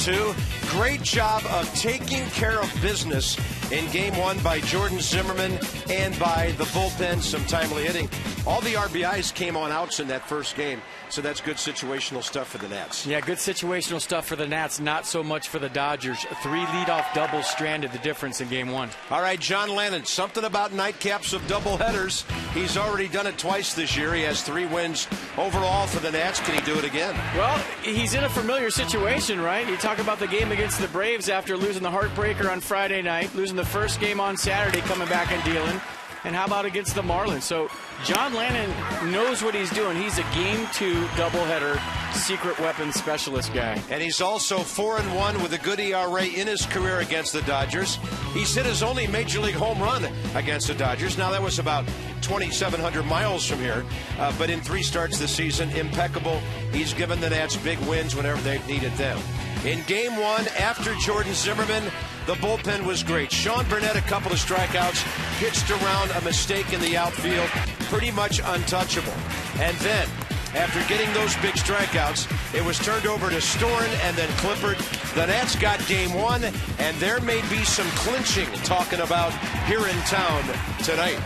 2. Great job of taking care of business in Game 1 by Jordan Zimmerman and by the bullpen, some timely hitting. All the RBIs came on outs in that first game, so that's good situational stuff for the Nats. Yeah, good situational stuff for the Nats, not so much for the Dodgers. 3 leadoff doubles stranded the difference in Game 1. All right, John Lennon, something about nightcaps of doubleheaders. He's already done it twice this year. He has 3 wins overall for the Nats. Can he do it again? Well, he's in a familiar situation, right? You talk about the game against the Braves after losing the heartbreaker on Friday night, losing the first game on Saturday, coming back and dealing. And how about against the Marlins? So John Lannon knows what he's doing. He's a Game 2 doubleheader secret weapons specialist guy. And he's also 4-1 with a good ERA in his career against the Dodgers. He's hit his only Major League home run against the Dodgers. Now, that was about 2,700 miles from here. But in 3 starts this season, impeccable. He's given the Nats big wins whenever they've needed them. In Game 1, after Jordan Zimmerman, the bullpen was great. Sean Burnett, a couple of strikeouts, pitched around a mistake in the outfield, pretty much untouchable. And then, after getting those big strikeouts, it was turned over to Storen and then Clippard. The Nats got Game 1, and there may be some clinching talking about here in town tonight.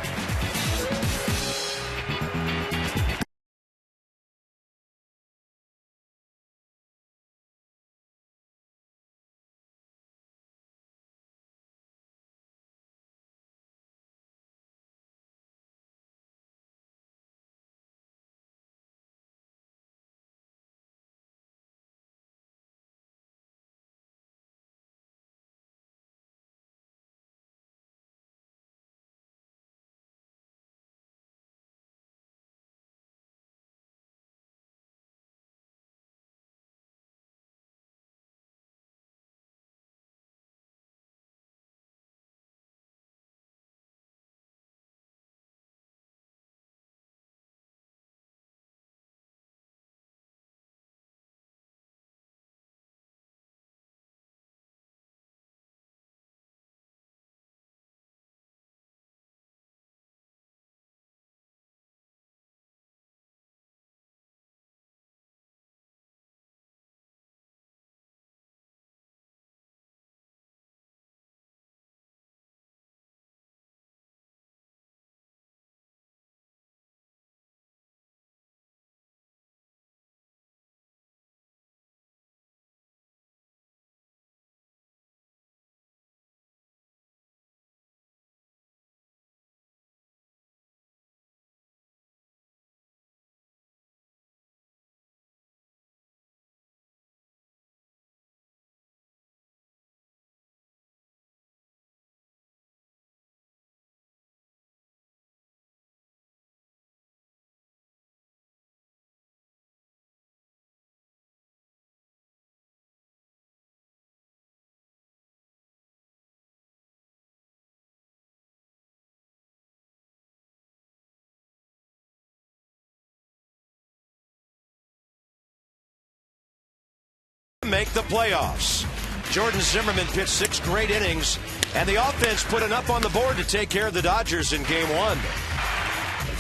Make the playoffs. Jordan Zimmerman pitched 6 great innings, and the offense put enough on the board to take care of the Dodgers in Game 1.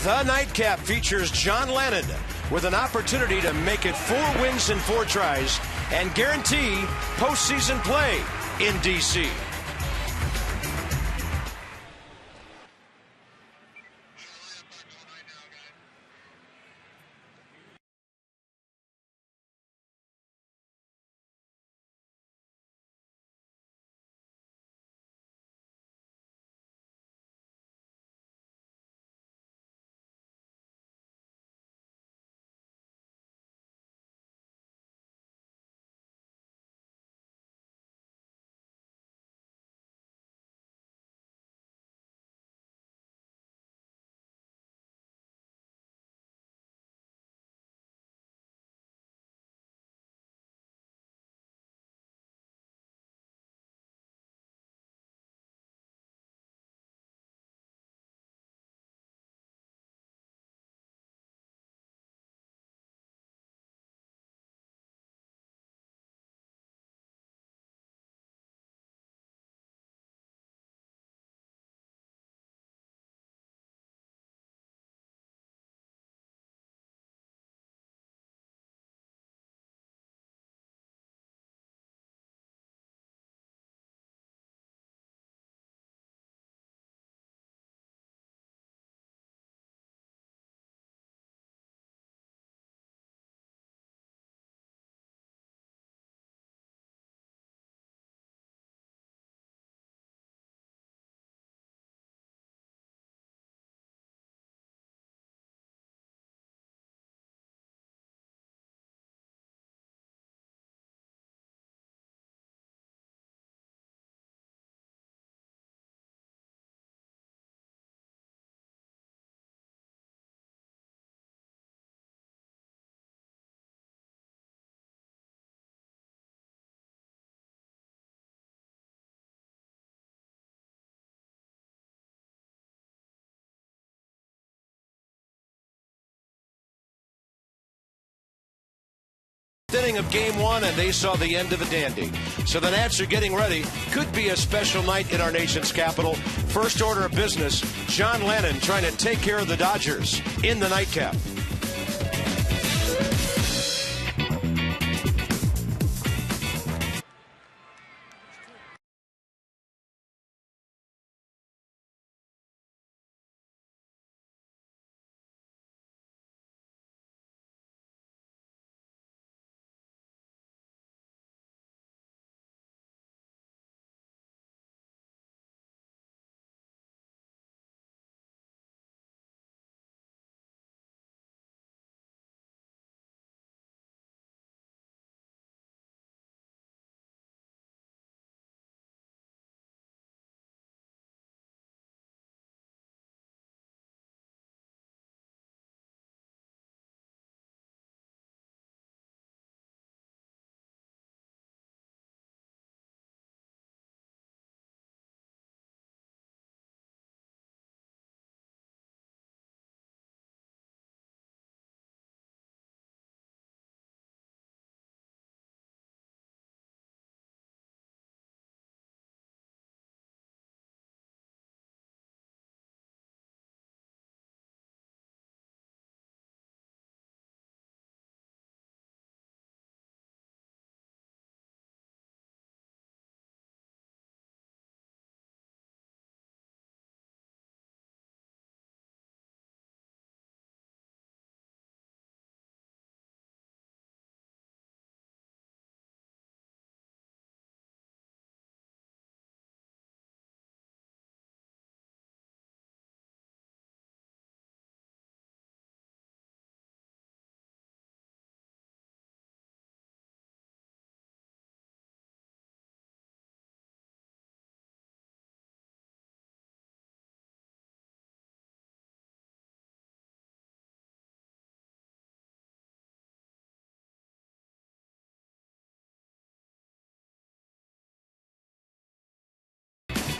The nightcap features John Lennon with an opportunity to make it 4 wins in 4 tries and guarantee postseason play in D.C. beginning of game one, and they saw the end of a dandy. So the Nats are getting ready. Could be a special night in our nation's capital. First order of business, John Lennon trying to take care of the Dodgers in the nightcap.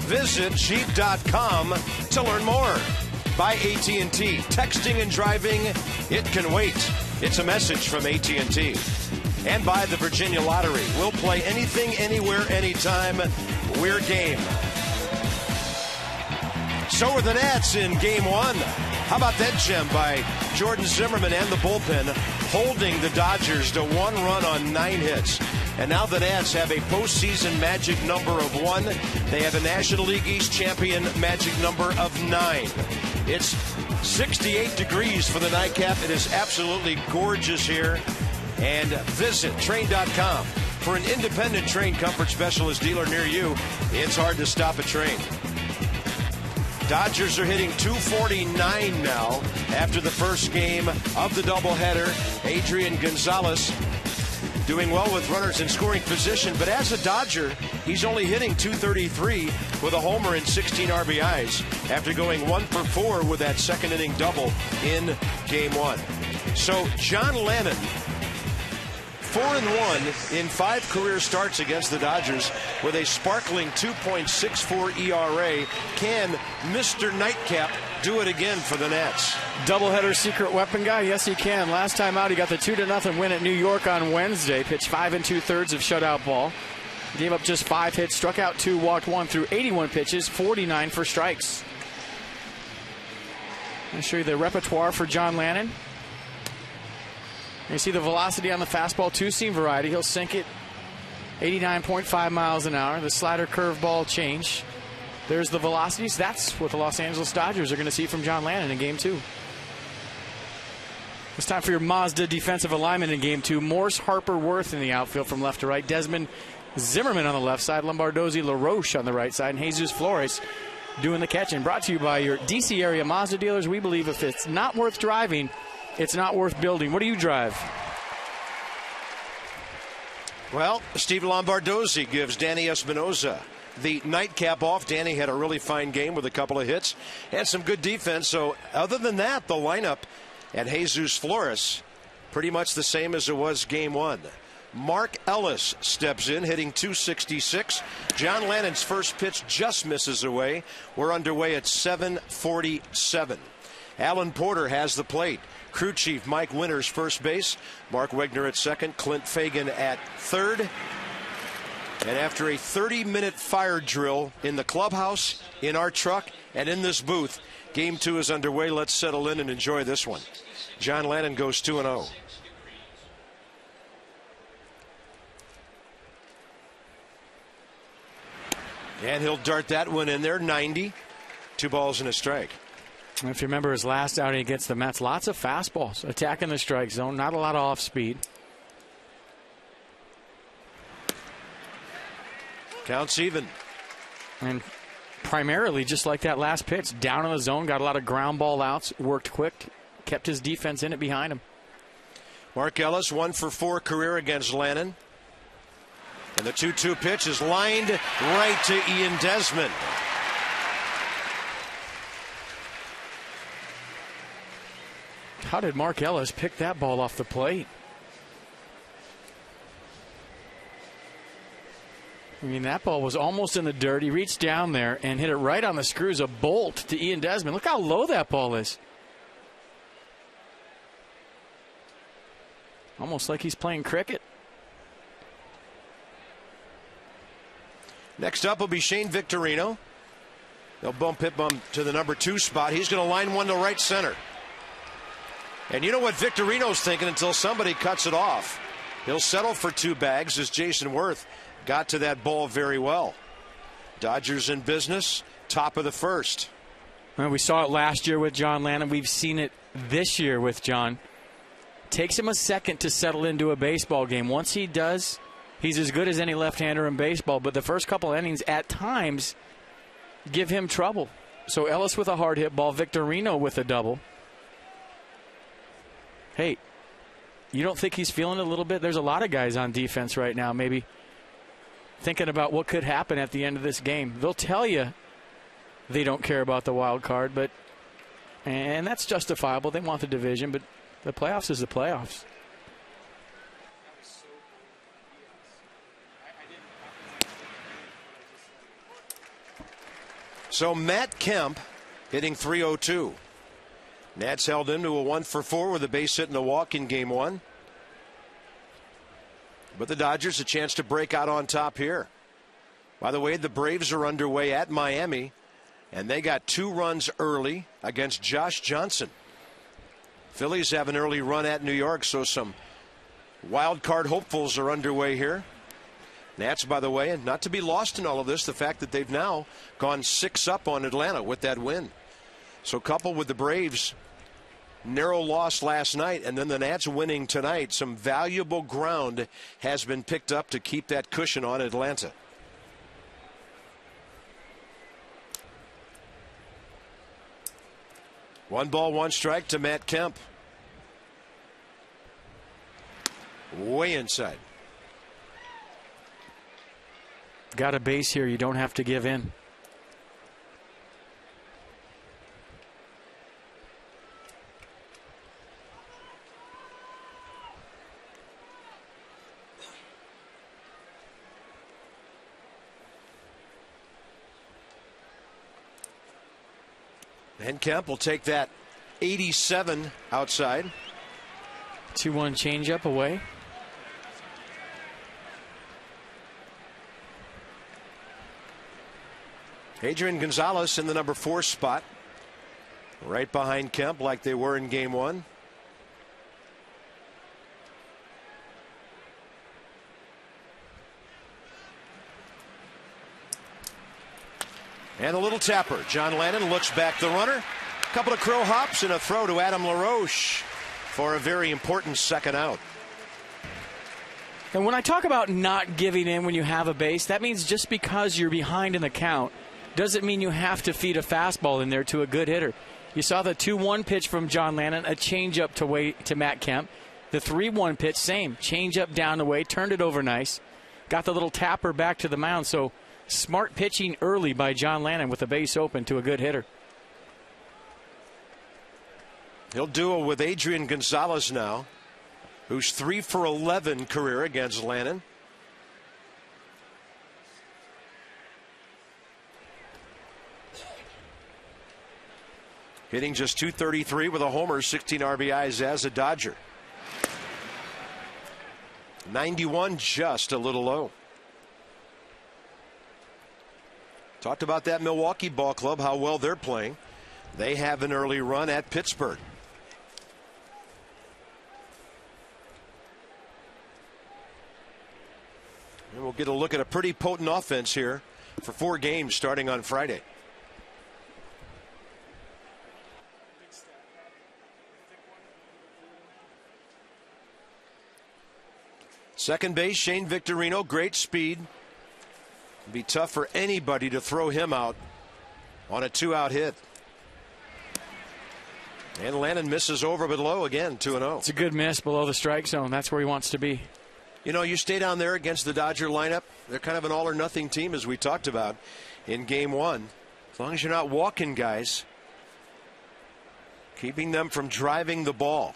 Visit Jeep.com to learn more. By AT&T. Texting and driving, it can wait. It's a message from AT&T. And by the Virginia Lottery. We'll play anything, anywhere, anytime. We're game. So are the Nats in game one. How about that gem by Jordan Zimmerman and the bullpen, holding the Dodgers to 1 run on 9 hits. And now the Nats have a postseason magic number of 1. They have a National League East champion magic number of 9. It's 68 degrees for the nightcap. It is absolutely gorgeous here. And visit Train.com for an independent Train comfort specialist dealer near you. It's hard to stop a Train. Dodgers are hitting .249 now after the first game of the doubleheader. Adrian Gonzalez doing well with runners in scoring position, but as a Dodger, he's only hitting .233 with a homer and 16 RBIs after going 1 for 4 with that second inning double in game one. So John Lennon, 4-1 in 5 career starts against the Dodgers with a sparkling 2.64 ERA. Can Mr. Nightcap do it again for the Nats? Doubleheader secret weapon guy? Yes, he can. Last time out, he got the 2-0 win at New York on Wednesday. Pitched 5 2/3 of shutout ball. Gave up just 5 hits, struck out 2, walked 1 through 81 pitches, 49 for strikes. I'll show you the repertoire for John Lennon. You see the velocity on the fastball, 2-seam variety. He'll sink it 89.5 miles an hour. The slider curveball change. There's the velocities. That's what the Los Angeles Dodgers are going to see from John Lennon in game 2. It's time for your Mazda defensive alignment in game 2. Morse, Harper, Worth in the outfield from left to right. Desmond Zimmerman on the left side. Lombardozzi, LaRoche on the right side. And Jesus Flores doing the catching. Brought to you by your D.C. area Mazda dealers. We believe if it's not worth driving, it's not worth building. What do you drive? Well, Steve Lombardozzi gives Danny Espinoza the nightcap off. Danny had a really fine game with a couple of hits and some good defense. So other than that, the lineup at Jesus Flores, pretty much the same as it was game one. Mark Ellis steps in, hitting .266. John Lennon's first pitch just misses away. We're underway at 7:47. Alan Porter has the plate. Crew chief Mike Winters first base, Mark Wegner at second, Clint Fagan at third. And after a 30-minute fire drill in the clubhouse, in our truck, and in this booth, Game 2 is underway. Let's settle in and enjoy this one. John Lannon goes 2-0. And he'll dart that one in there, 90. 2 balls and a strike. If you remember his last outing against the Mets, lots of fastballs attacking the strike zone, not a lot of off speed. Counts even. And primarily just like that last pitch, down in the zone, got a lot of ground ball outs, worked quick, kept his defense in it behind him. Mark Ellis, 1 for 4 career against Lannon. And the 2-2 pitch is lined right to Ian Desmond. How did Mark Ellis pick that ball off the plate? I mean, that ball was almost in the dirt. He reached down there and hit it right on the screws, a bolt to Ian Desmond. Look how low that ball is. Almost like he's playing cricket. Next up will be Shane Victorino. They'll bump him to the number 2 spot. He's going to line one to right center. And you know what Victorino's thinking until somebody cuts it off. He'll settle for 2 bags as Jason Worth got to that ball very well. Dodgers in business, top of the first. Well, we saw it last year with John Lannon. We've seen it this year with John. Takes him a second to settle into a baseball game. Once he does, he's as good as any left-hander in baseball. But the first couple innings, at times, give him trouble. So Ellis with a hard hit ball, Victorino with a double. Hey, you don't think he's feeling it a little bit? There's a lot of guys on defense right now, maybe thinking about what could happen at the end of this game. They'll tell you they don't care about the wild card, and that's justifiable. They want the division, but the playoffs is the playoffs. So Matt Kemp hitting .302. Nats held him to a 1 for 4 with a base hit and a walk in game 1. But the Dodgers a chance to break out on top here. By the way, the Braves are underway at Miami, and they got 2 runs early against Josh Johnson. Phillies have an early run at New York, so some wild card hopefuls are underway here. Nats, by the way, and not to be lost in all of this, the fact that they've now gone 6 up on Atlanta with that win. So coupled with the Braves' narrow loss last night and then the Nats winning tonight, some valuable ground has been picked up to keep that cushion on Atlanta. One ball, one strike to Matt Kemp. Way inside. Got a base here. You don't have to give in. And Kemp will take that 87 outside. 2-1 changeup away. Adrian Gonzalez in the number 4 spot. Right behind Kemp like they were in game 1. And a little tapper. John Lannon looks back the runner. A couple of crow hops and a throw to Adam LaRoche for a very important second out. And when I talk about not giving in when you have a base, that means just because you're behind in the count doesn't mean you have to feed a fastball in there to a good hitter. You saw the 2-1 pitch from John Lannon, a changeup to Matt Kemp. The 3-1 pitch, same. Changeup down the way, turned it over nice. Got the little tapper back to the mound. So smart pitching early by John Lannon with the base open to a good hitter. He'll duel with Adrian Gonzalez now, who's 3 for 11 career against Lannon. hitting just .233 with a homer, 16 RBIs as a Dodger. 91, just a little low. Talked about that Milwaukee ball club, how well they're playing. They have an early run at Pittsburgh. And we'll get a look at a pretty potent offense here for 4 games starting on Friday. Second base, Shane Victorino, great speed. It'd be tough for anybody to throw him out on a 2-out hit. And Lannon misses over but low again, 2-0. It's a good miss below the strike zone. That's where he wants to be. You know, you stay down there against the Dodger lineup. They're kind of an all-or-nothing team, as we talked about in Game 1. As long as you're not walking guys, keeping them from driving the ball.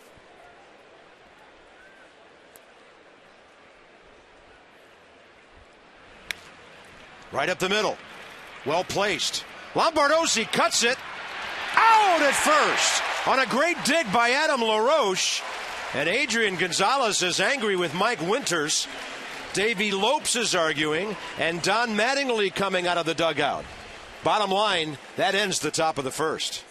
Right up the middle. Well placed. Lombardozzi cuts it. Out at first on a great dig by Adam LaRoche. And Adrian Gonzalez is angry with Mike Winters. Davey Lopes is arguing. And Don Mattingly coming out of the dugout. Bottom line, that ends the top of the first.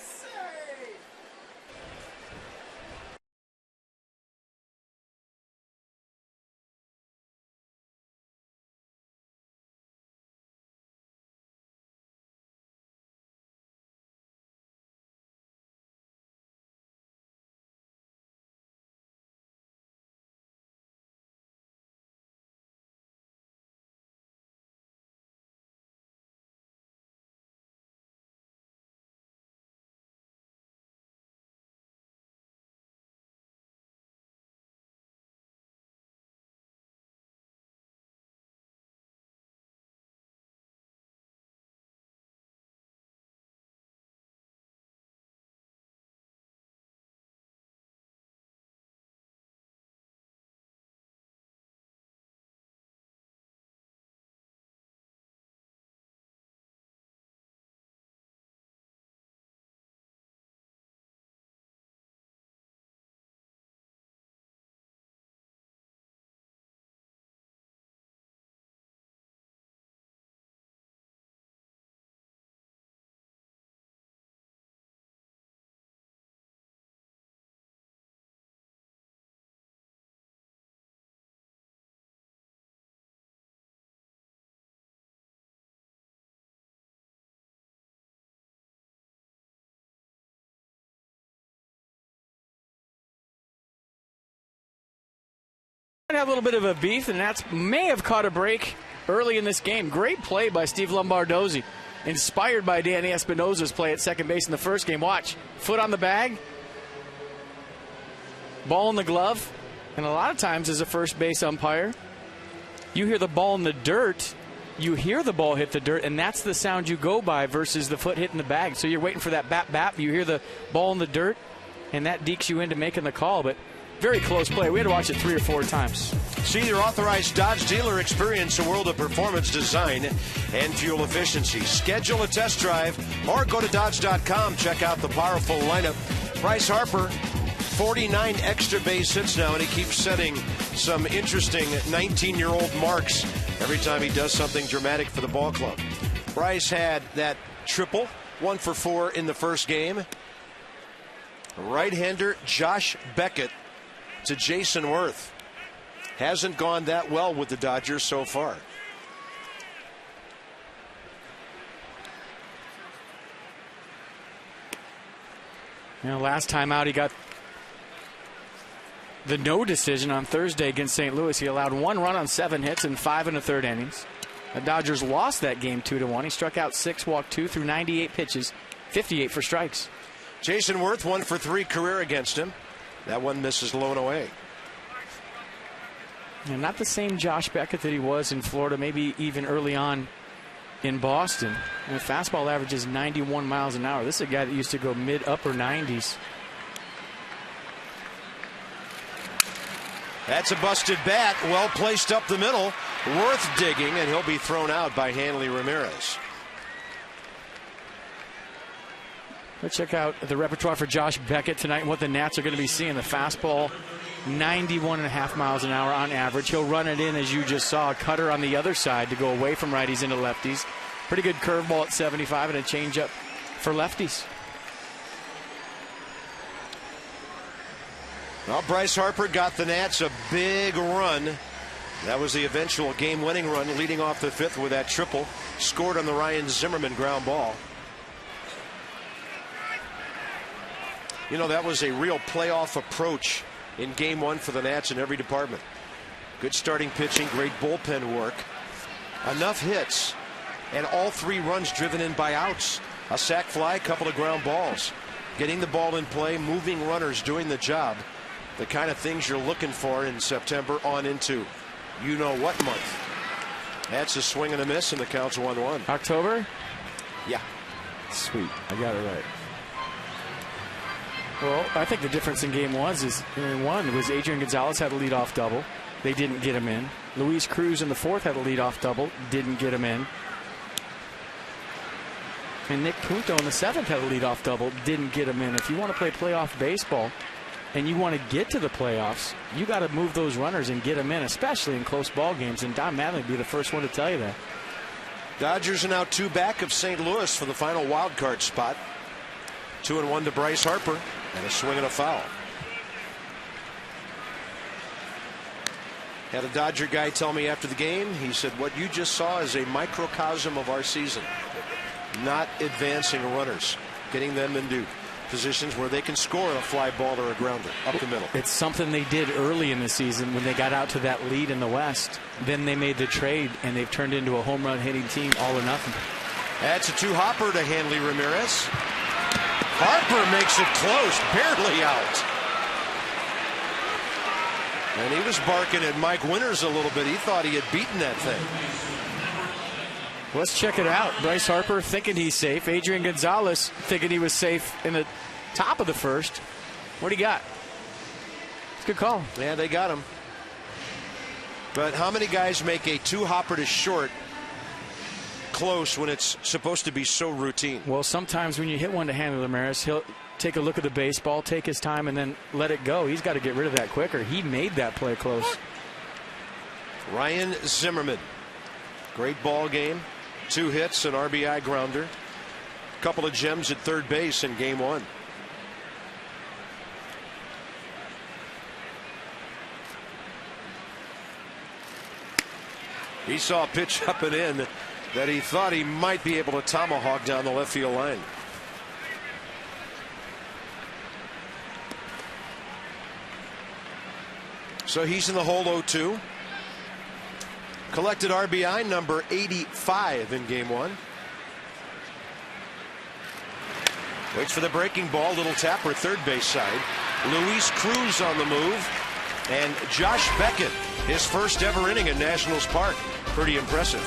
Have a little bit of a beef, and that's may have caught a break early in this game. Great play by Steve Lombardozzi, inspired by Danny Espinosa's play at second base in the first game. Watch, foot on the bag, ball in the glove, and a lot of times as a first base umpire, you hear the ball in the dirt, you hear the ball hit the dirt, and that's the sound you go by versus the foot hitting the bag. So you're waiting for that bap, you hear the ball in the dirt, and that dekes you into making the call. But very close play. We had to watch it 3 or 4 times. See your authorized Dodge dealer. Experience a world of performance, design, and fuel efficiency. Schedule a test drive or go to Dodge.com. Check out the powerful lineup. Bryce Harper, 49 extra base hits now, and he keeps setting some interesting 19-year-old marks every time he does something dramatic for the ball club. Bryce had that triple, 1 for 4 in the first game. Right-hander Josh Beckett to Jason Worth. Hasn't gone that well with the Dodgers so far. You know, last time out he got the no decision on Thursday against St. Louis. He allowed 1 run on 7 hits in 5 1/3 innings. The Dodgers lost that game 2-1. He struck out 6, walked 2 through 98 pitches, 58 for strikes. Jason Worth, 1 for 3 career against him. That one misses low and away. And not the same Josh Beckett that he was in Florida, maybe even early on in Boston. And the fastball average is 91 miles an hour. This is a guy that used to go mid-upper 90s. That's a busted bat, well placed up the middle. Worth digging, and he'll be thrown out by Hanley Ramirez. Let's check out the repertoire for Josh Beckett tonight and what the Nats are going to be seeing. The fastball, 91.5 miles an hour on average. He'll run it in, as you just saw, a cutter on the other side to go away from righties into lefties. Pretty good curveball at 75 and a changeup for lefties. Well, Bryce Harper got the Nats a big run. That was the eventual game-winning run, leading off the fifth with that triple. Scored on the Ryan Zimmerman ground ball. You know, that was a real playoff approach in game one for the Nats in every department. Good starting pitching, great bullpen work. Enough hits, and all 3 runs driven in by outs. A sac fly, a couple of ground balls. Getting the ball in play, moving runners, doing the job. The kind of things you're looking for in September on into you know what month. That's a swing and a miss, and the count's 1-1. October? Yeah. Sweet. I got it right. Well, I think the difference in game one was Adrian Gonzalez had a leadoff double. They didn't get him in. Luis Cruz in the fourth had a leadoff double. Didn't get him in. And Nick Punto in the seventh had a leadoff double. Didn't get him in. If you want to play playoff baseball and you want to get to the playoffs, you got to move those runners and get them in, especially in close ball games. And Don Mattingly would be the first one to tell you that. Dodgers are now 2 back of St. Louis for the final wild card spot. 2-1 to Bryce Harper, and a swing and a foul. Had a Dodger guy tell me after the game, he said, what you just saw is a microcosm of our season. Not advancing runners, getting them into positions where they can score on a fly ball or a grounder up the middle. It's something they did early in the season when they got out to that lead in the West. Then they made the trade, and they've turned into a home run hitting team, all or nothing. That's a 2-hopper to Hanley Ramirez. Harper makes it close, barely out. And he was barking at Mike Winters a little bit. He thought he had beaten that thing. Let's check it out. Bryce Harper thinking he's safe. Adrian Gonzalez thinking he was safe in the top of the first. What do you got? It's a good call. Yeah, they got him. But how many guys make a 2-hopper to short close when it's supposed to be so routine? Well, sometimes when you hit one to Hanley Ramirez, he'll take a look at the baseball, take his time, and then let it go. He's got to get rid of that quicker. He made that play close. Ryan Zimmerman. Great ball game. 2 hits, an RBI grounder. Couple of gems at third base in game one. He saw a pitch up and in that he thought he might be able to tomahawk down the left field line. So he's in the hole 0-2. Collected RBI number 85 in game one. Waits for the breaking ball. Little tapper third base side. Luis Cruz on the move. And Josh Beckett, his first ever inning at Nationals Park. Pretty impressive.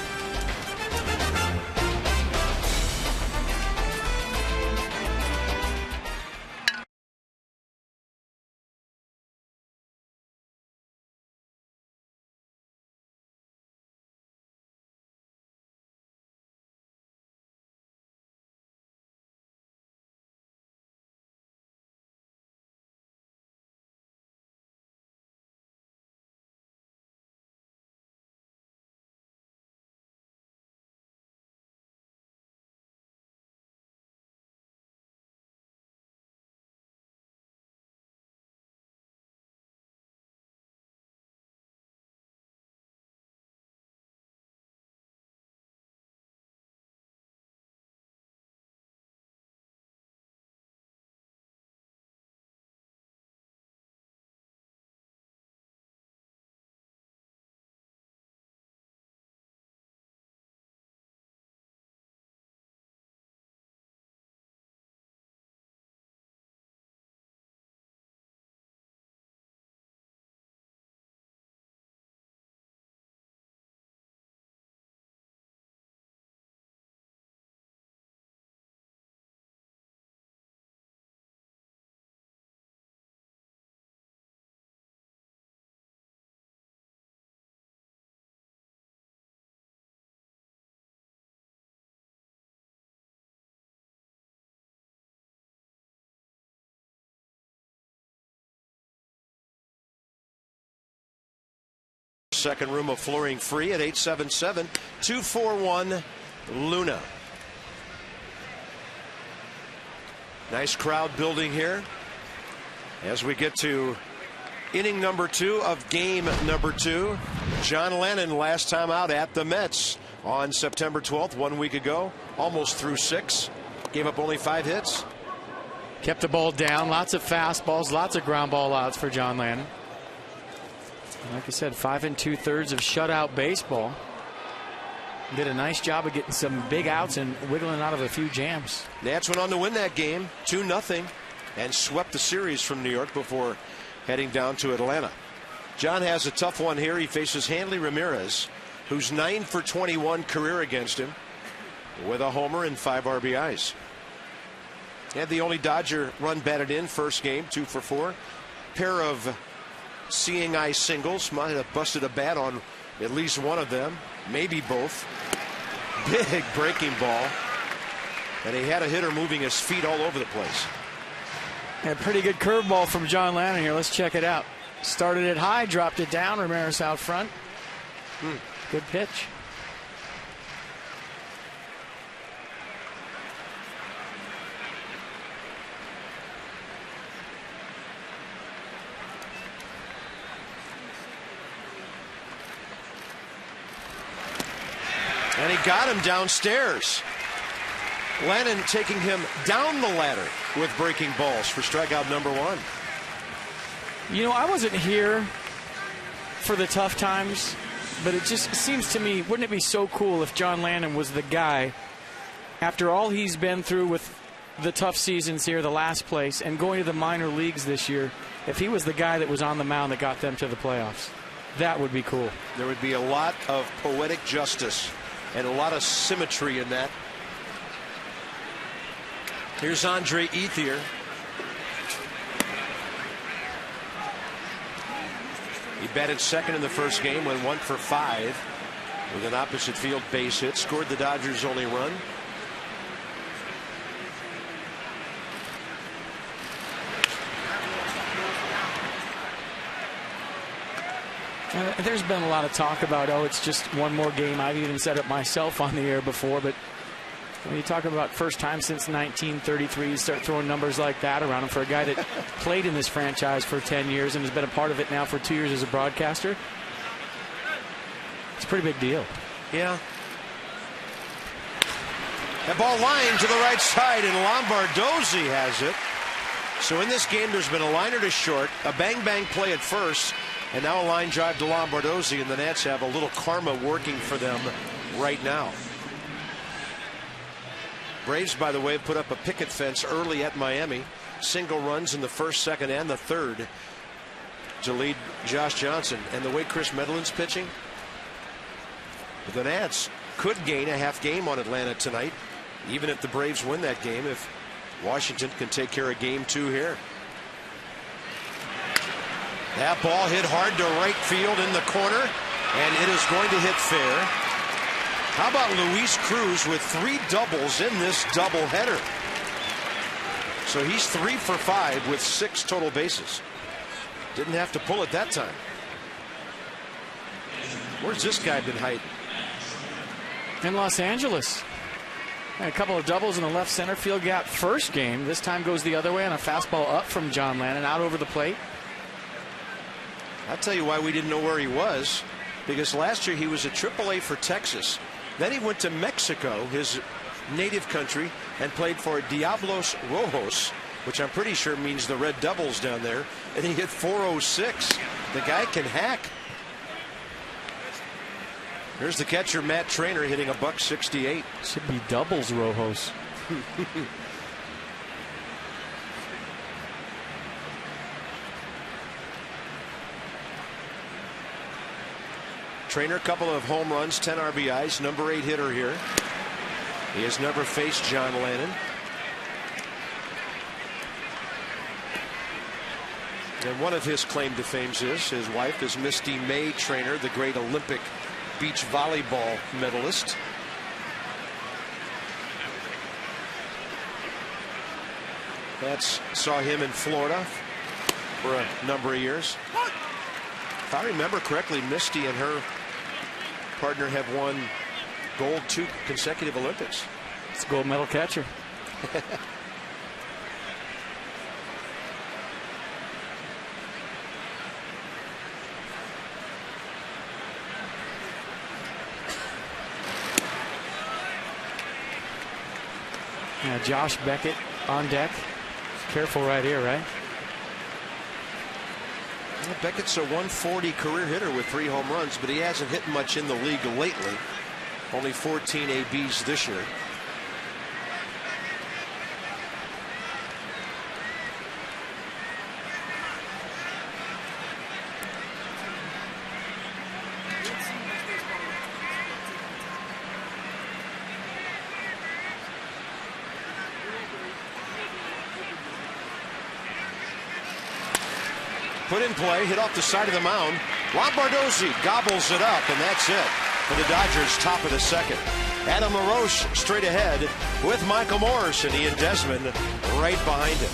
second room of flooring free at 877-241-LUNA. Nice crowd building here as we get to inning number 2 of game number 2. John Lennon last time out at the Mets on September 12th, 1 week ago. Almost threw 6. Gave up only 5 hits. Kept the ball down. Lots of fastballs, lots of ground ball outs for John Lennon. Like I said, 5 2/3 of shutout baseball. Did a nice job of getting some big outs and wiggling out of a few jams. Nats went on to win that game 2-0 and swept the series from New York before heading down to Atlanta. John has a tough one here. He faces Hanley Ramirez, who's 9 for 21 career against him, with a homer and 5 RBIs. Had the only Dodger run batted in first game, 2 for 4. Pair of seeing eye singles. Might have busted a bat on at least one of them, maybe both. Big breaking ball, and he had a hitter moving his feet all over the place. A pretty good curveball from John Lennon here. Let's check it out. Started it high, dropped it down. Ramirez out front. Good pitch. And he got him downstairs. Lennon taking him down the ladder with breaking balls for strikeout number 1. You know, I wasn't here for the tough times, but it just seems to me, wouldn't it be so cool if John Lennon was the guy, after all he's been through with the tough seasons here, the last place, and going to the minor leagues this year, if he was the guy that was on the mound that got them to the playoffs? That would be cool. There would be a lot of poetic justice and a lot of symmetry in that. Here's Andre Ethier. He batted second in the first game, went 1 for 5 with an opposite field base hit. Scored the Dodgers' only run. There's been a lot of talk about, oh, it's just one more game. I've even said it myself on the air before, but when you talk about first time since 1933, you start throwing numbers like that around him for a guy that played in this franchise for 10 years and has been a part of it now for 2 years as a broadcaster. It's a pretty big deal. Yeah. That ball lined to the right side, and Lombardozzi has it. So in this game, there's been a liner to short, a bang-bang play at first, and now a line drive to Lombardozzi, and the Nats have a little karma working for them right now. Braves, by the way, put up a picket fence early at Miami. Single runs in the first, second, and the third to lead Josh Johnson. And the way Chris Medlin's pitching, the Nats could gain a half game on Atlanta tonight, even if the Braves win that game, if Washington can take care of game 2 here. That ball hit hard to right field in the corner, and it is going to hit fair. How about Luis Cruz with 3 doubles in this doubleheader? So he's 3 for 5 with 6 total bases. Didn't have to pull it that time. Where's this guy been hiding? In Los Angeles. And a couple of doubles in the left center field gap first game. This time goes the other way on a fastball up from John Lennon out over the plate. I'll tell you why we didn't know where he was, because last year he was at AAA for Texas. Then he went to Mexico, his native country, and played for Diablos Rojos, which I'm pretty sure means the Red Devils down there, and he hit 406. The guy can hack. Here's the catcher, Matt Trainer, hitting a $168. Should be doubles Rojos. Trainer, couple of home runs, 10 RBIs, number 8 hitter here. He has never faced John Lennon. And one of his claim to fame is his wife is Misty May Trainer, the great Olympic beach volleyball medalist. That's saw him in Florida for a number of years. If I remember correctly, Misty and her partner have won gold 2 consecutive Olympics. It's a gold medal catcher. Now Josh Beckett on deck. Careful right here, right? Well, Beckett's a 140 career hitter with 3 home runs, but he hasn't hit much in the league lately. Only 14 ABs this year. Put in play, hit off the side of the mound. Lombardozzi gobbles it up, and that's it for the Dodgers, top of the second. Adam LaRoche straight ahead with Michael Morris and Ian Desmond right behind him.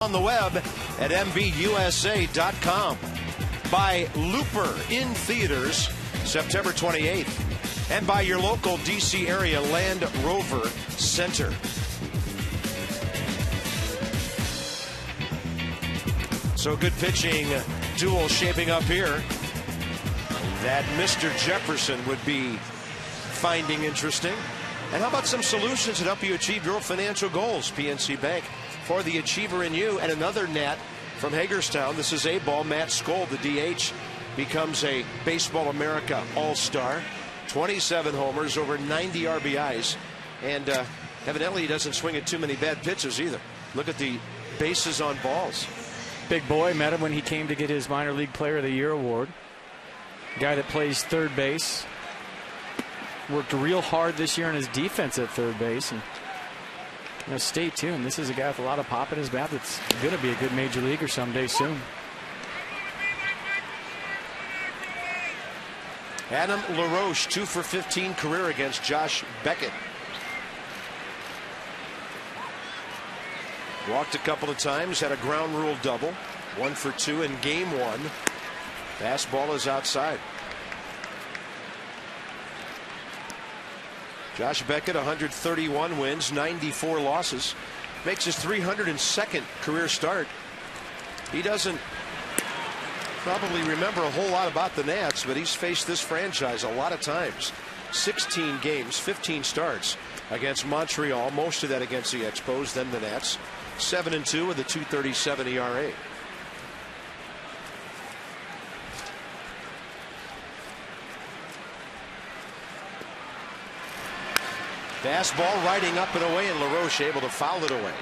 On the web at MVUSA.com. By Looper in theaters September 28th. And by your local D.C. area Land Rover Center. So good pitching duel shaping up here that Mr. Jefferson would be finding interesting. And how about some solutions that help you achieve your financial goals? PNC Bank for the achiever in you. And another net from Hagerstown. This is A-ball. Matt Skoll, the DH, becomes a Baseball America All-Star. 27 homers, over 90 RBIs. And evidently he doesn't swing at too many bad pitches either. Look at the bases on balls. Big boy. Met him when he came to get his minor league player of the year award. Guy that plays third base. Worked real hard this year on his defense at third base. And stay tuned. This is a guy with a lot of pop in his bat that's going to be a good major leaguer someday soon. Adam LaRoche, 2 for 15 career against Josh Beckett. Walked a couple of times, had a ground rule double. 1 for 2 in game 1. Fastball is outside. Josh Beckett, 131 wins, 94 losses. Makes his 302nd career start. He doesn't probably remember a whole lot about the Nats, but he's faced this franchise a lot of times. 16 games, 15 starts against Montreal, most of that against the Expos, then the Nats. 7-2 with a 2.37 ERA. Fastball riding up and away, and LaRoche able to foul it away.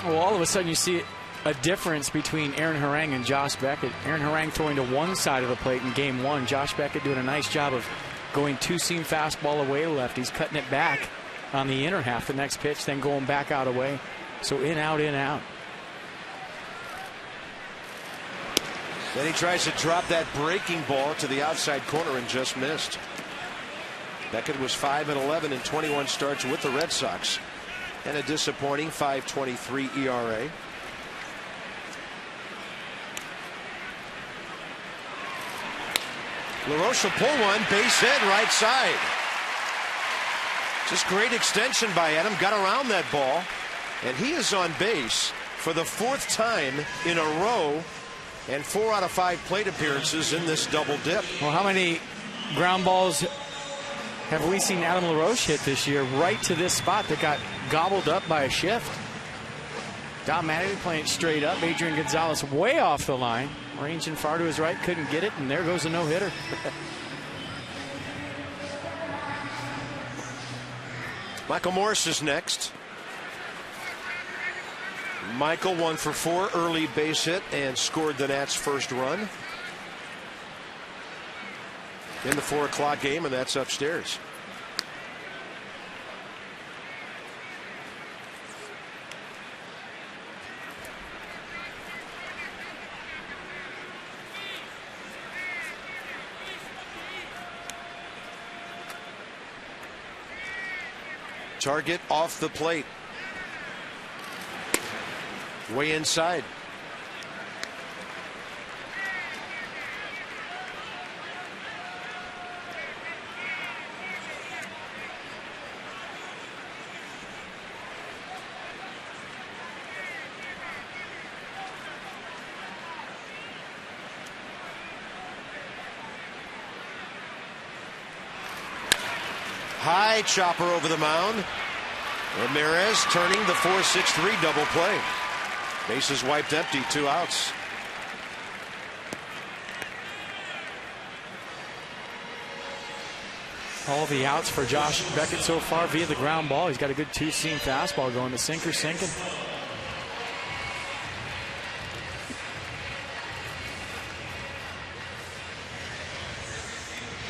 Well, all of a sudden you see a difference between Aaron Harang and Josh Beckett. Aaron Harang throwing to one side of the plate in game 1. Josh Beckett doing a nice job of going two-seam fastball away lefties, cutting it back on the inner half the next pitch, then going back out away. So in, out, in, out. Then he tries to drop that breaking ball to the outside corner and just missed. Beckett was 5-11 in 21 starts with the Red Sox, and a disappointing 5.23 ERA. LaRoche will pull one, base hit, right side. Just great extension by Adam, got around that ball, and he is on base for the 4th time in a row, and 4 out of 5 plate appearances in this double dip. Well, how many ground balls have we seen Adam LaRoche hit this year right to this spot that got gobbled up by a shift? Dom Mattingly playing it straight up. Adrian Gonzalez way off the line. Ranging far to his right, couldn't get it, and there goes a no-hitter. Michael Morris is next. Michael 1 for 4, early base hit, and scored the Nats' first run in the 4 o'clock game, and that's upstairs. Target off the plate. Way inside. High chopper over the mound. Ramirez turning the 4-6-3 double play. Bases wiped empty, 2 outs. All the outs for Josh Beckett so far via the ground ball. He's got a good two-seam fastball going. The sinker sinking.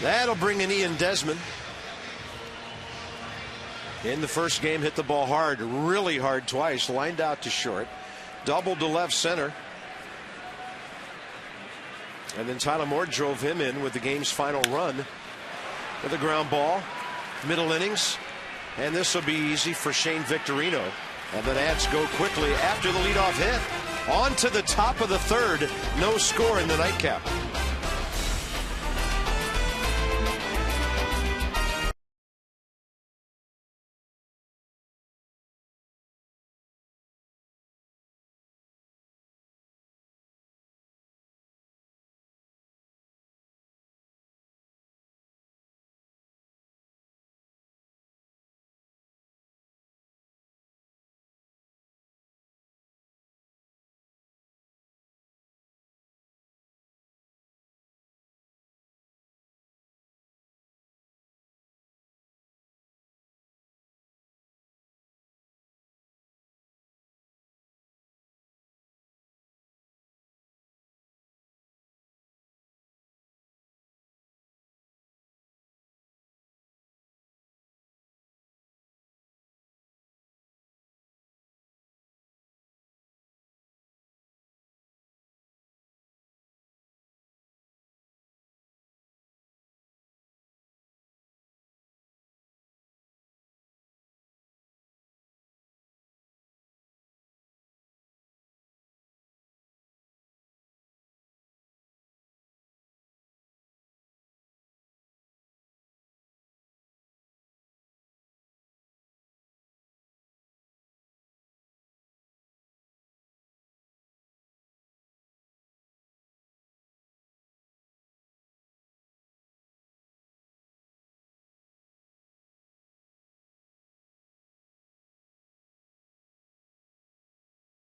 That'll bring in Ian Desmond. In the first game, hit the ball hard, really hard twice, lined out to short, doubled to left center. And then Tyler Moore drove him in with the game's final run with a ground ball, middle innings. And this will be easy for Shane Victorino. And the Nats go quickly after the leadoff hit. On to the top of the 3rd, no score in the nightcap.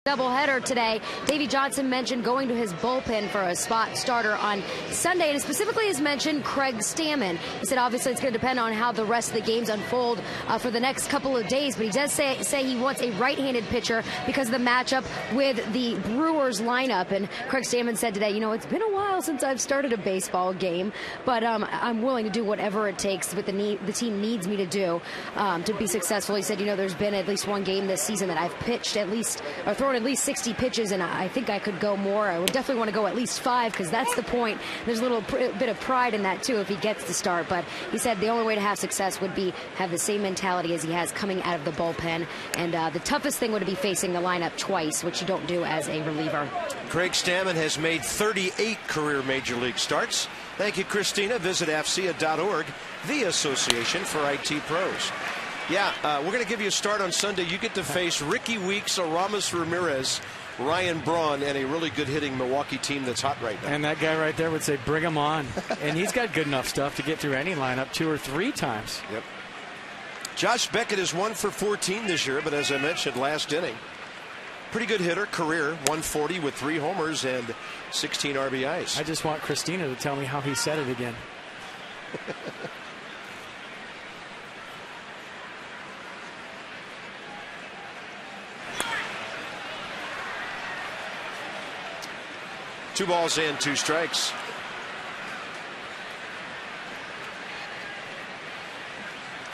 doubleheader today. Davey Johnson mentioned going to his bullpen for a spot starter on Sunday, and specifically has mentioned Craig Stammen. He said obviously it's going to depend on how the rest of the games unfold for the next couple of days, but he does say he wants a right-handed pitcher because of the matchup with the Brewers lineup. And Craig Stammen said today, it's been a while since I've started a baseball game, but I'm willing to do whatever it takes what the team needs me to do to be successful. He said, there's been at least one game this season that I've pitched at least or thrown at least 60 pitches, and I think I could go more. I would definitely want to go at least 5 because that's the point. There's a little bit of pride in that too if he gets the start, but he said the only way to have success would be have the same mentality as he has coming out of the bullpen, and the toughest thing would be facing the lineup twice, which you don't do as a reliever. Craig Stammen has made 38 career Major League starts. Thank you, Christina. Visit AFCEA.org, the Association for IT Pros. Yeah, we're going to give you a start on Sunday. You get to face Ricky Weeks, Aramis Ramirez, Ryan Braun, and a really good hitting Milwaukee team that's hot right now. And that guy right there would say, bring him on. And he's got good enough stuff to get through any lineup 2 or 3 times. Yep. Josh Beckett is 1 for 14 this year, but as I mentioned last inning, pretty good hitter, career 140 with 3 homers and 16 RBIs. I just want Christina to tell me how he said it again. Two balls and 2 strikes.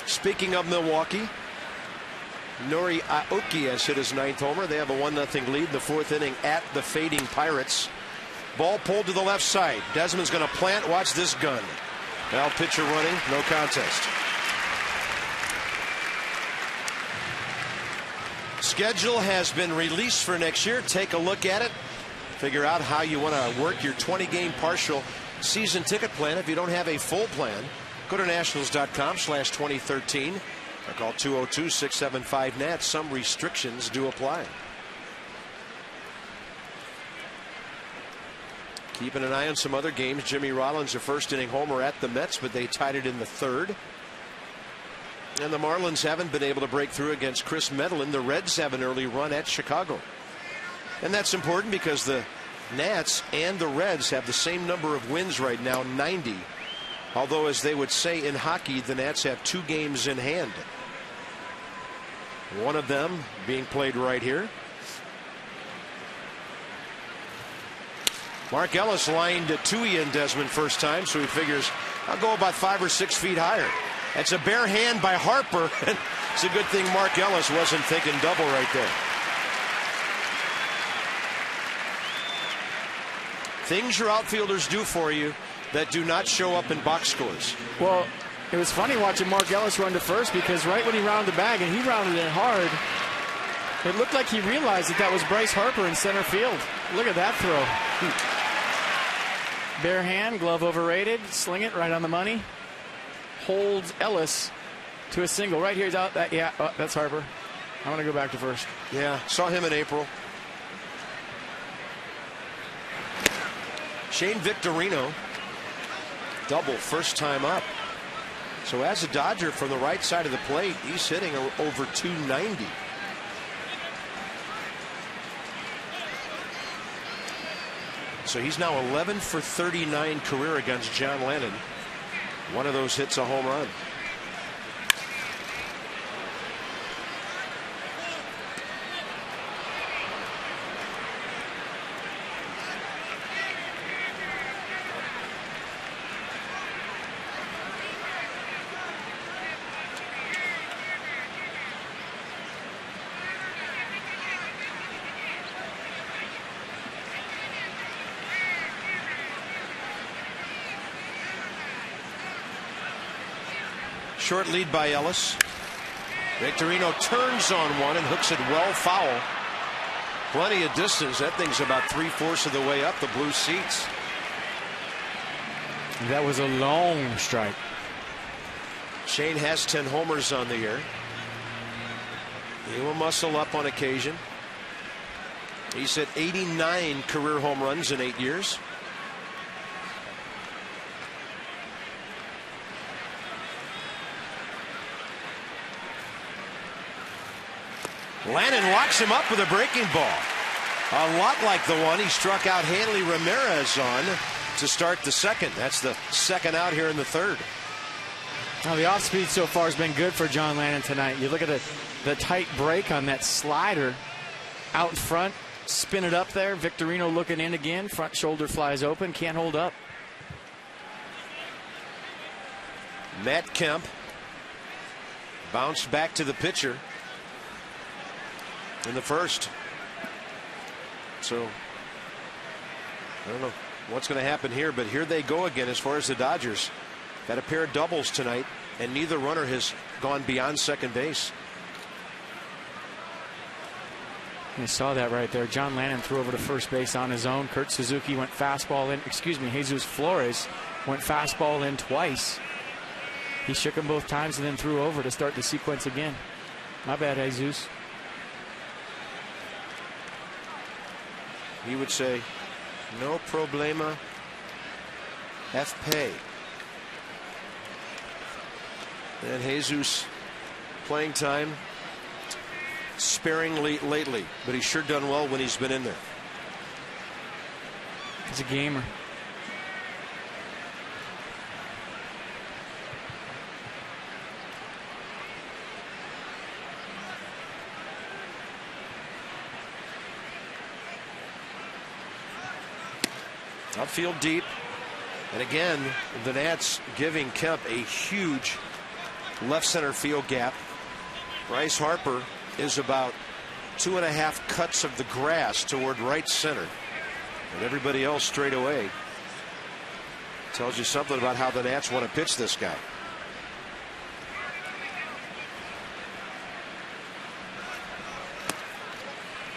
Speaking of Milwaukee, Nori Aoki has hit his 9th homer. They have a 1-0 lead in the 4th inning at the fading Pirates. Ball pulled to the left side. Desmond's going to plant. Watch this gun. Now pitcher running. No contest. Schedule has been released for next year. Take a look at it. Figure out how you want to work your 20-game partial season ticket plan. If you don't have a full plan, go to nationals.com/2013 or call 202-675-NAT. Some restrictions do apply. Keeping an eye on some other games. Jimmy Rollins, a first-inning homer at the Mets, but they tied it in the 3rd. And the Marlins haven't been able to break through against Chris Medlin. The Reds have an early run at Chicago. And that's important because the Nats and the Reds have the same number of wins right now, 90. Although, as they would say in hockey, the Nats have 2 games in hand. One of them being played right here. Mark Ellis lined Tui and Desmond first time, so he figures I'll go about 5 or 6 feet higher. That's a bare hand by Harper. It's a good thing Mark Ellis wasn't thinking double right there. Things your outfielders do for you that do not show up in box scores. Well, it was funny watching Mark Ellis run to first because right when he rounded the bag, and he rounded it hard, it looked like he realized that was Bryce Harper in center field. Look at that throw. Bare hand, glove overrated, sling it right on the money. Holds Ellis to a single. Right here, he's out. That's Harper. I want to go back to first. Yeah, saw him in April. Shane Victorino, double first time up. So as a Dodger from the right side of the plate, he's hitting over 290. So he's now 11 for 39 career against John Lennon. One of those hits a home run. Short lead by Ellis. Victorino turns on one and hooks it well foul. Plenty of distance. That thing's about 3/4 of the way up the blue seats. That was a long strike. Shane has 10 homers on the year. He will muscle up on occasion. He's hit 89 career home runs in 8 years. Lannon locks him up with a breaking ball. A lot like the one he struck out Hanley Ramirez on to start the second. That's the second out here in the third. Now, the off-speed so far has been good for John Lannon tonight. You look at the tight break on that slider out in front, spin it up there. Victorino looking in again. Front shoulder flies open, can't hold up. Matt Kemp bounced back to the pitcher in the first. So I don't know what's going to happen here, but here they go again as far as the Dodgers. Got a pair of doubles tonight, and neither runner has gone beyond second base. You saw that right there. John Lannon threw over to first base on his own. Kurt Suzuki went fastball in. Jesus Flores went fastball in twice. He shook him both times and then threw over to start the sequence again. My bad, Jesus. He would say, no problema, F-pay. And Jesus playing time sparingly lately, but he's sure done well when he's been in there. He's a gamer. Outfield deep. And again, the Nats giving Kemp a huge left center field gap. Bryce Harper is about 2.5 cuts of the grass toward right center. And everybody else straight away. Tells you something about how the Nats want to pitch this guy.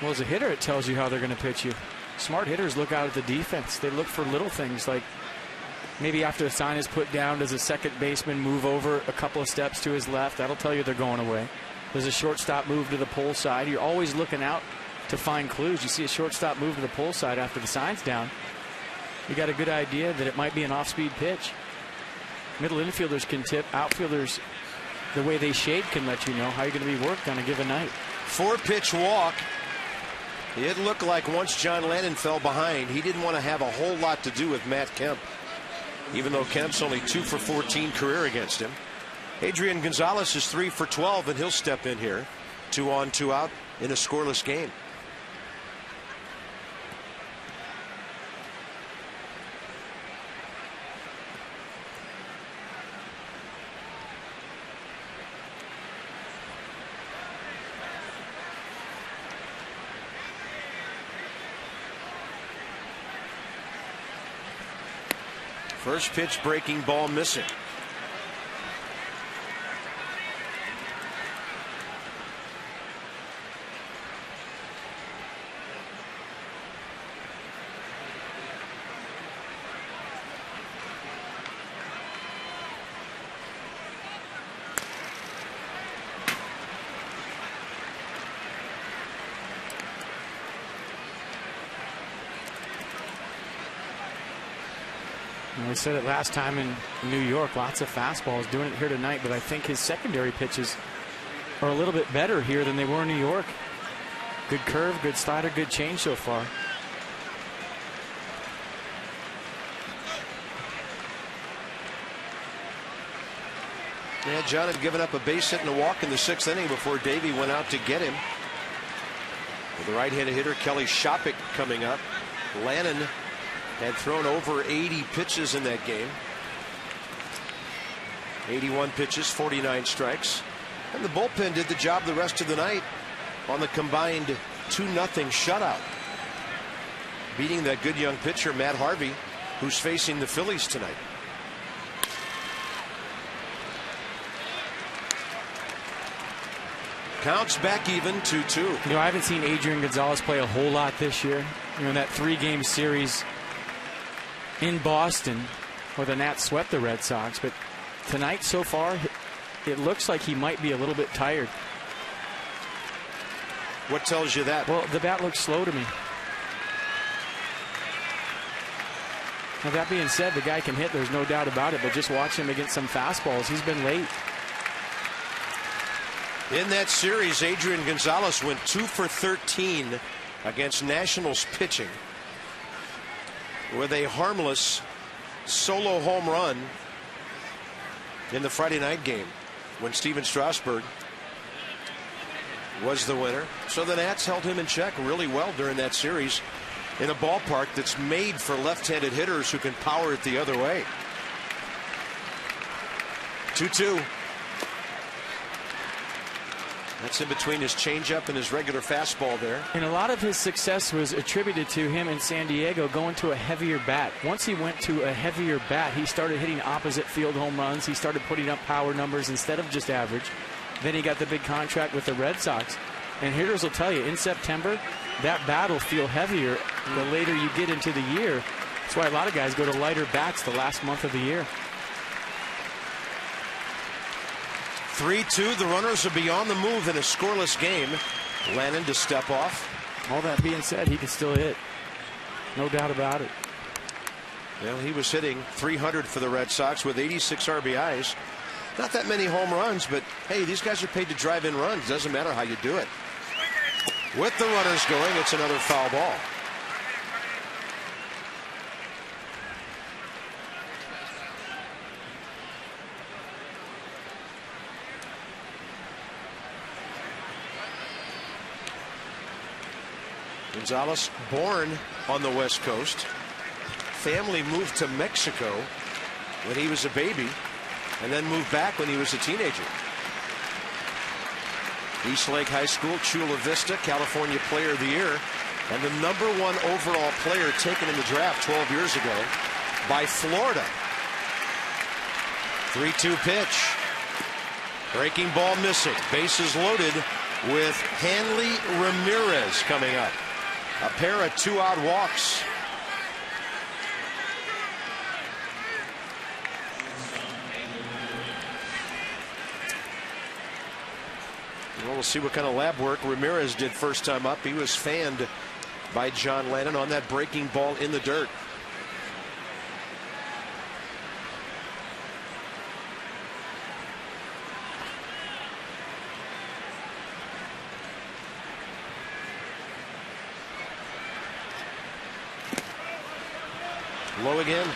Well, as a hitter, it tells you how they're going to pitch you. Smart hitters look out at the defense. They look for little things like maybe after a sign is put down, does a second baseman move over a couple of steps to his left? That'll tell you they're going away. Does a shortstop move to the pull side? You're always looking out to find clues. You see a shortstop move to the pull side after the sign's down, you got a good idea that it might be an off-speed pitch. Middle infielders can tip. Outfielders, the way they shade can let you know how you're going to be worked on a given night. 4-pitch walk. It looked like once John Lannon fell behind, he didn't want to have a whole lot to do with Matt Kemp, even though Kemp's only 2 for 14 career against him. Adrian Gonzalez is 3 for 12, and he'll step in here. 2 on, 2 out in a scoreless game. First pitch breaking ball missing. We said it last time in New York, lots of fastballs, doing it here tonight, but I think his secondary pitches are a little bit better here than they were in New York. Good curve, good slider, good change so far. Yeah, John had given up a base hit and a walk in the 6th inning before Davey went out to get him. With the right-handed hitter Kelly Shopik coming up. Lannon had thrown over 80 pitches in that game. 81 pitches, 49 strikes. And the bullpen did the job the rest of the night on the combined 2-0 shutout, beating that good young pitcher Matt Harvey, who's facing the Phillies tonight. Counts back even 2-2. You know, I haven't seen Adrian Gonzalez play a whole lot this year. You know, in that 3-game series in Boston where the Nats swept the Red Sox, but tonight so far it looks like he might be a little bit tired. What tells you that? Well, the bat looks slow to me. Now, that being said, the guy can hit, there's no doubt about it, but just watch him against some fastballs. He's been late. In that series, Adrian Gonzalez went 2 for 13 against Nationals pitching with a harmless solo home run in the Friday night game when Steven Strasburg was the winner. So the Nats held him in check really well during that series in a ballpark that's made for left-handed hitters who can power it the other way. 2-2. That's in between his changeup and his regular fastball there. And a lot of his success was attributed to him in San Diego going to a heavier bat. Once he went to a heavier bat, he started hitting opposite field home runs. He started putting up power numbers instead of just average. Then he got the big contract with the Red Sox. And hitters will tell you, in September, that bat will feel heavier the later you get into the year. That's why a lot of guys go to lighter bats the last month of the year. 3-2. The runners are beyond the move in a scoreless game. Lannon to step off. All that being said, he can still hit. No doubt about it. Well, he was hitting .300 for the Red Sox with 86 RBIs. Not that many home runs, but hey, these guys are paid to drive in runs. Doesn't matter how you do it. With the runners going, it's another foul ball. Gonzalez, born on the West Coast. Family moved to Mexico when he was a baby and then moved back when he was a teenager. East Lake High School, Chula Vista, California Player of the Year, and the #1 overall player taken in the draft 12 years ago by Florida. 3-2 pitch. Breaking ball missing. Bases loaded with Hanley Ramirez coming up. A pair of 2-out walks. Well, we'll see what kind of lab work Ramirez did first time up. He was fanned by John Lannon on that breaking ball in the dirt. Low again.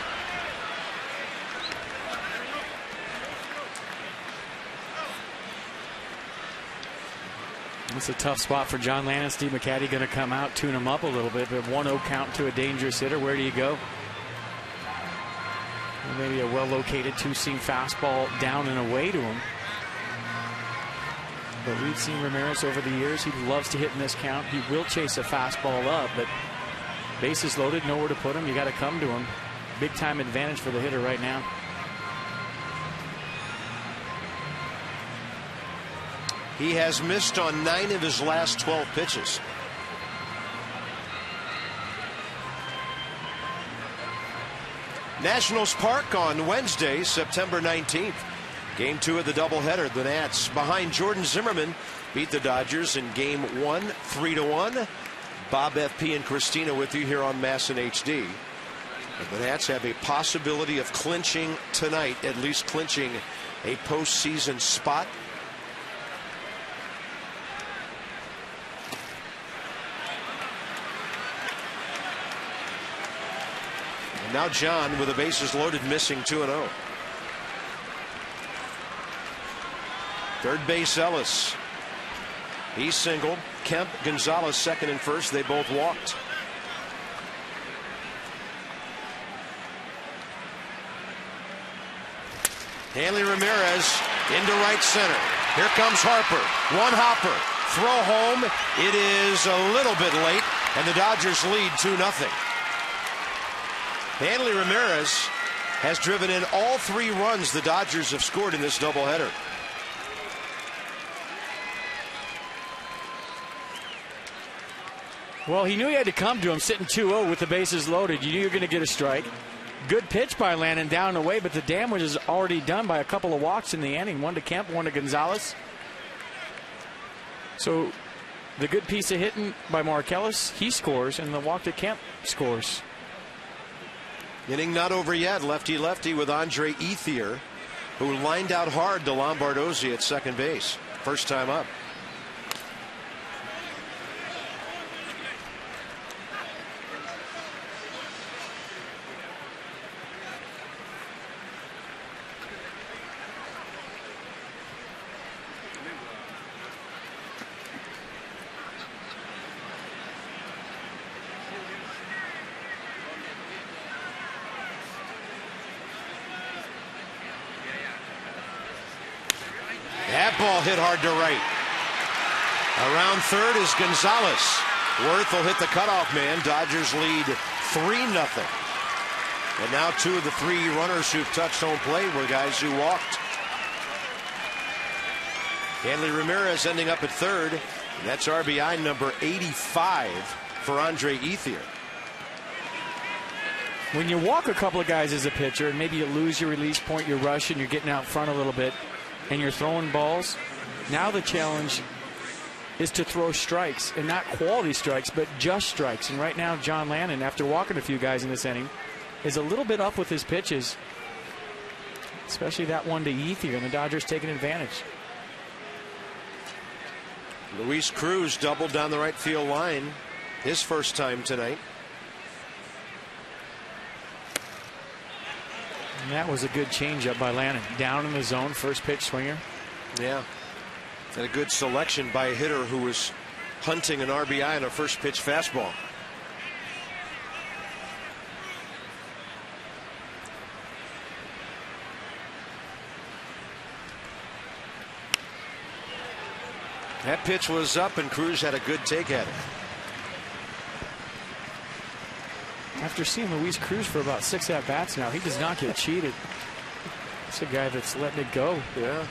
It's a tough spot for John Lannon. Steve McCaddy going to come out, tune him up a little bit. But 1-0 count to a dangerous hitter. Where do you go? Maybe a well-located two-seam fastball down and away to him. But we've seen Ramirez over the years. He loves to hit in this count. He will chase a fastball up, but bases loaded, nowhere to put him. You got to come to him. Big time advantage for the hitter right now. He has missed on 9 of his last 12 pitches. Nationals Park on Wednesday, September 19th. Game 2 of the doubleheader. The Nats, behind Jordan Zimmerman, beat the Dodgers in Game 1, 3-1. Bob FP and Christina with you here on Masson HD. The Nats have a possibility of clinching tonight, at least clinching a postseason spot. And now John with the bases loaded, missing 2-0. Third base Ellis. He singled. Kemp, Gonzalez second and first. They both walked. Hanley Ramirez into right center. Here comes Harper. One hopper. Throw home. It is a little bit late, and the Dodgers lead 2-0. Hanley Ramirez has driven in all 3 runs the Dodgers have scored in this doubleheader. Well, he knew he had to come to him sitting 2-0 with the bases loaded. You knew you were going to get a strike. Good pitch by Lannon down and away, but the damage is already done by a couple of walks in the inning. One to Kemp, one to Gonzalez. So the good piece of hitting by Markellis, he scores, and the walk to Kemp scores. Inning not over yet. Lefty-lefty with Andre Ethier, who lined out hard to Lombardozzi at second base. First time up. that ball hit hard to right. Around third is Gonzalez. Worth will hit the cutoff man. Dodgers lead 3-0. And now 2 of the 3 runners who've touched home plate were guys who walked. Hanley Ramirez ending up at third. And that's RBI number 85 for Andre Ethier. When you walk a couple of guys as a pitcher, and maybe you lose your release point, you're rushing, you're getting out front a little bit, and you're throwing balls, now the challenge is to throw strikes, and not quality strikes, but just strikes. And right now, John Lannon, after walking a few guys in this inning, is a little bit up with his pitches, especially that one to Ethier, and the Dodgers taking advantage. Luis Cruz doubled down the right field line, his first time tonight. And that was a good changeup by Lannon. Down in the zone, first pitch swinger. Yeah. And a good selection by a hitter who was hunting an RBI on a first pitch fastball. That pitch was up, and Cruz had a good take at it. After seeing Luis Cruz for about 6 at-bats now, he does not get cheated. It's a guy that's letting it go. Yeah.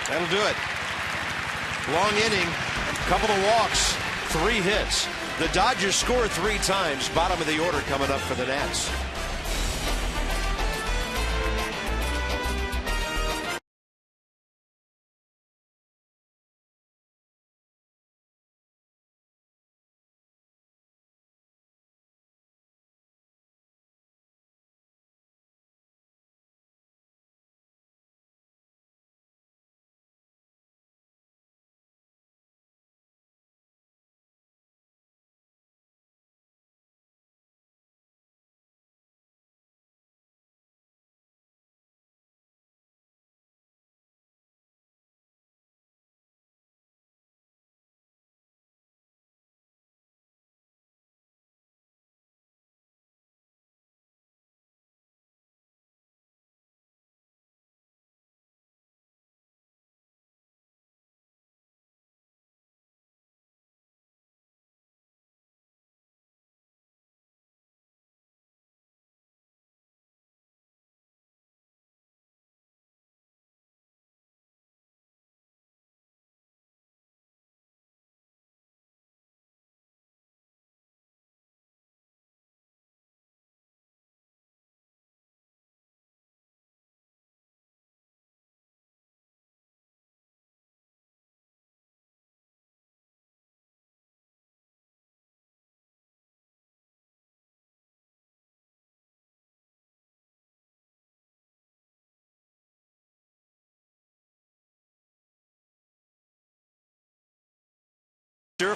That'll do it. Long inning, couple of walks, 3 hits. The Dodgers scored 3 times. Bottom of the order coming up for the Nats.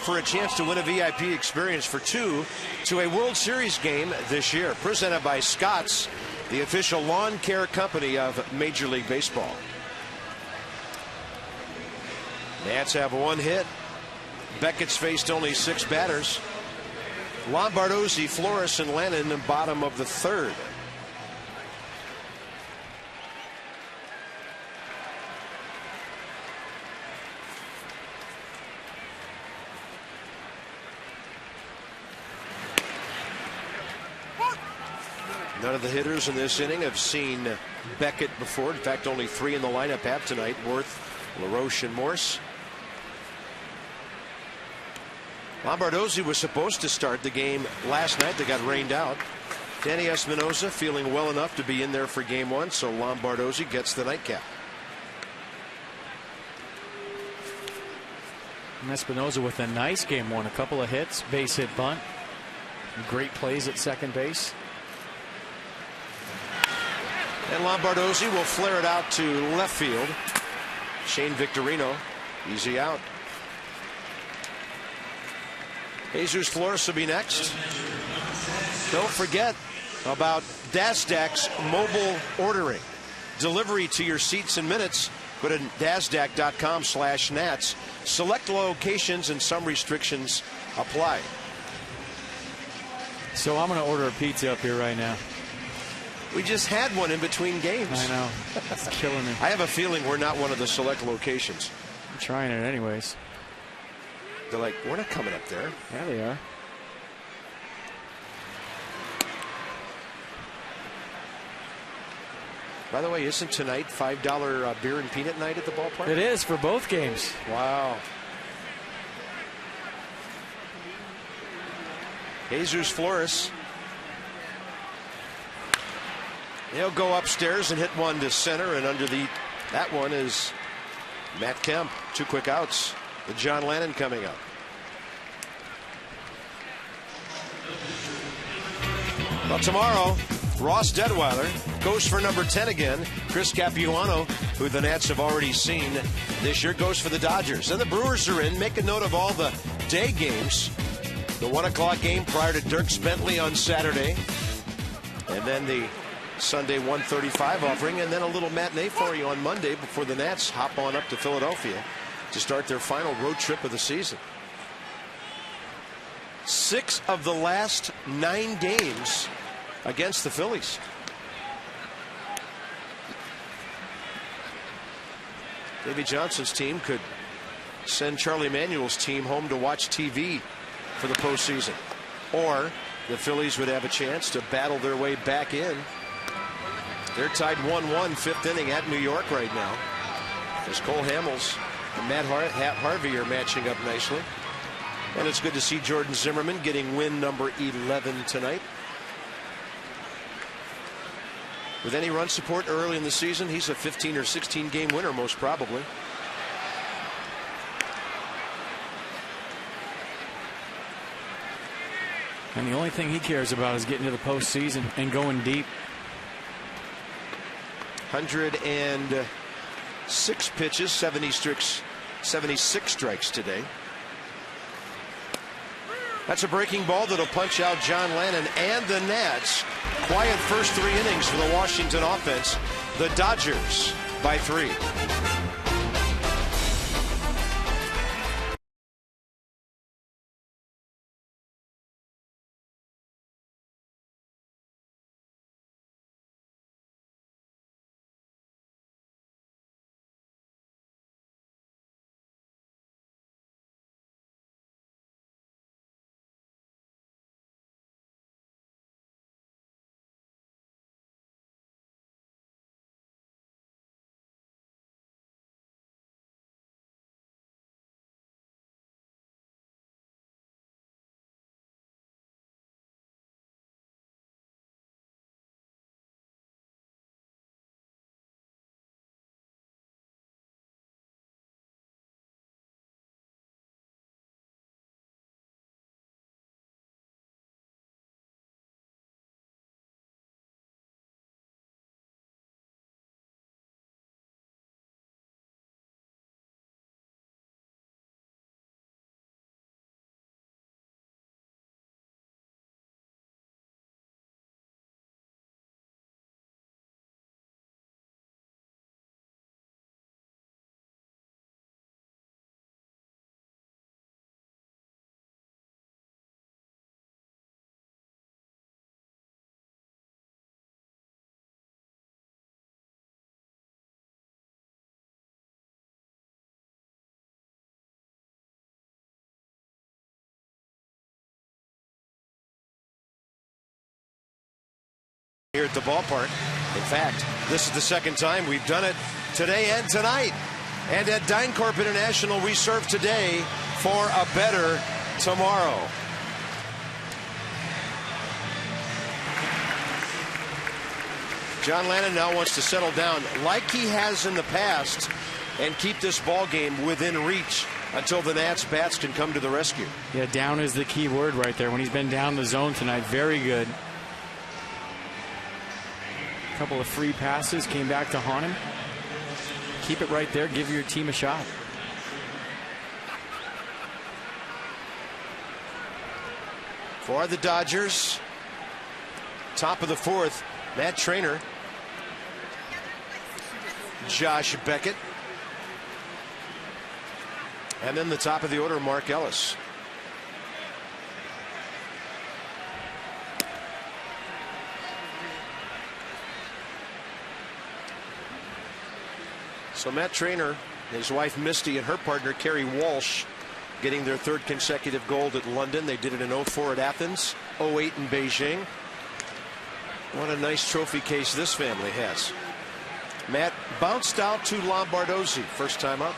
For a chance to win a VIP experience for 2 to a World Series game this year. Presented by Scott's, the official lawn care company of Major League Baseball. Nats have 1 hit. Beckett's faced only 6 batters. Lombardozzi, Flores, and Lannon in bottom of the 3rd. None of the hitters in this inning have seen Beckett before. In fact, only 3 in the lineup have tonight. Worth, LaRoche, and Morse. Lombardozzi was supposed to start the game last night. They got rained out. Danny Espinosa feeling well enough to be in there for game 1, so Lombardozzi gets the nightcap. And Espinosa with a nice game 1. A couple of hits, base hit bunt. Great plays at second base. And Lombardozzi will flare it out to left field. Shane Victorino, easy out. Jesus Flores will be next. Don't forget about DASDAQ's mobile ordering. Delivery to your seats in minutes. Go to DASDAQ.com/Nats. Select locations and some restrictions apply. So I'm going to order a pizza up here right now. We just had one in between games. I know. It's killing me. I have a feeling we're not one of the select locations. I'm trying it anyways. They're like, we're not coming up there. Yeah, they are. By the way, isn't tonight $5 beer and peanut night at the ballpark? It is for both games. Wow. Jesus Flores. He'll go upstairs and hit one to center, and under that one is Matt Kemp. 2 quick outs. The John Lennon coming up. Well, tomorrow, Ross Detweiler goes for number 10 again. Chris Capuano, who the Nats have already seen this year, goes for the Dodgers. And the Brewers are in. Make a note of all the day games. The 1 o'clock game prior to Dierks Bentley on Saturday. And then the Sunday 1:35 offering. And then a little matinee for you on Monday before the Nats hop on up to Philadelphia to start their final road trip of the season. 6 of the last 9 games against the Phillies. Davey Johnson's team could send Charlie Manuel's team home to watch TV for the postseason. Or the Phillies would have a chance to battle their way back in. They're tied 1-1, 5th inning at New York right now, as Cole Hamels and Matt Harvey are matching up nicely. And it's good to see Jordan Zimmerman getting win number 11 tonight. With any run support early in the season, he's a 15 or 16 game winner most probably. And the only thing he cares about is getting to the postseason and going deep. 106 pitches, 76 strikes today. That's a breaking ball that'll punch out John Lennon and the Nats. Quiet first 3 innings for the Washington offense. The Dodgers by 3. Here at the ballpark. In fact, this is the second time we've done it today and tonight. And at DynCorp International, we serve today for a better tomorrow. John Lennon now wants to settle down like he has in the past and keep this ball game within reach until the Nats bats can come to the rescue. Yeah, down is the key word right there. When he's been down the zone tonight, very good. A couple of free passes came back to haunt him. Keep it right there. Give your team a shot. For the Dodgers, top of the 4th, Matt Trainer, Josh Beckett, and then the top of the order, Mark Ellis. So Matt Trainer, his wife Misty, and her partner Kerry Walsh getting their third consecutive gold at London. They did it in 04 at Athens, 08 in Beijing. What a nice trophy case this family has. Matt bounced out to Lombardozzi first time up.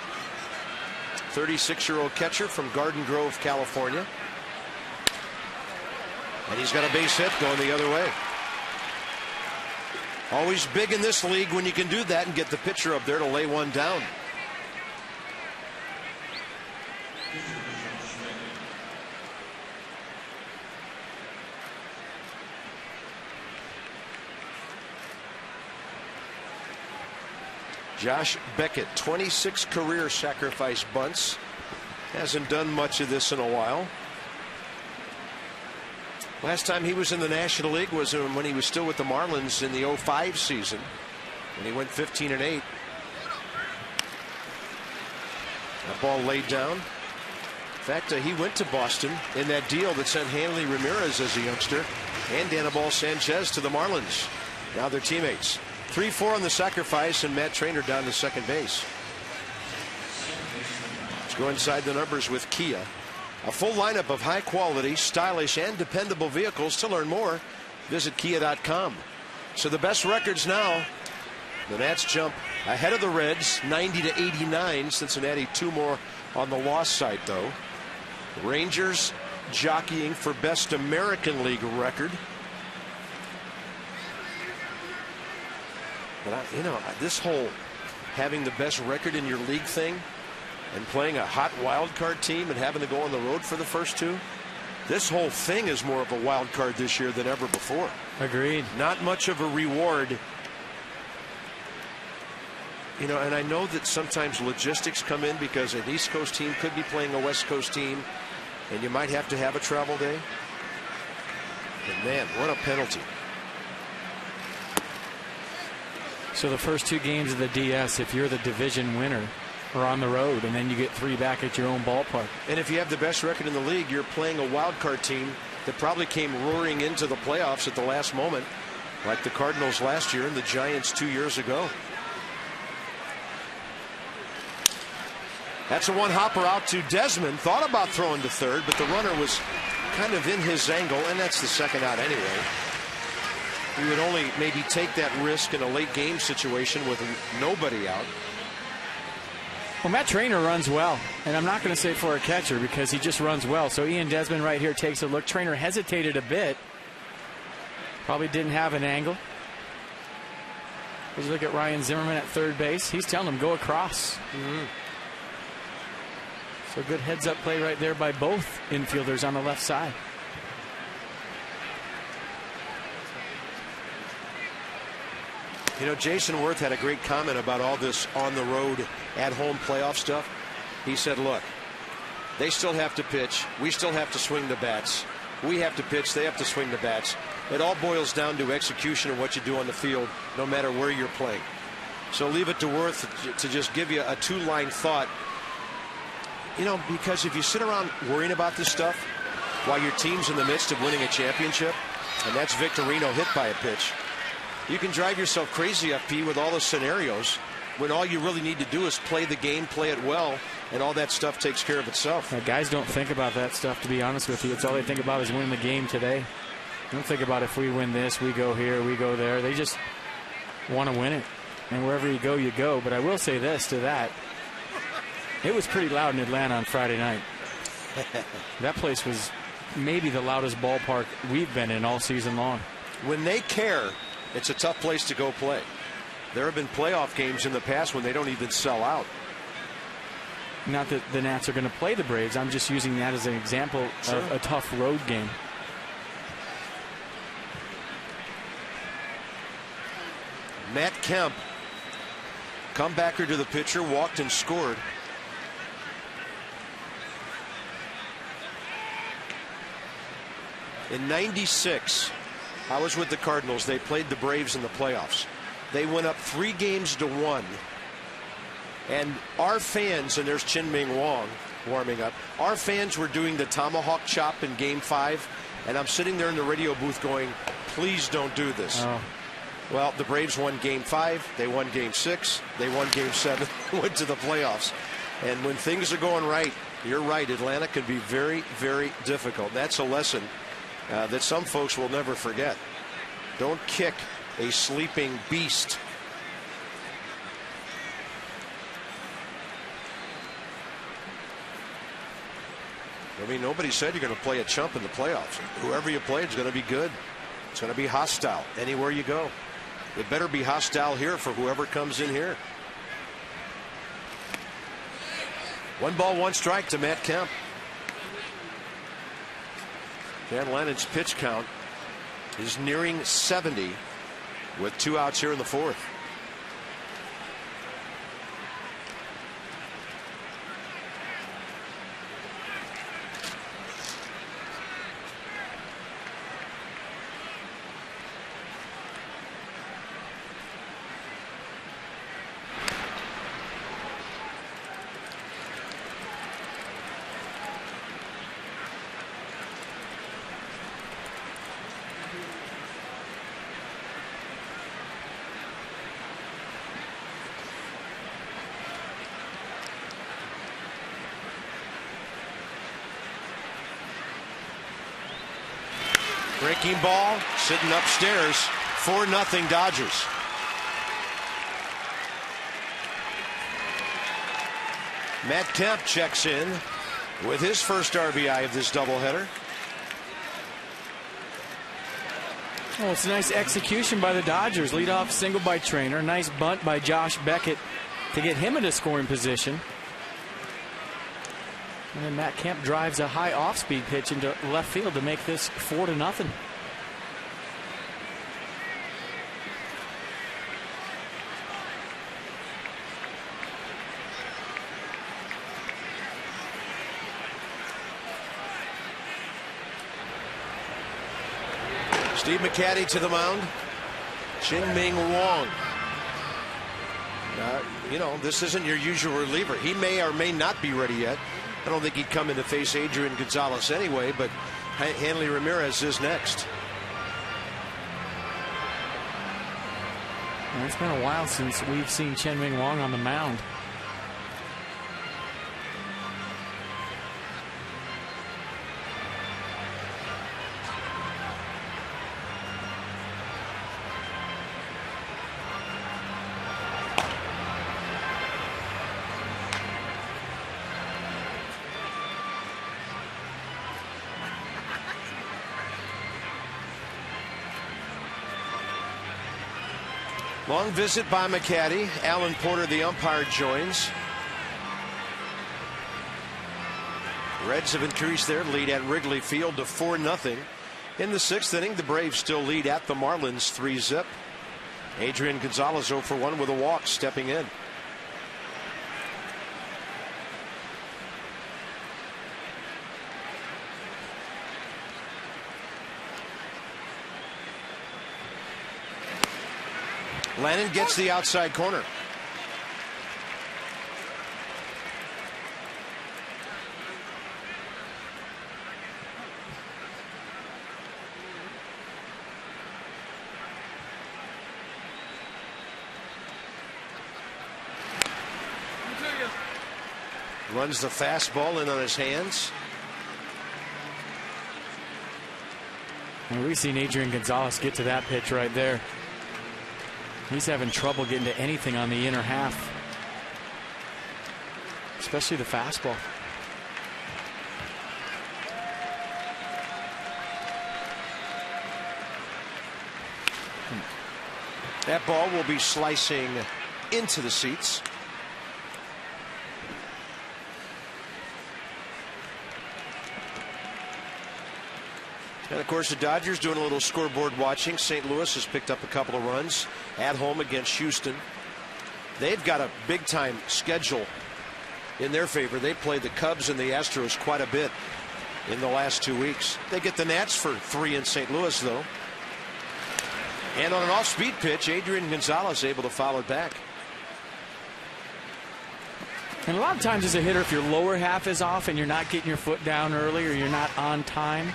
36-year-old catcher from Garden Grove, California. And he's got a base hit going the other way. Always big in this league when you can do that and get the pitcher up there to lay one down. Josh Beckett, 26 career sacrifice bunts. Hasn't done much of this in a while. Last time he was in the National League was when he was still with the Marlins in the 05 season, when he went 15-8. That ball laid down. In fact, he went to Boston in that deal that sent Hanley Ramirez as a youngster and Anibal Sanchez to the Marlins. Now they're teammates. 3-4 on the sacrifice, and Matt Trainer down to second base. Let's go inside the numbers with Kia. A full lineup of high quality, stylish, and dependable vehicles. To learn more, visit kia.com. So the best records now. The Nats jump ahead of the Reds, 90-89. Cincinnati 2 more on the loss side, though. The Rangers jockeying for best American League record. But you know, this whole having the best record in your league thing and playing a hot wild card team and having to go on the road for the first two, this whole thing is more of a wild card this year than ever before. Agreed. Not much of a reward. You know, and I know that sometimes logistics come in because an East Coast team could be playing a West Coast team, and you might have to have a travel day. But man, what a penalty. So the first 2 games of the DS, if you're the division winner, are on the road, and then you get 3 back at your own ballpark. And if you have the best record in the league, you're playing a wild card team that probably came roaring into the playoffs at the last moment, like the Cardinals last year and the Giants 2 years ago. That's a one-hopper out to Desmond. Thought about throwing to third, but the runner was kind of in his angle, and that's the second out anyway. You would only maybe take that risk in a late game situation with nobody out. Well, Matt Trainer runs well, and I'm not going to say for a catcher because he just runs well. So Ian Desmond right here takes a look. Trainer hesitated a bit. Probably didn't have an angle. Let's look at Ryan Zimmerman at third base. He's telling him go across. So good heads-up play right there by both infielders on the left side. You know, Jason Worth had a great comment about all this on-the-road, at-home playoff stuff. He said, look, they still have to pitch. We still have to swing the bats. We have to pitch. They have to swing the bats. It all boils down to execution and what you do on the field, no matter where you're playing. So leave it to Worth to just give you a 2-line thought. You know, because if you sit around worrying about this stuff while your team's in the midst of winning a championship, and that's Victorino hit by a pitch, you can drive yourself crazy, FP, with all the scenarios when all you really need to do is play the game, play it well, and all that stuff takes care of itself. Now, guys don't think about that stuff, to be honest with you. It's all they think about is winning the game today. They don't think about if we win this, we go here, we go there. They just want to win it. And wherever you go, you go. But I will say this to that. It was pretty loud in Atlanta on Friday night. That place was maybe the loudest ballpark we've been in all season long. When they care, it's a tough place to go play. There have been playoff games in the past when they don't even sell out. Not that the Nats are going to play the Braves. I'm just using that as an example of a tough road game. Matt Kemp, comebacker to the pitcher, walked and scored. In '96, I was with the Cardinals. They played the Braves in the playoffs. They went up 3-1. And our fans, and there's Chin Ming Wong warming up, our fans were doing the tomahawk chop in Game 5. And I'm sitting there in the radio booth going, please don't do this. Oh. Well, the Braves won Game 5. They won Game 6. They won Game 7. Went to the playoffs. And when things are going right, you're right, Atlanta can be very, very difficult. That's a lesson that some folks will never forget. Don't kick a sleeping beast. I mean, nobody said you're going to play a chump in the playoffs. Whoever you play is going to be good. It's going to be hostile anywhere you go. It better be hostile here for whoever comes in here. 1 ball, 1 strike to Matt Kemp. Dan Lennon's pitch count is nearing 70 with 2 outs here in the 4th. Breaking ball, sitting upstairs, 4-0 Dodgers. Matt Kemp checks in with his first RBI of this doubleheader. Well, it's a nice execution by the Dodgers. Leadoff single by Trainer. Nice bunt by Josh Beckett to get him into scoring position. And then Matt Kemp drives a high off-speed pitch into left field to make this 4-0. Steve McCaddy to the mound. Ching-Ming Wong. You know, this isn't your usual reliever. He may or may not be ready yet. I don't think he'd come in to face Adrian Gonzalez anyway, but Hanley Ramirez is next. Well, it's been a while since we've seen Ching-Ming Wong on the mound. Long visit by McCaddy. Alan Porter, the umpire, joins. Reds have increased their lead at Wrigley Field to 4-0. In the 6th inning, the Braves still lead at the Marlins 3-0. Adrian Gonzalez 0 for 1 with a walk, stepping in. Lennon gets the outside corner. Runs the fastball in on his hands. And we've seen Adrian Gonzalez get to that pitch right there. He's having trouble getting to anything on the inner half, especially the fastball. That ball will be slicing into the seats. And of course, the Dodgers doing a little scoreboard watching. St. Louis has picked up a couple of runs at home against Houston. They've got a big time schedule in their favor. They played the Cubs and the Astros quite a bit in the last 2 weeks. They get the Nats for 3 in St. Louis, though. And on an off-speed pitch, Adrian Gonzalez able to foul it back. And a lot of times as a hitter, if your lower half is off and you're not getting your foot down early or you're not on time,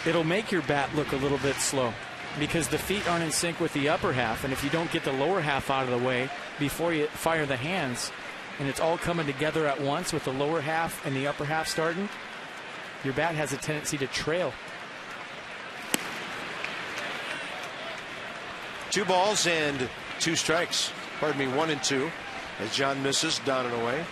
it'll make your bat look a little bit slow. because the feet aren't in sync with the upper half, and if you don't get the lower half out of the way before you fire the hands, and it's all coming together at once with the lower half and the upper half starting, your bat has a tendency to trail. 2 balls and 2 strikes. Pardon me, 1 and 2 as John misses down and away.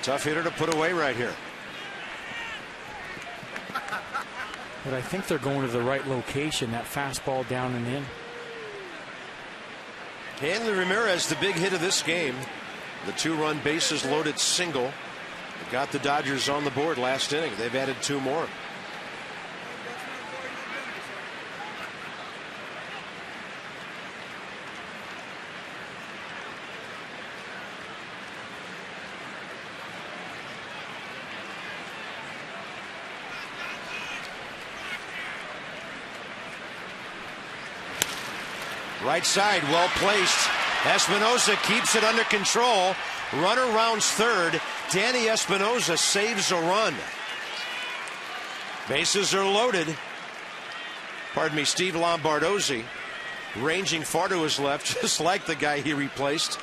Tough hitter to put away right here. But I think they're going to the right location, that fastball down and in. Hanley Ramirez, the big hit of this game. The 2-run bases loaded single. It got the Dodgers on the board last inning. They've added 2 more. Right side, well placed. Espinosa keeps it under control. Runner rounds third. Danny Espinosa saves a run. Bases are loaded. Pardon me, Steve Lombardozzi ranging far to his left, just like the guy he replaced.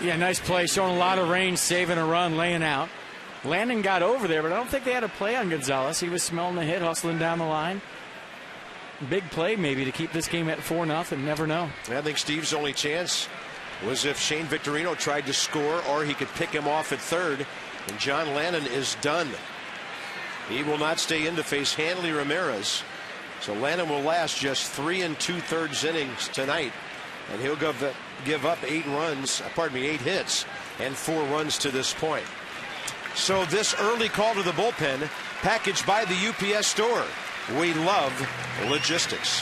Yeah, nice play, showing a lot of range, saving a run, laying out. Landon got over there, but I don't think they had a play on Gonzalez. He was smelling the hit, hustling down the line. Big play maybe to keep this game at 4-0. Never know. I think Steve's only chance was if Shane Victorino tried to score, or he could pick him off at third. And John Lannon is done. He will not stay in to face Hanley Ramirez. So Lannon will last just 3 2/3 innings tonight, and he'll give up 8 hits and 4 runs to this point. So this early call to the bullpen, packaged by the UPS store. We love logistics.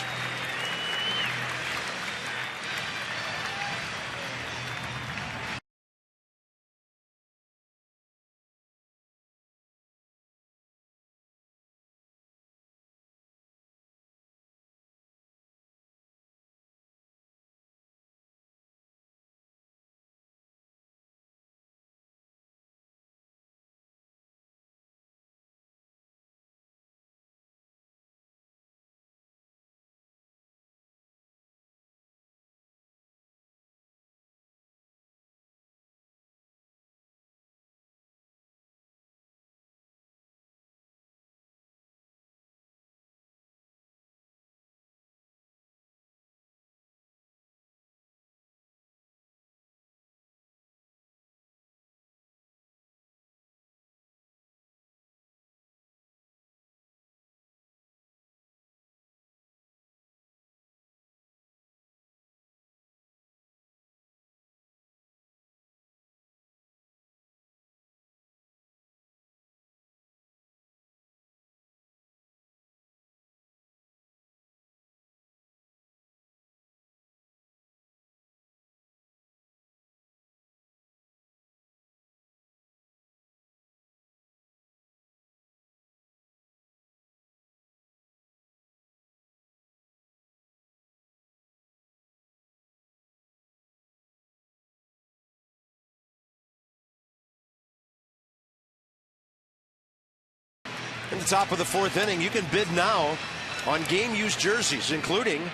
In the top of the 4th inning, you can bid now on game-used jerseys, including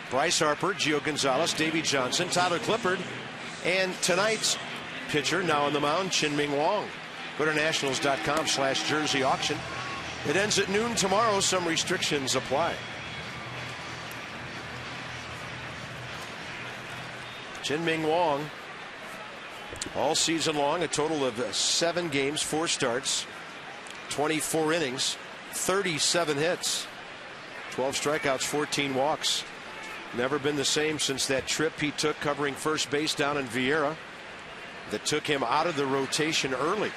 Bryce Harper, Gio Gonzalez, Davey Johnson, Tyler Clippard, and tonight's pitcher now on the mound, Chin-Ming Wong. Go to nationals.com/jersey auction. It ends at noon tomorrow. Some restrictions apply. Chin-Ming Wong, all season long, a total of 7 games, 4 starts, 24 innings, 37 hits, 12 strikeouts, 14 walks. Never been the same since that trip he took covering first base down in Vieira that took him out of the rotation early.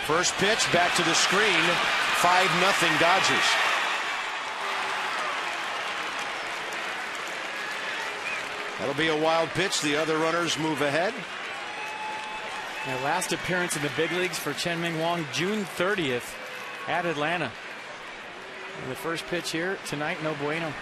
First pitch back to the screen, 5-0 Dodgers. That'll be a wild pitch. The other runners move ahead. Last appearance in the big leagues for Chin-Ming Wong, June 30th at Atlanta. The first pitch here tonight, no bueno.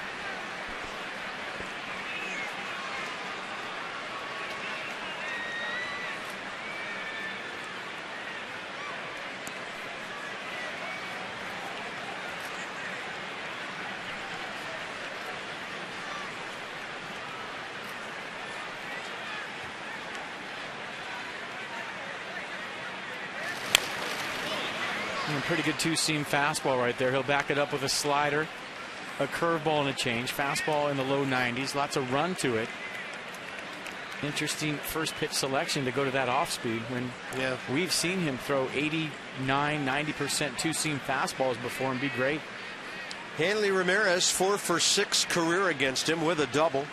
Pretty good two-seam fastball right there. He'll back it up with a slider, a curveball, and a change. Fastball in the low 90s. Lots of run to it. Interesting first pitch selection to go to that off-speed when we've seen him throw 89, 90% two-seam fastballs before and be great. Hanley Ramirez 4 for 6 career against him with a double.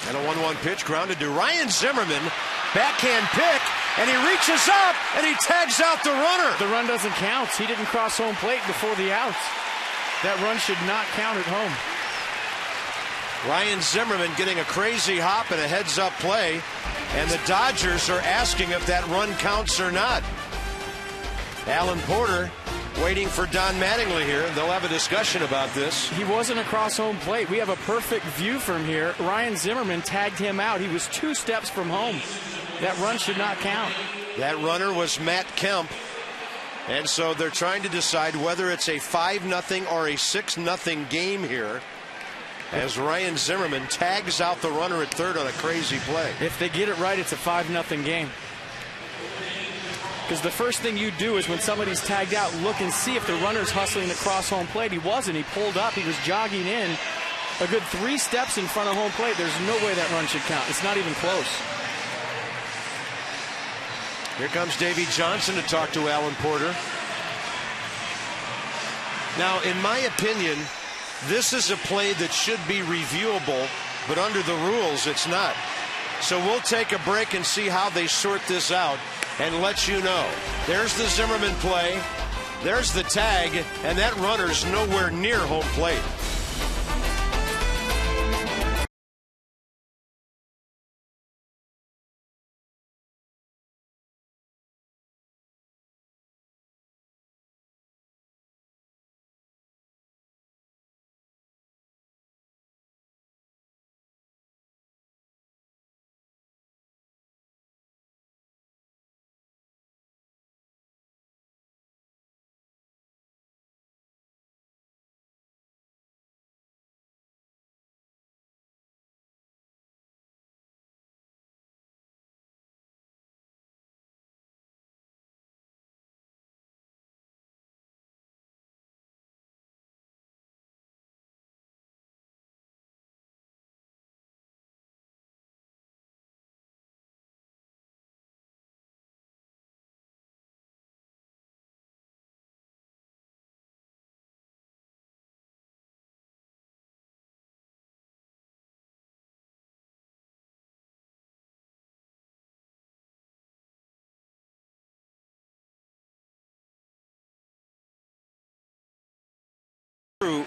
And a 1-1 pitch grounded to Ryan Zimmerman. Backhand pick, and he reaches up, and he tags out the runner. The run doesn't count. He didn't cross home plate before the outs. That run should not count at home. Ryan Zimmerman getting a crazy hop and a heads-up play, and the Dodgers are asking if that run counts or not. Alan Porter waiting for Don Mattingly here. They'll have a discussion about this. He wasn't across home plate. We have a perfect view from here. Ryan Zimmerman tagged him out. He was 2 steps from home. That run should not count. That runner was Matt Kemp. And so they're trying to decide whether it's a 5-0 or a 6-0 game here, as Ryan Zimmerman tags out the runner at third on a crazy play. If they get it right, it's a 5-0 game. Because the first thing you do is when somebody's tagged out, look and see if the runner's hustling across home plate. He wasn't. He pulled up. He was jogging in a good 3 steps in front of home plate. There's no way that run should count. It's not even close. Here comes Davey Johnson to talk to Alan Porter. Now, in my opinion, this is a play that should be reviewable, but under the rules, it's not. So we'll take a break and see how they sort this out and let you know. There's the Zimmerman play. There's the tag, and that runner's nowhere near home plate.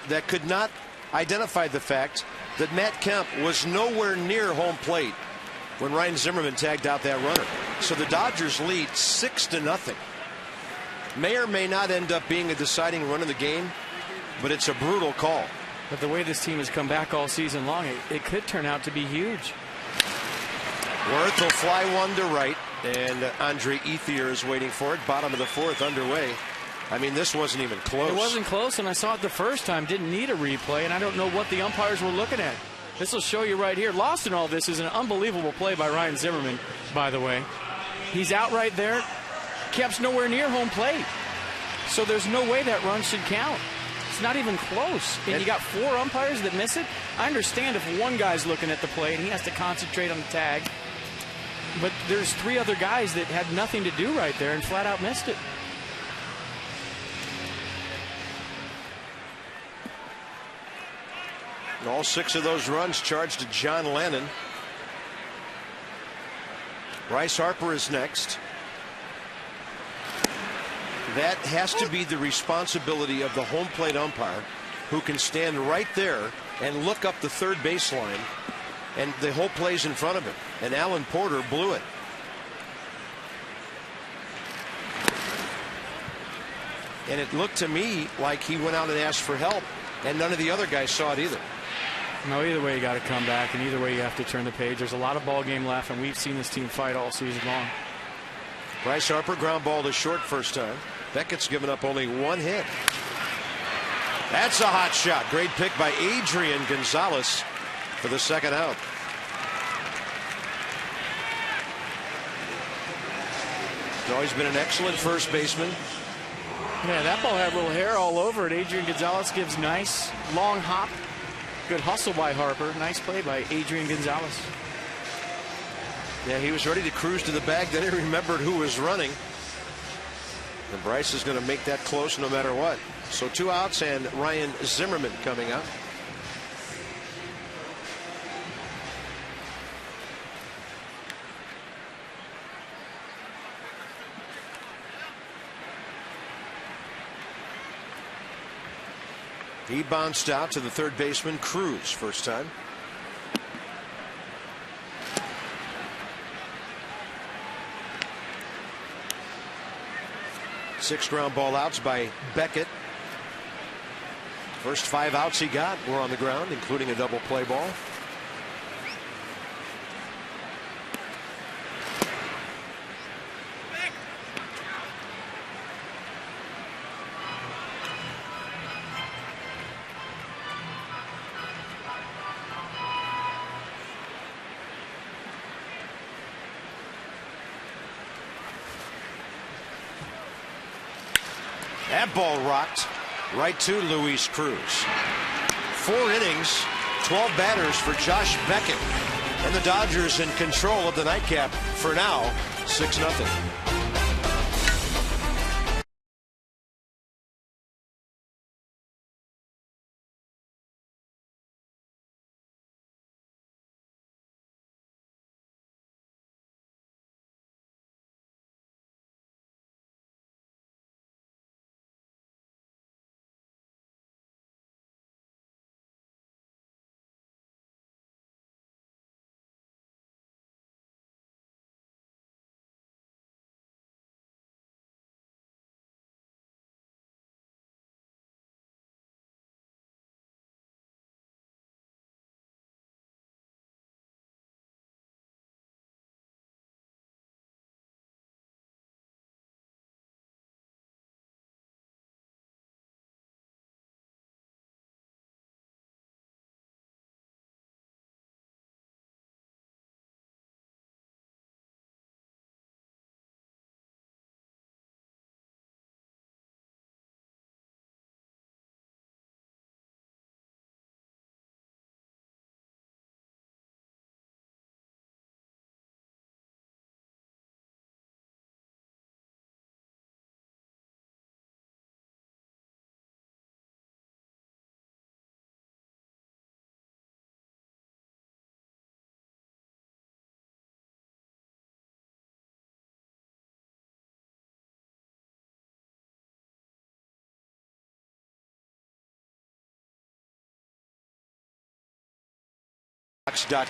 That could not identify the fact that Matt Kemp was nowhere near home plate when Ryan Zimmerman tagged out that runner. So the Dodgers lead 6-0. May or may not end up being a deciding run of the game, but it's a brutal call. But the way this team has come back all season long, it could turn out to be huge. Worth will fly one to right, and Andre Ethier is waiting for it. Bottom of the 4th underway. I mean, this wasn't even close. It wasn't close, and I saw it the first time. Didn't need a replay, and I don't know what the umpires were looking at. This will show you right here. Lost in all this is an unbelievable play by Ryan Zimmerman, by the way. He's out right there. Kemp's nowhere near home plate. So there's no way that run should count. It's not even close. And you got 4 umpires that miss it. I understand if one guy's looking at the play and he has to concentrate on the tag. But there's 3 other guys that had nothing to do right there and flat out missed it. All 6 of those runs charged to John Lennon. Bryce Harper is next. That has to be the responsibility of the home plate umpire, who can stand right there and look up the third baseline and the whole play's in front of him. And Alan Porter blew it. And it looked to me like he went out and asked for help, and none of the other guys saw it either. No, either way you got to come back, and either way you have to turn the page. There's a lot of ball game left, and we've seen this team fight all season long. Bryce Harper ground ball to short first time. Beckett's given up only one hit. That's a hot shot. Great pick by Adrian Gonzalez for the second out. He's always been an excellent first baseman. Yeah, that ball had a little hair all over it. Adrian Gonzalez gives nice long hop. Good hustle by Harper. Nice play by Adrian Gonzalez. Yeah, he was ready to cruise to the bag. Then he remembered who was running. And Bryce is going to make that close no matter what. So 2 outs and Ryan Zimmerman coming up. He bounced out to the third baseman, Cruz, first time. Six ground ball outs by Beckett. First 5 outs he got were on the ground, including a double play ball. That ball rocked right to Luis Cruz. 4 innings, 12 batters for Josh Beckett. And the Dodgers in control of the nightcap for now, 6-0.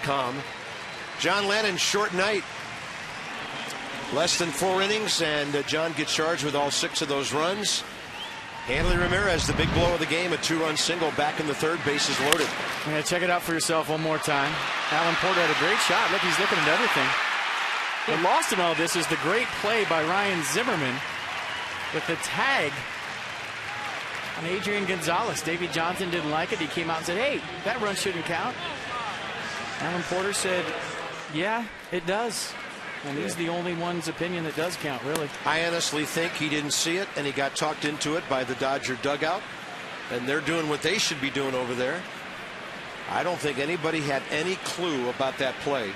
.com. John Lannon, short night. Less than 4 innings, and John gets charged with all 6 of those runs. Hanley Ramirez, the big blow of the game, a 2-run single back in the third, bases loaded. Yeah, check it out for yourself one more time. Alan Porter had a great shot. Look, he's looking at everything. But lost in all this is the great play by Ryan Zimmerman with the tag on Adrian Gonzalez. Davey Johnson didn't like it. He came out and said, hey, that run shouldn't count. Alan Porter said, yeah, it does. And he's the only one's opinion that does count, really. I honestly think he didn't see it, and he got talked into it by the Dodger dugout. And they're doing what they should be doing over there. I don't think anybody had any clue about that play.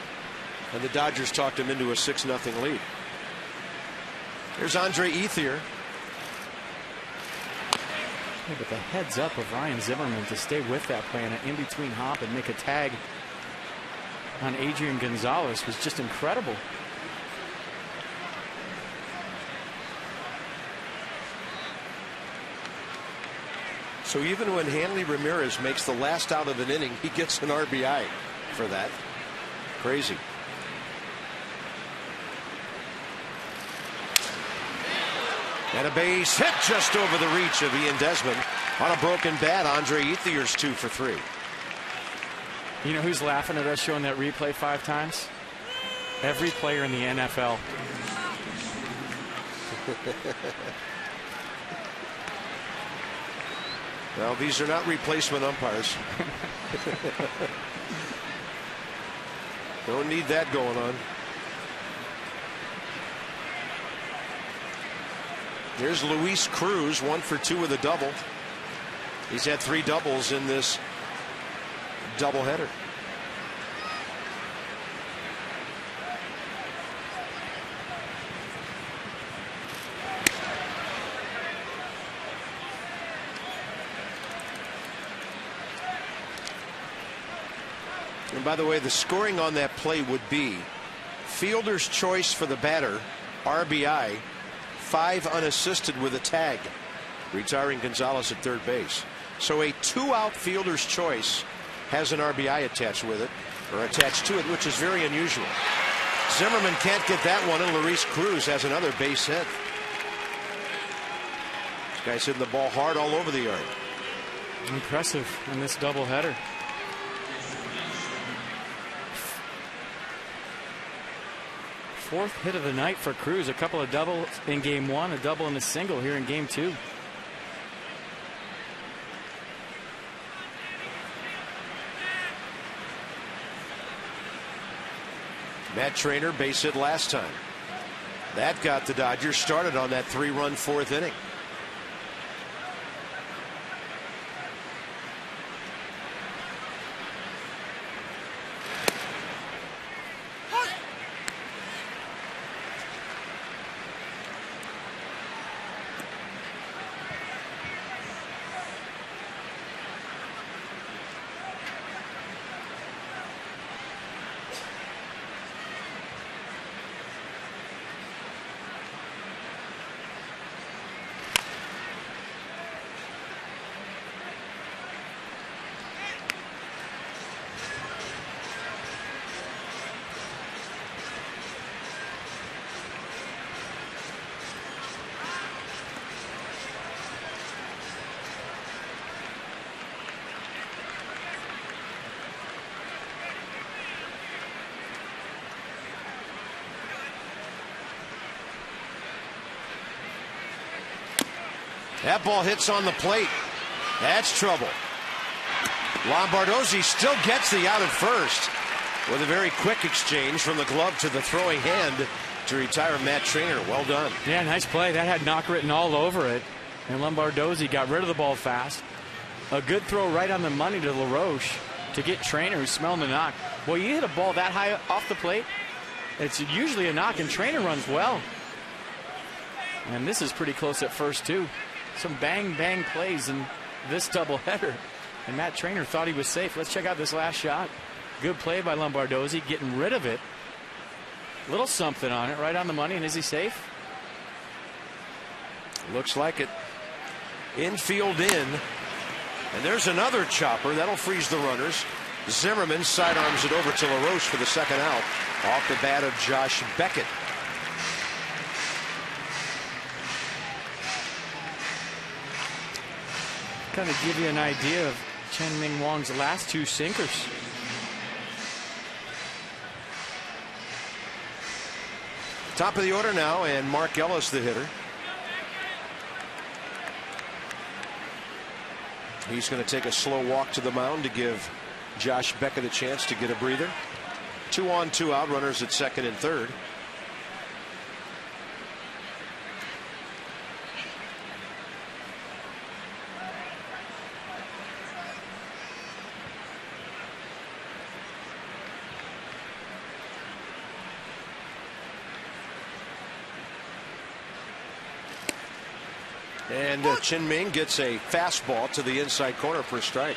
And the Dodgers talked him into a 6-0 lead. Here's Andre Ethier. Yeah, but the heads up of Ryan Zimmerman to stay with that play and an in-between hop and make a tag on Adrian Gonzalez was just incredible. So even when Hanley Ramirez makes the last out of an inning, he gets an RBI for that. Crazy. And a base hit just over the reach of Ian Desmond on a broken bat. Andre Ethier's 2 for 3. You know who's laughing at us showing that replay 5 times? Every player in the NFL. Well, these are not replacement umpires. Don't need that going on. Here's Luis Cruz, 1 for 2 with a double. He's had 3 doubles in this doubleheader. And by the way, the scoring on that play would be fielder's choice for the batter, RBI, 5 unassisted with a tag, retiring Gonzalez at third base. So a 2-out fielder's choice has an RBI attached with it, or attached to it, which is very unusual. Zimmerman can't get that one, and Luis Cruz has another base hit. This guy's hitting the ball hard all over the yard. Impressive in this doubleheader. Fourth hit of the night for Cruz. A couple of doubles in game 1, a double and a single here in game 2. Matt Trainer base hit last time. That got the Dodgers started on that 3-run 4th inning. That ball hits on the plate. That's trouble. Lombardozzi still gets the out at first with a very quick exchange from the glove to the throwing hand to retire Matt Trainer. Well done. Yeah, nice play. That had knock written all over it. And Lombardozzi got rid of the ball fast. A good throw right on the money to LaRoche to get Trainer, who's smelling the knock. Boy, you hit a ball that high off the plate, it's usually a knock, and Trainer runs well. And this is pretty close at first, too. Some bang plays in this doubleheader, and Matt Trainer thought he was safe. Let's check out this last shot. Good play by Lombardozzi, getting rid of it. Little something on it, right on the money. And is he safe? Looks like it. Infield in, and there's another chopper that'll freeze the runners. Zimmerman sidearms it over to LaRoche for the second out off the bat of Josh Beckett. Kind of give you an idea of Chen-Ming Wong's last 2 sinkers. Top of the order now, and Mark Ellis the hitter. He's going to take a slow walk to the mound to give Josh Beckett a chance to get a breather. 2 on, 2 out, runners at second and third. And Chen-Ming gets a fastball to the inside corner for a strike.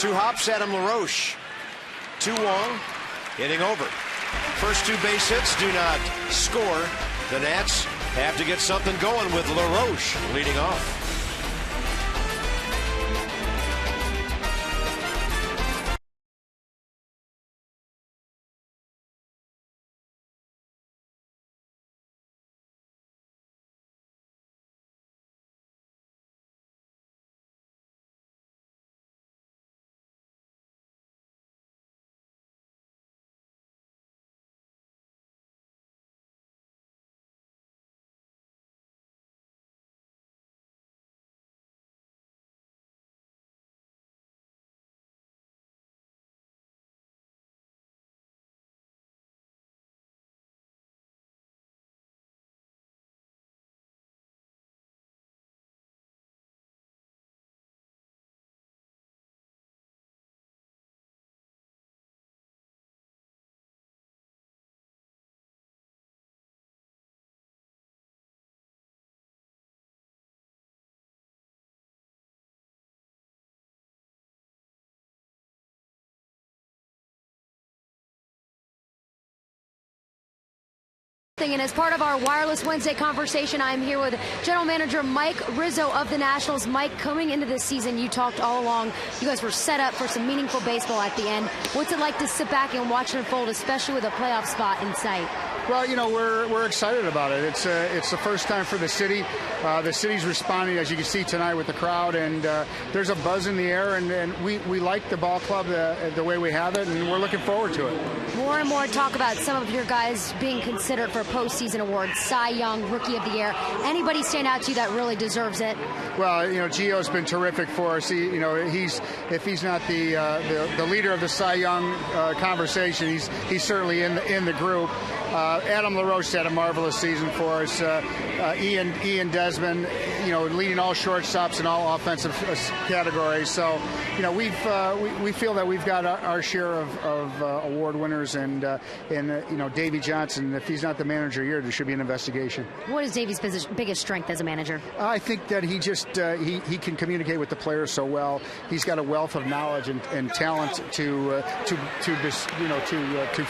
2 hops, Adam LaRoche. 2 Wong, hitting over. First 2 base hits do not score. The Nats have to get something going with LaRoche leading off. And as part of our Wireless Wednesday conversation, I'm here with General Manager Mike Rizzo of the Nationals. Mike, coming into this season, you talked all along, you guys were set up for some meaningful baseball at the end. What's it like to sit back and watch it unfold, especially with a playoff spot in sight? Well, you know, we're excited about it. It's the first time for the city. The city's responding, as you can see tonight, with the crowd, and there's a buzz in the air, and we like the ball club the way we have it, and we're looking forward to it. More and more talk about some of your guys being considered for postseason awards, Cy Young, Rookie of the Year. Anybody stand out to you that really deserves it? Well, you know, Gio's been terrific for us. If he's not the leader of the Cy Young conversation, he's certainly in the group. Adam LaRoche had a marvelous season for us. Ian Desmond, you know, leading all shortstops in all offensive categories. So, you know, we feel that we've got our share of award winners, and you know, Davey Johnson. If he's not the manager here, there should be an investigation. What is Davey's biggest strength as a manager? I think that he just he can communicate with the players so well. He's got a wealth of knowledge and talent to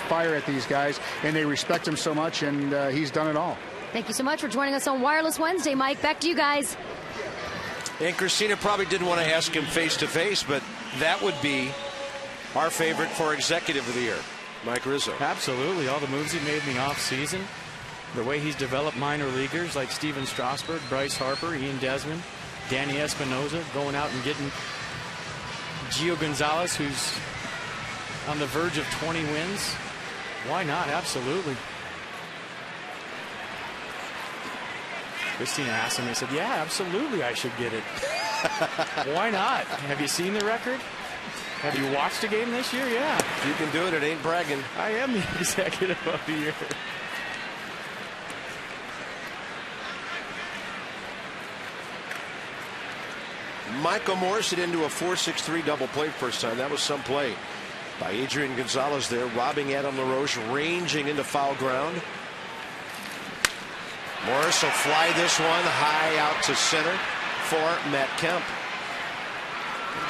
fire at these guys, and they respect him so much, and he's done it all. Thank you so much for joining us on Wireless Wednesday, Mike. Back to you guys. And Christina probably didn't want to ask him face to face, but that would be our favorite for Executive of the Year, Mike Rizzo. Absolutely. All the moves he made in the offseason, the way he's developed minor leaguers like Steven Strasburg, Bryce Harper, Ian Desmond, Danny Espinosa, going out and getting Gio Gonzalez, who's on the verge of 20 wins. Why not? Absolutely. Christina asked him, he said, yeah, absolutely, I should get it. Why not? Have you seen the record? Have you watched a game this year? Yeah. If you can do it, it ain't bragging. I am the Executive of the Year. Michael Morris hit into a 4-6-3 double play first time. That was some play by Adrian Gonzalez there, robbing Adam LaRoche, ranging into foul ground. Morris will fly this one high out to center for Matt Kemp.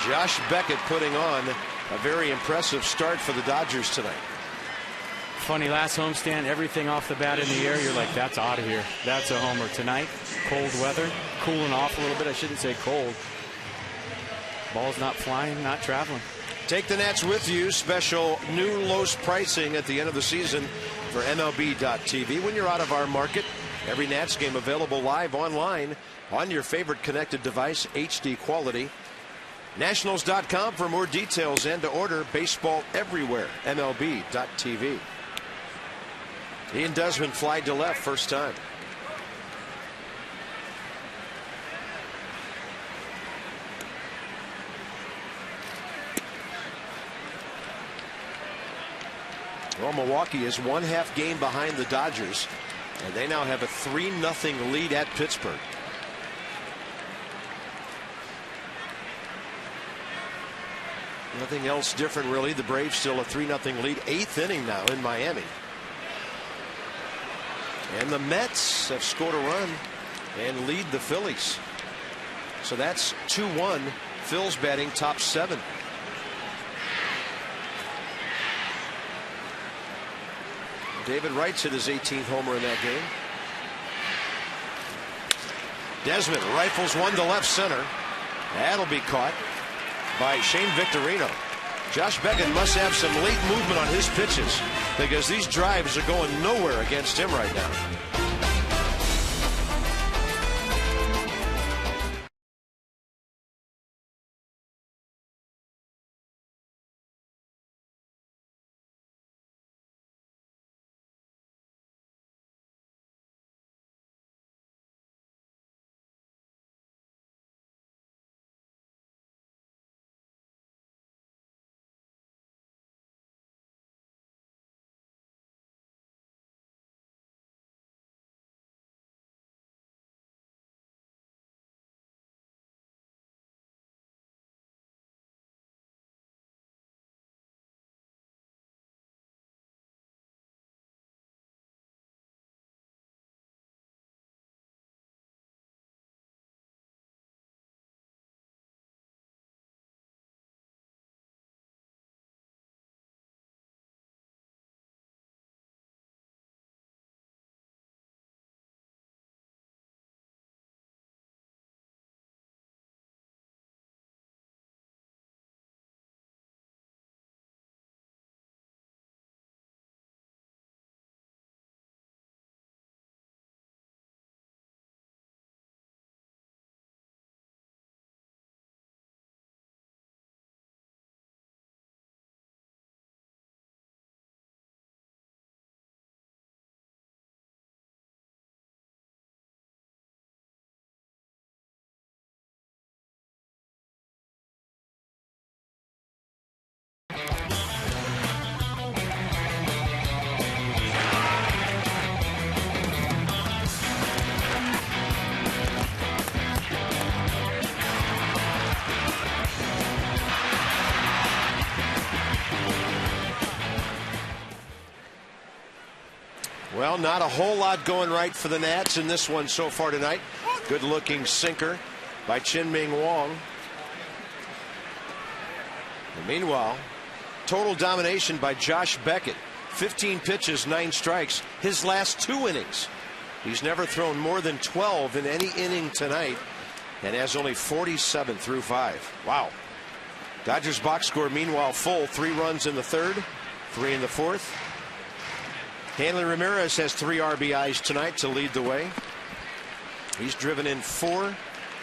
Josh Beckett putting on a very impressive start for the Dodgers tonight. Funny, last homestand, everything off the bat in the air. You're like, that's out of here. That's a homer. Tonight, cold weather, cooling off a little bit. I shouldn't say cold. Ball's not flying, not traveling. Take the Nats with you. Special new Los pricing at the end of the season for MLB.tv. When you're out of our market, every Nats game available live online on your favorite connected device, HD quality. Nationals.com for more details and to order baseball everywhere. MLB.tv. Ian Desmond flied to left first time. Well, Milwaukee is 1/2 game behind the Dodgers, and they now have a 3-0 lead at Pittsburgh. Nothing else different, really. The Braves still a 3-0 lead. 8th inning now in Miami. And the Mets have scored a run and lead the Phillies. So that's 2-1. Phil's batting top 7. David Wright's hit his 18th homer in that game. Desmond rifles one to left center. That'll be caught by Shane Victorino. Josh Beckett must have some late movement on his pitches because these drives are going nowhere against him right now. Well, not a whole lot going right for the Nats in this one so far tonight. Good looking sinker by Chien-Ming Wang. And meanwhile, total domination by Josh Beckett. 15 pitches, 9 strikes. His last 2 innings. He's never thrown more than 12 in any inning tonight and has only 47 through 5. Wow. Dodgers box score meanwhile full. 3 runs in the third, 3 in the fourth. Hanley Ramirez has 3 RBIs tonight to lead the way. He's driven in 4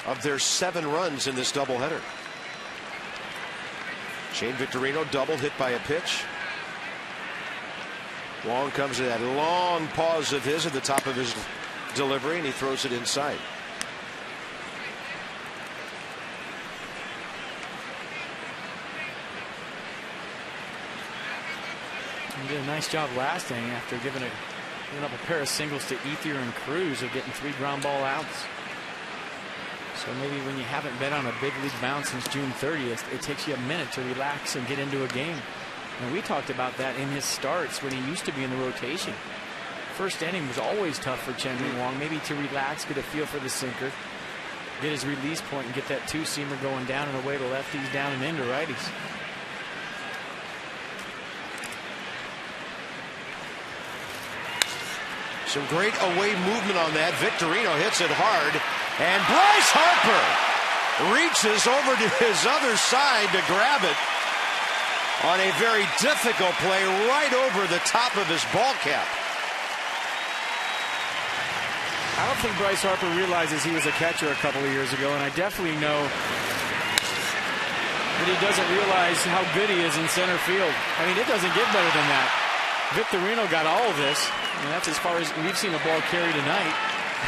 of their 7 runs in this doubleheader. Shane Victorino double hit by a pitch. Wong comes to that long pause of his at the top of his delivery, and he throws it inside. He did a nice job last inning after giving up a pair of singles to Ethier and Cruz of getting 3 ground ball outs. So maybe when you haven't been on a big league mound since June 30th, it takes you a minute to relax and get into a game. And we talked about that in his starts when he used to be in the rotation. First inning was always tough for Chien-Ming Wang, maybe to relax, get a feel for the sinker, get his release point, and get that 2-seamer going down and away to lefties, down and into righties. Some great away movement on that. Victorino hits it hard, and Bryce Harper reaches over to his other side to grab it on a very difficult play right over the top of his ball cap. I don't think Bryce Harper realizes he was a catcher a couple of years ago, and I definitely know that he doesn't realize how good he is in center field. I mean, it doesn't get better than that. Victorino got all of this, and that's as far as we've seen a ball carry tonight.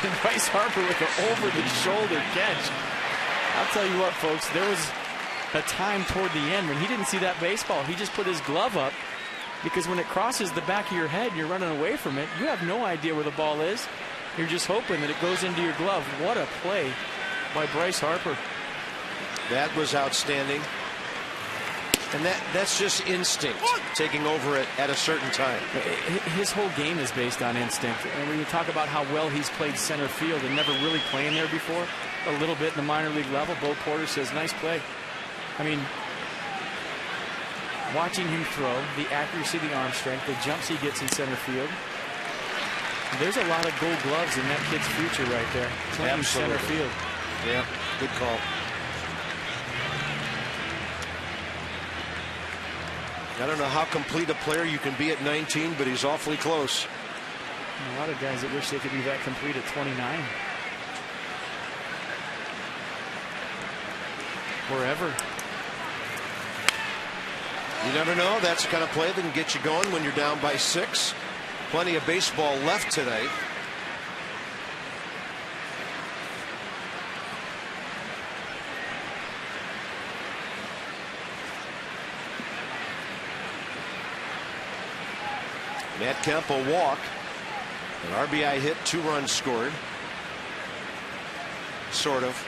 And Bryce Harper with an over-the-shoulder catch. I'll tell you what, folks, there was a time toward the end when he didn't see that baseball. He just put his glove up, because when it crosses the back of your head and you're running away from it, you have no idea where the ball is. You're just hoping that it goes into your glove. What a play by Bryce Harper. That was outstanding. And that's just instinct taking over it at a certain time. His whole game is based on instinct. And when you talk about how well he's played center field and never really playing there before, a little bit in the minor league level, Bo Porter says, nice play. I mean, watching him throw, the accuracy, the arm strength, the jumps he gets in center field. There's a lot of gold gloves in that kid's future right there. Playing center field. Yeah, good call. I don't know how complete a player you can be at 19, but he's awfully close. A lot of guys that wish they could be that complete at 29. Wherever. You never know. That's the kind of play that can get you going when you're down by 6. Plenty of baseball left today. Matt Kemp a walk. An RBI hit, 2 runs scored. Sort of.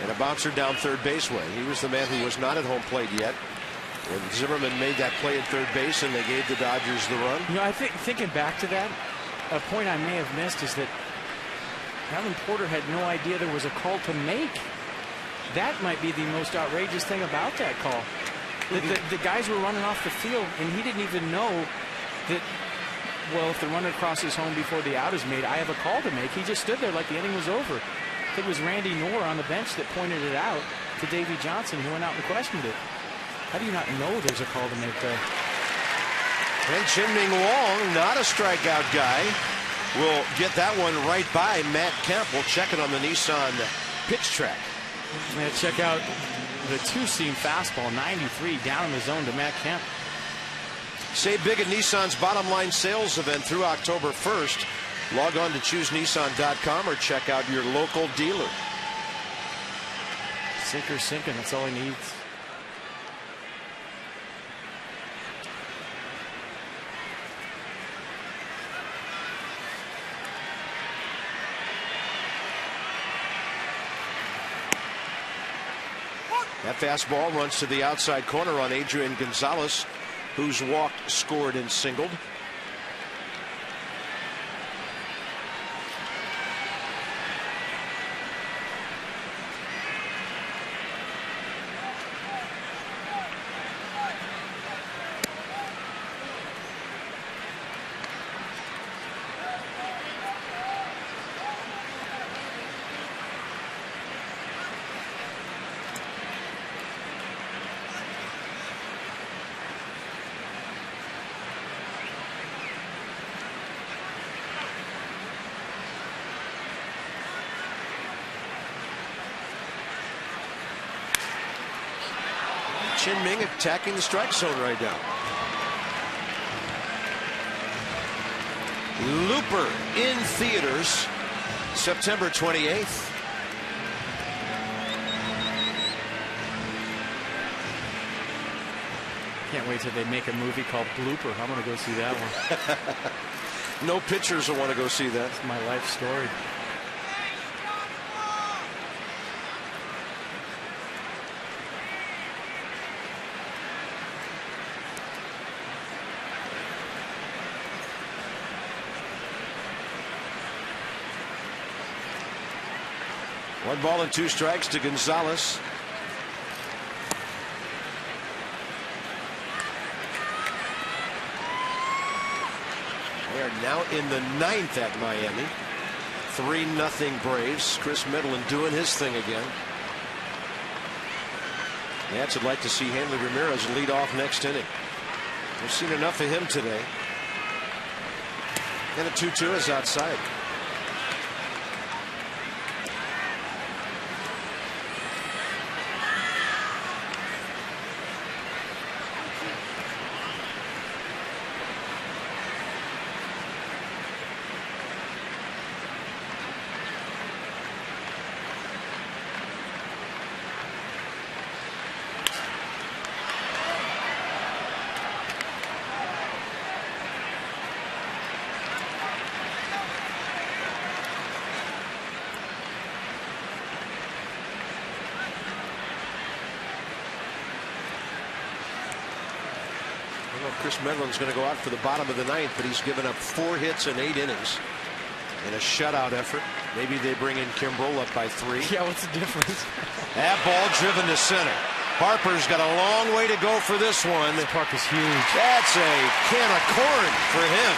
And a bouncer down third base way. He was the man who was not at home plate yet when Zimmerman made that play at third base and they gave the Dodgers the run. You know, I think thinking back to that, a point I may have missed is that Alan Porter had no idea there was a call to make. That might be the most outrageous thing about that call. The guys were running off the field and he didn't even know that, well, if the runner crosses home before the out is made, I have a call to make. He just stood there like the inning was over. I think it was Randy Knorr on the bench that pointed it out to Davey Johnson, who went out and questioned it. How do you not know there's a call to make there? And Chin-Ming Wong, not a strikeout guy, will get that one right by Matt Kemp. We'll check it on the Nissan pitch track. Yeah, check out the 2-seam fastball, 93, down in the zone to Matt Kemp. Save big at Nissan's bottom line sales event through October 1st. Log on to choosenissan.com or check out your local dealer. Sinker sinking, that's all he needs. That fastball runs to the outside corner on Adrian Gonzalez, who's walked, scored, and singled. Chin-Ming attacking the strike zone right now. Looper in theaters September 28th. Can't wait till they make a movie called Blooper. I'm going to go see that one. No pitchers will want to go see that. It's my life story. One ball and 2 strikes to Gonzalez. We are now in the 9th at Miami. 3-0 Braves. Chris Middleton doing his thing again. Nats would like to see Hanley Ramirez lead off next inning. We've seen enough of him today. And a 2-2 is outside. Chris Medlin's going to go out for the bottom of the 9th, but he's given up 4 hits in 8 innings in a shutout effort. Maybe they bring in Kimbrel up by 3. Yeah, what's the difference? That ball driven to center. Harper's got a long way to go for this one. This park is huge. That's a can of corn for him.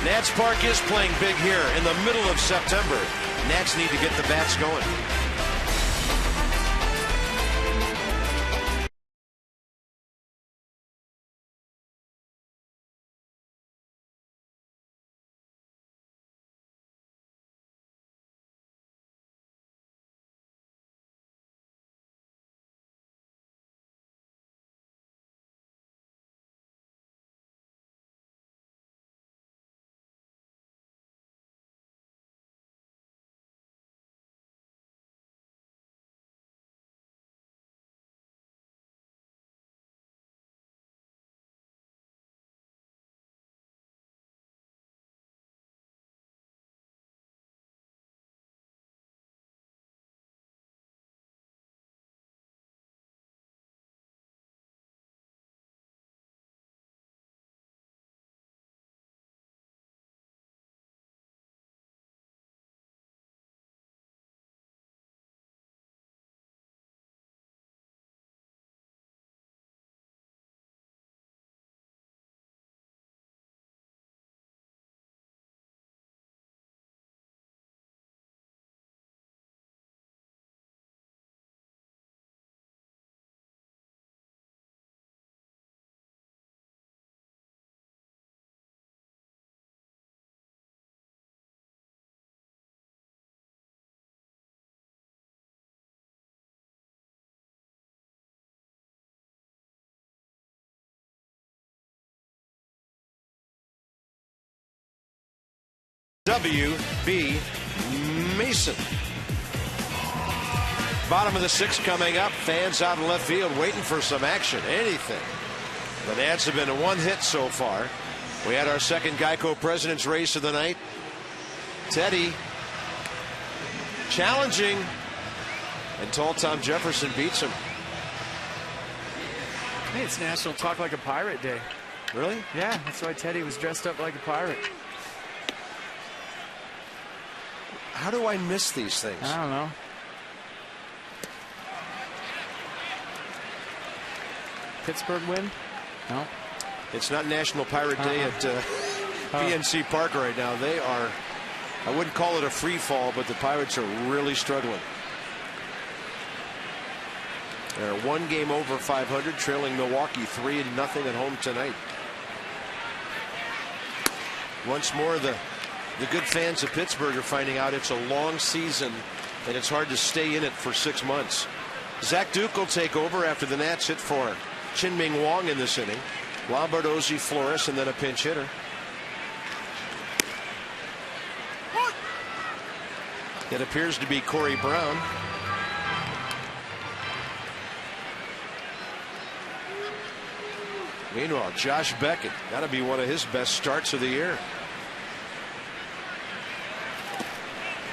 Nats Park is playing big here in the middle of September. Nats need to get the bats going. W.B. Mason. Bottom of the sixth coming up. Fans out in left field waiting for some action. Anything. The Nats have been a one hit so far. We had our second Geico President's Race of the night. Teddy challenging until Tom Jefferson beats him. Hey, it's National Talk Like a Pirate Day. Really? Yeah, that's why Teddy was dressed up like a pirate. How do I miss these things? I don't know. Pittsburgh win? No. It's not National Pirate Day at PNC Park right now. They are, I wouldn't call it a free fall, but the Pirates are really struggling. They're one game over 500, trailing Milwaukee 3-0 at home tonight. Once more, the good fans of Pittsburgh are finding out it's a long season and it's hard to stay in it for 6 months. Zach Duke will take over after the Nats hit for Chin-Ming Wong in this inning. Lombardozzi, Flores, and then a pinch hitter. It appears to be Corey Brown. Meanwhile, Josh Beckett, got to be one of his best starts of the year.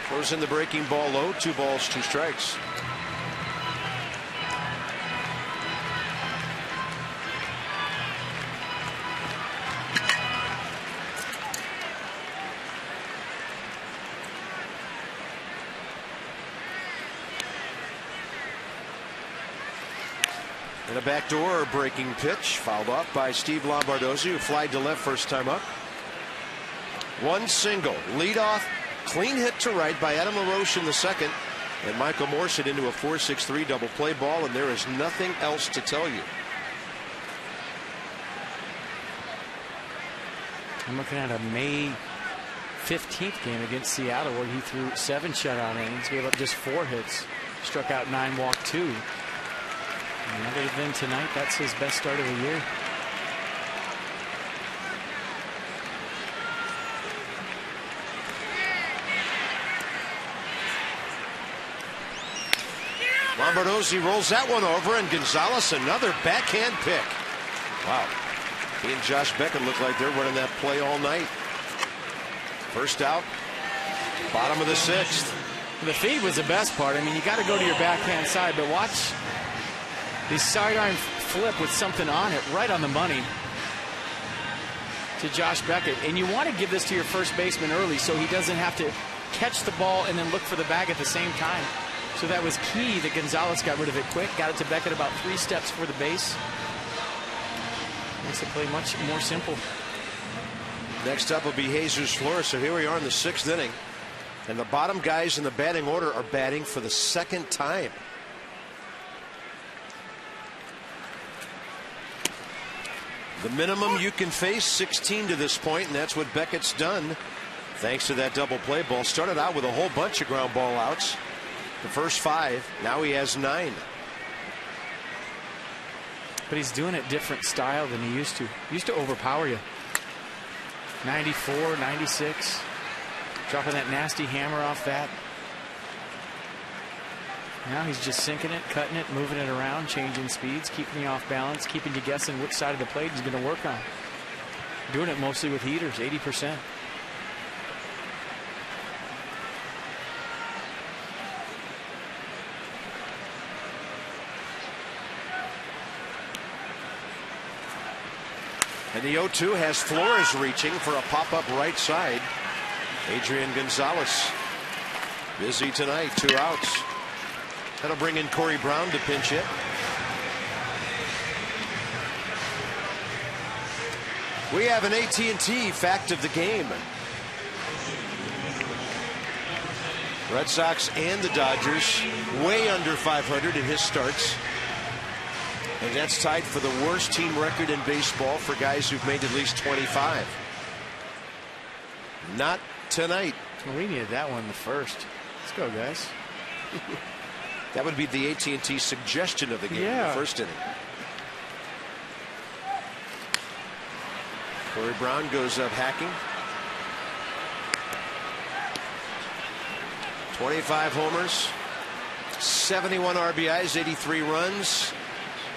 Throws in the breaking ball low. 2 balls, 2 strikes. And a backdoor breaking pitch fouled off by Steve Lombardozzi, who flied to left first time up. One single, leadoff, clean hit to right by Adam LaRoche in the second, and Michael Morse hit into a 4-6-3 double play ball, and there is nothing else to tell you. I'm looking at a May 15th game against Seattle where he threw 7 shutout innings, gave up just 4 hits, struck out 9, walked 2. And other than tonight, that's his best start of the year. Lombardozzi rolls that one over, and Gonzalez another backhand pick. Wow. He and Josh Beckett look like they're running that play all night. First out, bottom of the 6th. The feed was the best part. I mean, you got to go to your backhand side, but watch the sidearm flip with something on it, right on the money to Josh Beckett. And you want to give this to your first baseman early so he doesn't have to catch the ball and then look for the bag at the same time. So that was key that Gonzalez got rid of it quick, got it to Beckett about 3 steps for the base. Makes the play much more simple. Next up will be Jesus Flores. So here we are in the 6th inning. And the bottom guys in the batting order are batting for the 2nd time. The minimum you can face, 16 to this point, and that's what Beckett's done thanks to that double play ball. Started out with a whole bunch of ground ball outs. The first 5, now he has 9. But he's doing it different style than he used to. He used to overpower you. 94, 96. Dropping that nasty hammer off that. Now he's just sinking it, cutting it, moving it around, changing speeds, keeping you off balance, keeping you guessing which side of the plate he's going to work on. Doing it mostly with heaters, 80%. And the 0-2 has Flores reaching for a pop-up right side. Adrian Gonzalez busy tonight, 2 outs. That'll bring in Corey Brown to pinch hit. We have an AT&T fact of the game. Red Sox and the Dodgers way under 500 in his starts. And that's tied for the worst team record in baseball for guys who've made at least 25. Not tonight. Well, we needed that one the first. Let's go, guys. That would be the AT&T suggestion of the game in the first inning. Corey Brown goes up hacking. 25 homers, 71 RBIs, 83 runs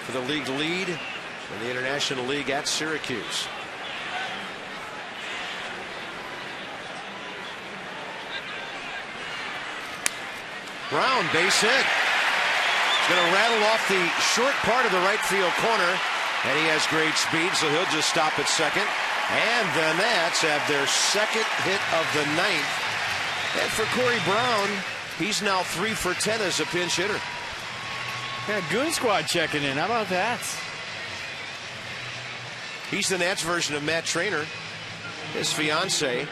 for the league lead in the International League at Syracuse. Brown, base hit. He's going to rattle off the short part of the right field corner, and he has great speed, so he'll just stop at second. And the Nats have their 2nd hit of the 9th. And for Corey Brown, he's now 3 for 10 as a pinch hitter. Yeah, Goon Squad checking in. How about that? He's the Nats version of Matt Trainer. His fiance,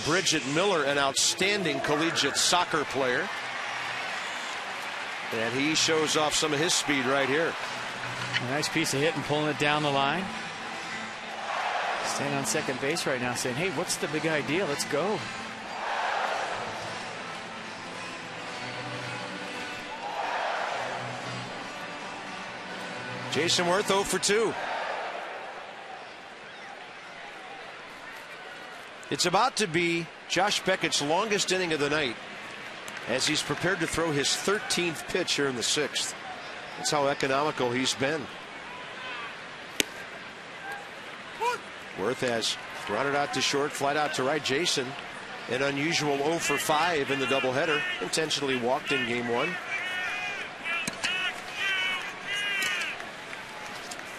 Bridget Miller, an outstanding collegiate soccer player. And he shows off some of his speed right here. A nice piece of hit and pulling it down the line. Standing on second base right now saying, hey, what's the big idea? Let's go. Jason Worth 0 for 2. It's about to be Josh Beckett's longest inning of the night as he's prepared to throw his 13th pitch here in the 6th. That's how economical he's been. Worth has grounded out to short, flied out to right. Jason, an unusual 0 for 5 in the doubleheader, intentionally walked in game 1.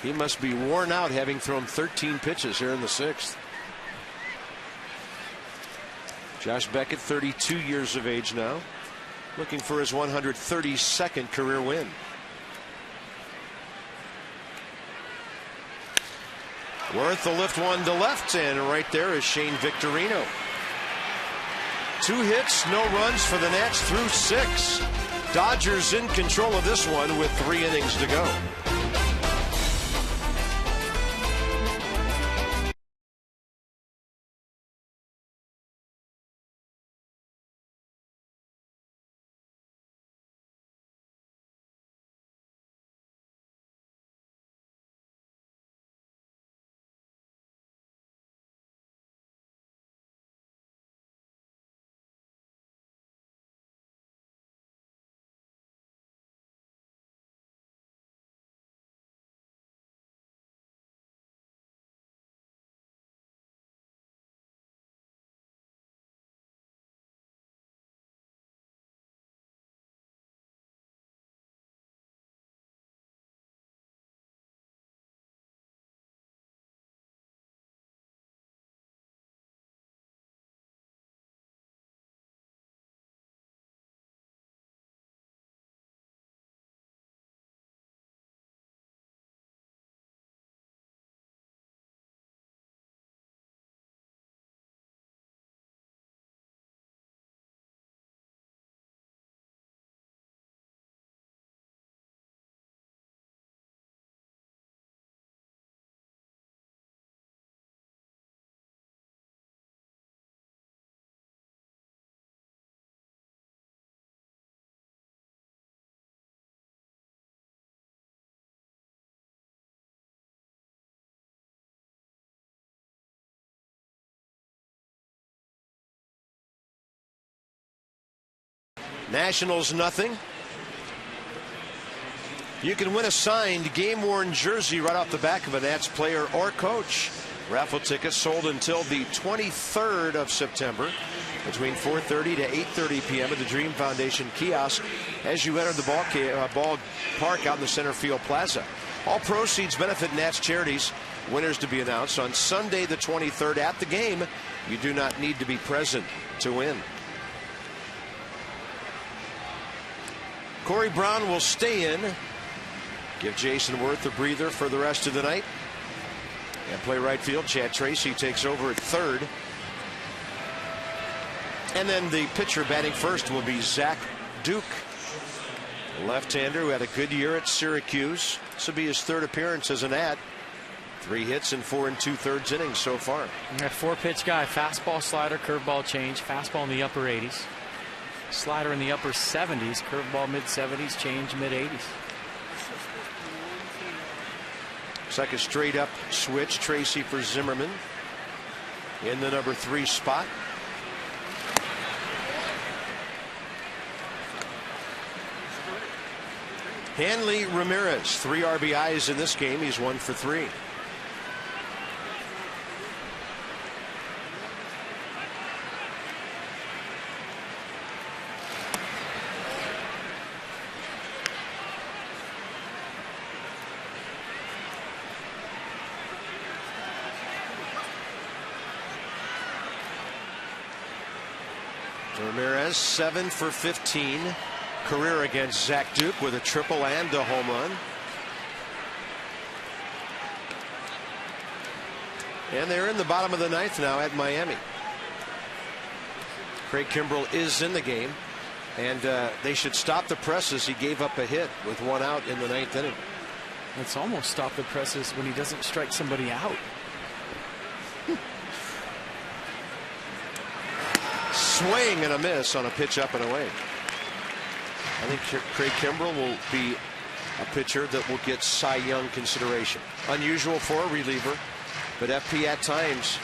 He must be worn out having thrown 13 pitches here in the 6th. Josh Beckett, 32 years of age now, looking for his 132nd career win. Worth the lift one to left, and right there is Shane Victorino. 2 hits, no runs for the Nats through 6. Dodgers in control of this one with 3 innings to go. Nationals nothing. You can win a signed game-worn jersey right off the back of a Nats player or coach. Raffle tickets sold until the 23rd of September between 4:30 to 8:30 p.m. at the Dream Foundation kiosk as you enter the ballpark out in the center field plaza. All proceeds benefit Nats charities. Winners to be announced on Sunday the 23rd at the game. You do not need to be present to win. Corey Brown will stay in. Give Jason Worth a breather for the rest of the night. And play right field. Chad Tracy takes over at third. And then the pitcher batting first will be Zach Duke, a left-hander who had a good year at Syracuse. This will be his third appearance as a Nat. 3 hits in 4 2/3 innings so far. A 4-pitch guy. Fastball, slider, curveball change. Fastball in the upper 80s. Slider in the upper 70s. Curveball mid-70s. Change mid-80s. It's like a straight-up switch. Tracy for Zimmerman in the number 3 spot. Hanley Ramirez, 3 RBIs in this game. He's 1 for 3. Ramirez 7 for 15. Career against Zach Duke with a triple and a home run. And they're in the bottom of the 9th now at Miami. Craig Kimbrell is in the game, and they should stop the presses. He gave up a hit with 1 out in the 9th inning. It's almost stop the presses when he doesn't strike somebody out. Swing and a miss on a pitch up and away. I think Craig Kimbrell will be a pitcher that will get Cy Young consideration. Unusual for a reliever, but FP at times,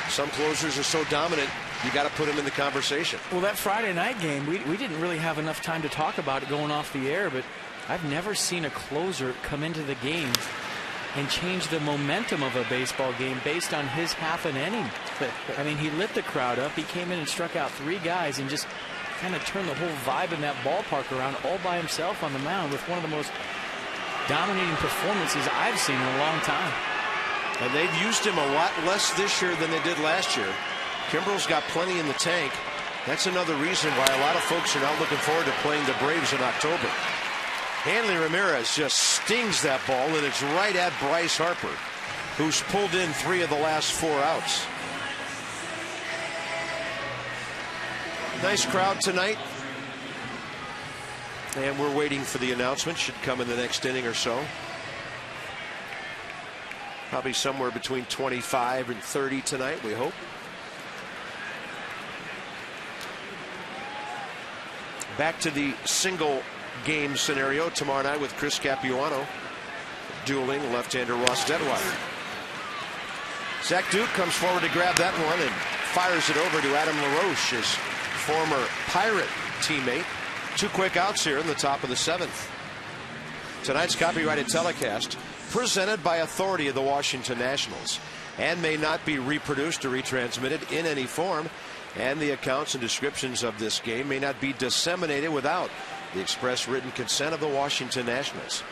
some closers are so dominant, you got to put him in the conversation. Well, that Friday night game, we didn't really have enough time to talk about it going off the air, but I've never seen a closer come into the game and change the momentum of a baseball game based on his half an inning. I mean, he lit the crowd up. He came in and struck out 3 guys and just kind of turned the whole vibe in that ballpark around all by himself on the mound with one of the most dominating performances I've seen in a long time. And they've used him a lot less this year than they did last year. Kimbrell's got plenty in the tank. That's another reason why a lot of folks are not looking forward to playing the Braves in October. Hanley Ramirez just stings that ball, and it's right at Bryce Harper, who's pulled in 3 of the last 4 outs. Nice crowd tonight. And we're waiting for the announcement. Should come in the next inning or so. Probably somewhere between 25 and 30 tonight, we hope. Back to the single game scenario tomorrow night with Chris Capuano dueling left-hander Ross Detwiler. Zach Duke comes forward to grab that one and fires it over to Adam LaRoche, his former Pirate teammate. 2 quick outs here in the top of the 7th. Tonight's copyrighted telecast presented by authority of the Washington Nationals and may not be reproduced or retransmitted in any form, and the accounts and descriptions of this game may not be disseminated without the express written consent of the Washington Nationals.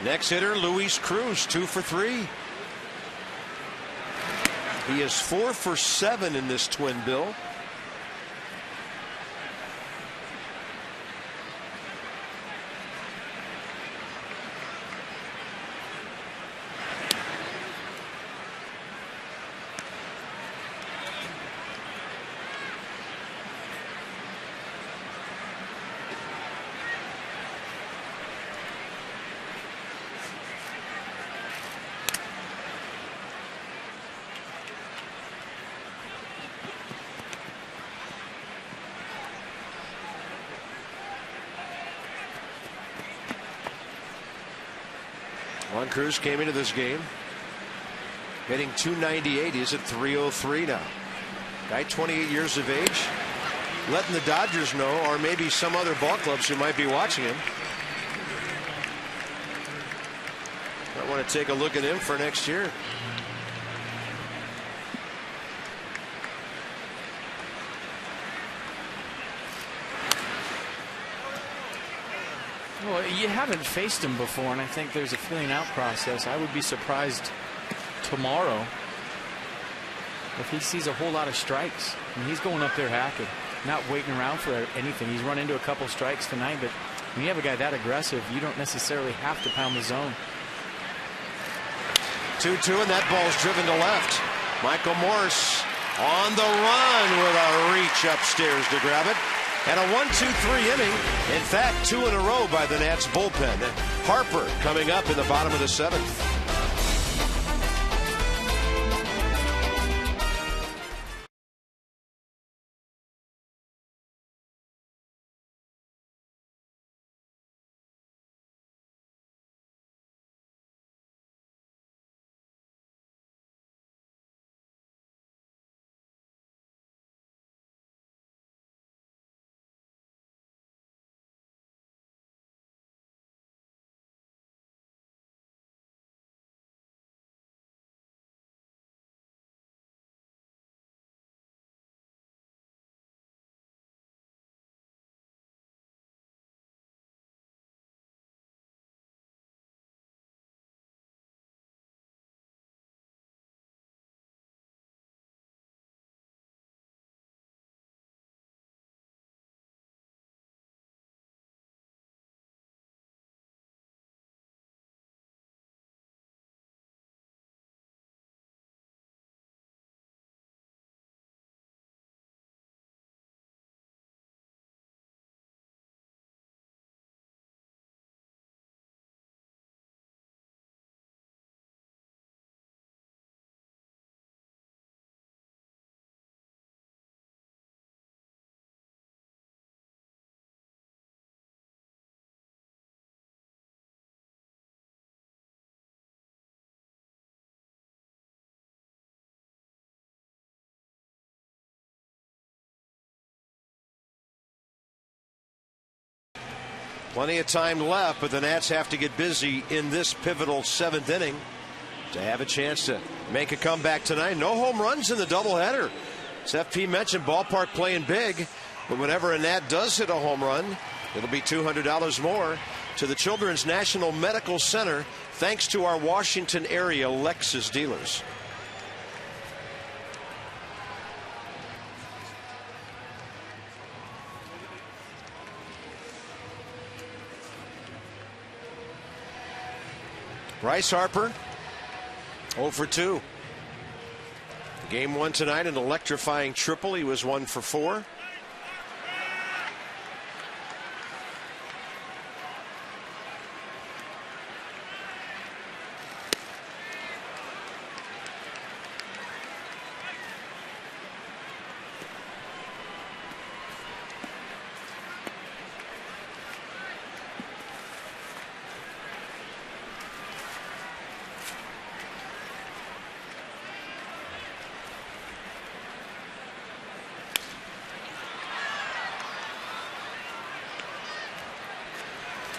Next hitter, Luis Cruz, 2 for 3. He is 4 for 7 in this twin bill. Juan Cruz came into this game hitting .298. He's at .303 now. Guy 28 years of age, letting the Dodgers know, or maybe some other ball clubs who might be watching him. I want to take a look at him for next year. Well, you haven't faced him before, and I think there's a feeling out process. I would be surprised tomorrow if he sees a whole lot of strikes. I mean, he's going up there hacking, not waiting around for anything. He's run into a couple strikes tonight, but when you have a guy that aggressive, you don't necessarily have to pound the zone. 2-2, and that ball's driven to left. Michael Morse on the run with a reach upstairs to grab it. And a 1-2-3 inning. In fact, 2 in a row by the Nats bullpen. Harper coming up in the bottom of the 7th. Plenty of time left, but the Nats have to get busy in this pivotal 7th inning to have a chance to make a comeback tonight. No home runs in the doubleheader. As FP mentioned, ballpark playing big, but whenever a Nat does hit a home run, it'll be $200 more to the Children's National Medical Center, thanks to our Washington area Lexus dealers. Bryce Harper, 0 for 2. Game 1 tonight, an electrifying triple. He was 1 for 4.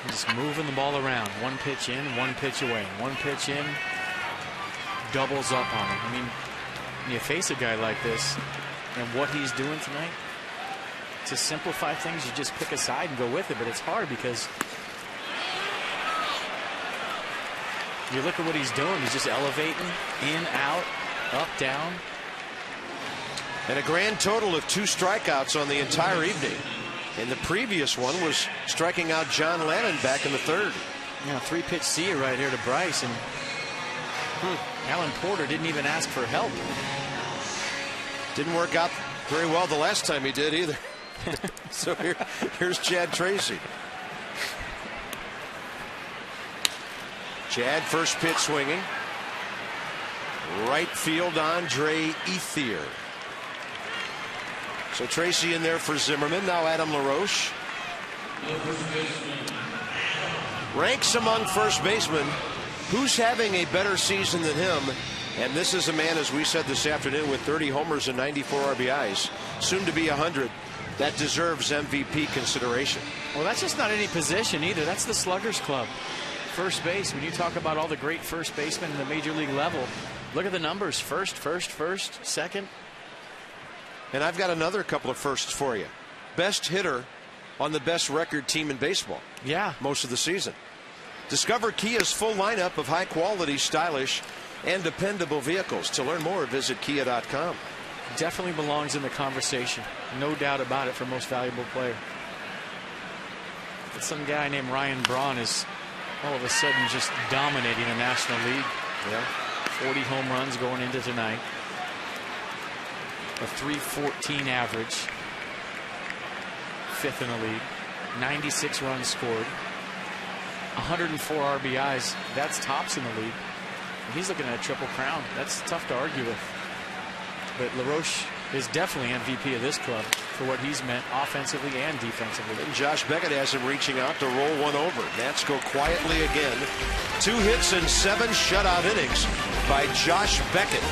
Just moving the ball around. One pitch in, one pitch away. One pitch in, doubles up on it. I mean, when you face a guy like this and what he's doing tonight, to simplify things, you just pick a side and go with it. But it's hard because you look at what he's doing. He's just elevating in, out, up, down. And a grand total of 2 strikeouts on the entire evening. And the previous one was striking out John Lannon back in the 3rd. Yeah, 3-pitch see you right here to Bryce. And Alan Porter didn't even ask for help. Didn't work out very well the last time he did either. So here's Chad Tracy. Chad, first pitch swinging. Right field, Andre Ethier. So Tracy in there for Zimmerman. Now Adam LaRoche. Ranks among first basemen. Who's having a better season than him And this is a man, as we said this afternoon, with 30 homers and 94 RBIs, soon to be 100, that deserves MVP consideration. Well, that's just not any position either. That's the Sluggers Club. First base. When you talk about all the great first basemen in the major league level, look at the numbers. First, second. And I've got another couple of firsts for you. Best hitter on the best record team in baseball. Yeah. Most of the season. Discover Kia's full lineup of high quality, stylish, and dependable vehicles. To learn more, visit kia.com. Definitely belongs in the conversation. No doubt about it, for most valuable player. But some guy named Ryan Braun is all of a sudden just dominating the National League. Yeah. 40 home runs going into tonight. A .314 average. 5th in the league. 96 runs scored. 104 RBIs. That's tops in the league. And he's looking at a triple crown. That's tough to argue with. But LaRoche is definitely MVP of this club for what he's meant offensively and defensively. And Josh Beckett has him reaching out to roll one over. Nats go quietly again. 2 hits and 7 shutout innings by Josh Beckett.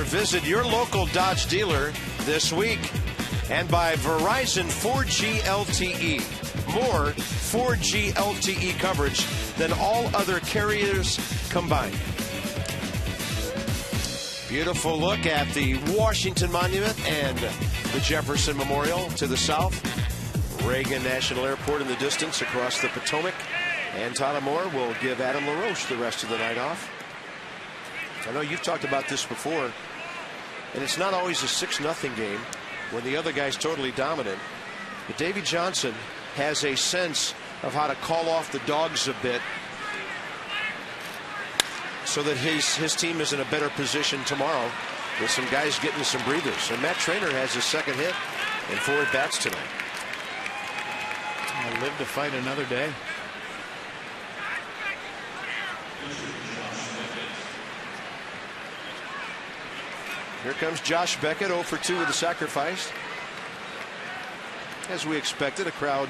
Visit your local Dodge dealer this week. And by Verizon 4G LTE. More 4G LTE coverage than all other carriers combined. Beautiful look at the Washington Monument and the Jefferson Memorial to the south. Reagan National Airport in the distance across the Potomac. And Tyler Moore will give Adam LaRoche the rest of the night off. I know you've talked about this before, and it's not always a 6-0 game when the other guy's totally dominant. But Davey Johnson has a sense of how to call off the dogs a bit so that his team is in a better position tomorrow with some guys getting some breathers. And Matt Traynor has his second hit and 4 at-bats tonight. I'll live to fight another day. Here comes Josh Beckett, 0 for 2 with the sacrifice. As we expected, a crowd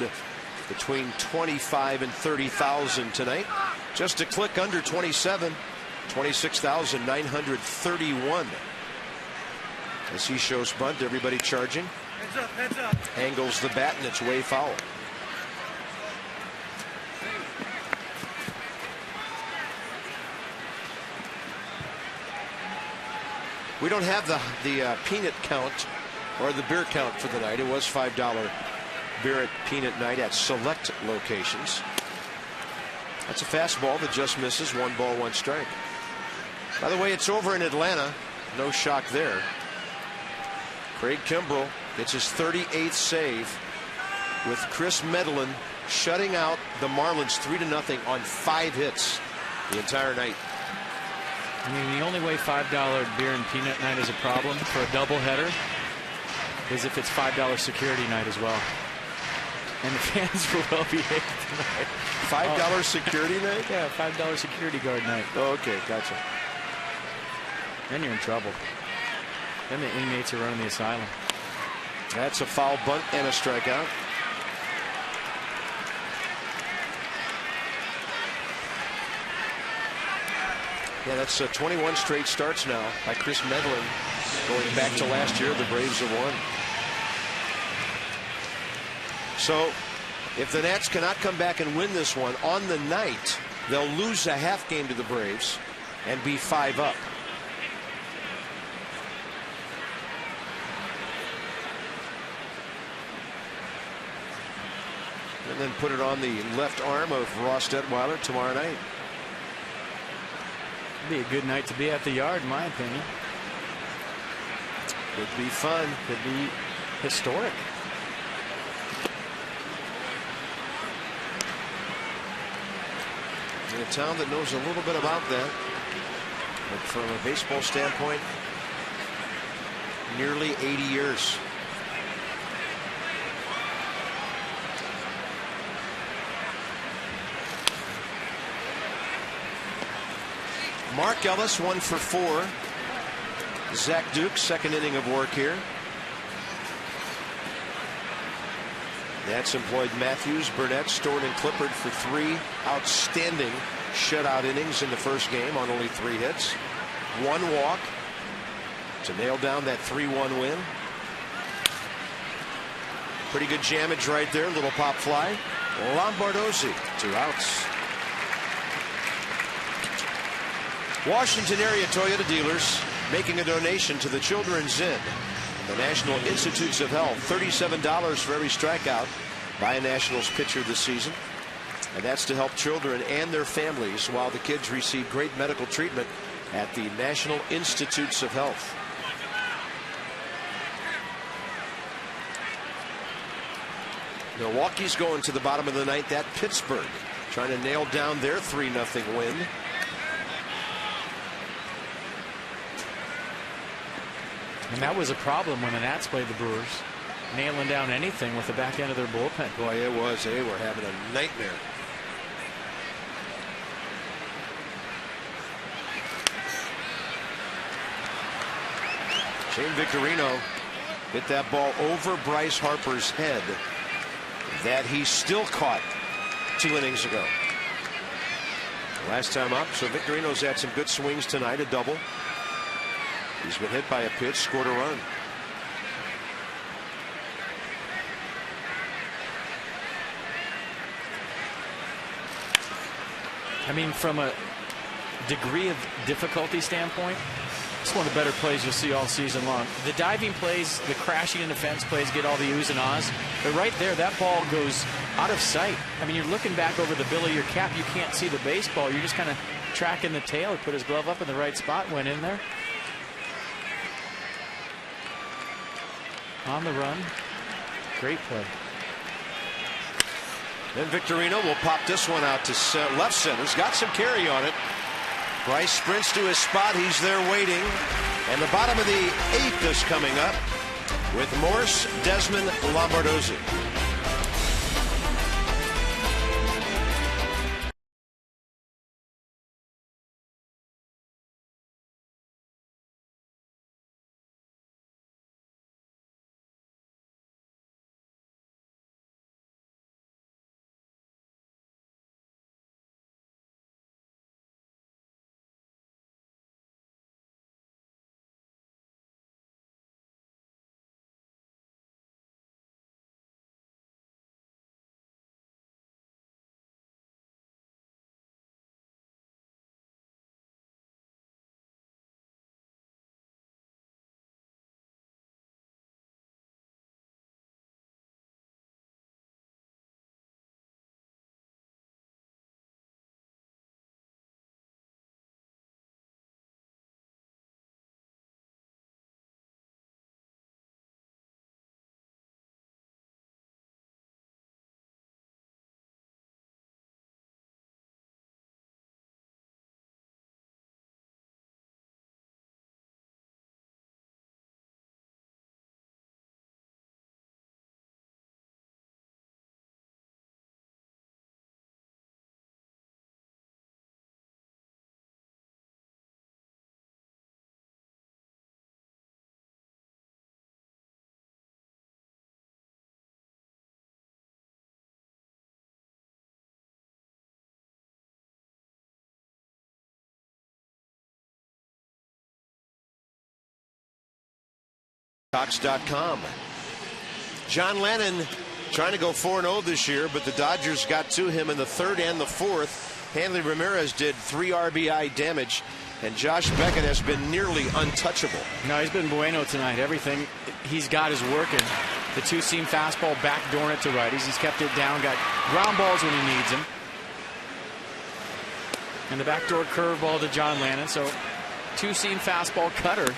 between 25 and 30,000 tonight. Just a click under 27, 26,931. As he shows bunt, everybody charging. Heads up, heads up. Angles the bat, and it's way foul. We don't have the peanut count or the beer count for the night. It was $5 beer at peanut night at select locations. That's a fastball that just misses. 1 ball, 1 strike. By the way, it's over in Atlanta. No shock there. Craig Kimbrell gets his 38th save with Chris Medlin shutting out the Marlins 3-0 on 5 hits the entire night. I mean, the only way $5 beer and peanut night is a problem for a doubleheader is if it's $5 security night as well. And the fans were well behaved tonight. $5 security night? Yeah, $5 security guard night. Oh, okay, gotcha. Then you're in trouble. Then the inmates are running the asylum. That's a foul bunt and a strikeout. Yeah, that's 21 straight starts now by Chris Medlin. Going back to last year, the Braves have won. So, if the Nats cannot come back and win this one on the night, they'll lose a half game to the Braves and be 5 up. And then put it on the left arm of Ross Detweiler tomorrow night. Be a good night to be at the Yard, in my opinion. Could be fun. Could be historic. In a town that knows a little bit about that. But from a baseball standpoint, nearly 80 years. Mark Ellis 1 for 4. Zach Duke, second inning of work here. Nats employed Matthews, Burnett, Stewart, and Clippard for 3 outstanding shutout innings in the first game on only 3 hits. 1 walk to nail down that 3-1 win. Pretty good jammage right there. Little pop fly. Lombardozzi, 2 outs. Washington area Toyota dealers making a donation to the Children's Inn, the National Institutes of Health. $37 for every strikeout by a Nationals pitcher this season. And that's to help children and their families while the kids receive great medical treatment at the National Institutes of Health. Milwaukee's going to the bottom of the ninth at Pittsburgh, trying to nail down their 3-0 win. And that was a problem when the Nats played the Brewers, nailing down anything with the back end of their bullpen. Boy, it was. They were having a nightmare. Shane Victorino hit that ball over Bryce Harper's head that he still caught 2 innings ago. Last time up, so Victorino's had some good swings tonight, a double. He's been hit by a pitch, scored a run. I mean, from a degree of difficulty standpoint, it's one of the better plays you'll see all season long. The diving plays, the crashing into fence plays get all the oohs and ahs. But right there, that ball goes out of sight. I mean, you're looking back over the bill of your cap. You can't see the baseball. You're just kind of tracking the tail. He put his glove up in the right spot, went in there. On the run. Great play. Then Victorino will pop this one out to left center. He's got some carry on it. Bryce sprints to his spot. He's there waiting. And the bottom of the 8th is coming up with Morse, Desmond, Lombardozzi. Cox.com. John Lennon trying to go 4-0 this year, but the Dodgers got to him in the third and the fourth. Hanley Ramirez did 3 RBI damage, and Josh Beckett has been nearly untouchable. No, he's been bueno tonight. Everything he's got is working. The two-seam fastball backdooring it to righties. He's kept it down, got ground balls when he needs them. And the backdoor curveball to John Lennon. So two-seam fastball cutter.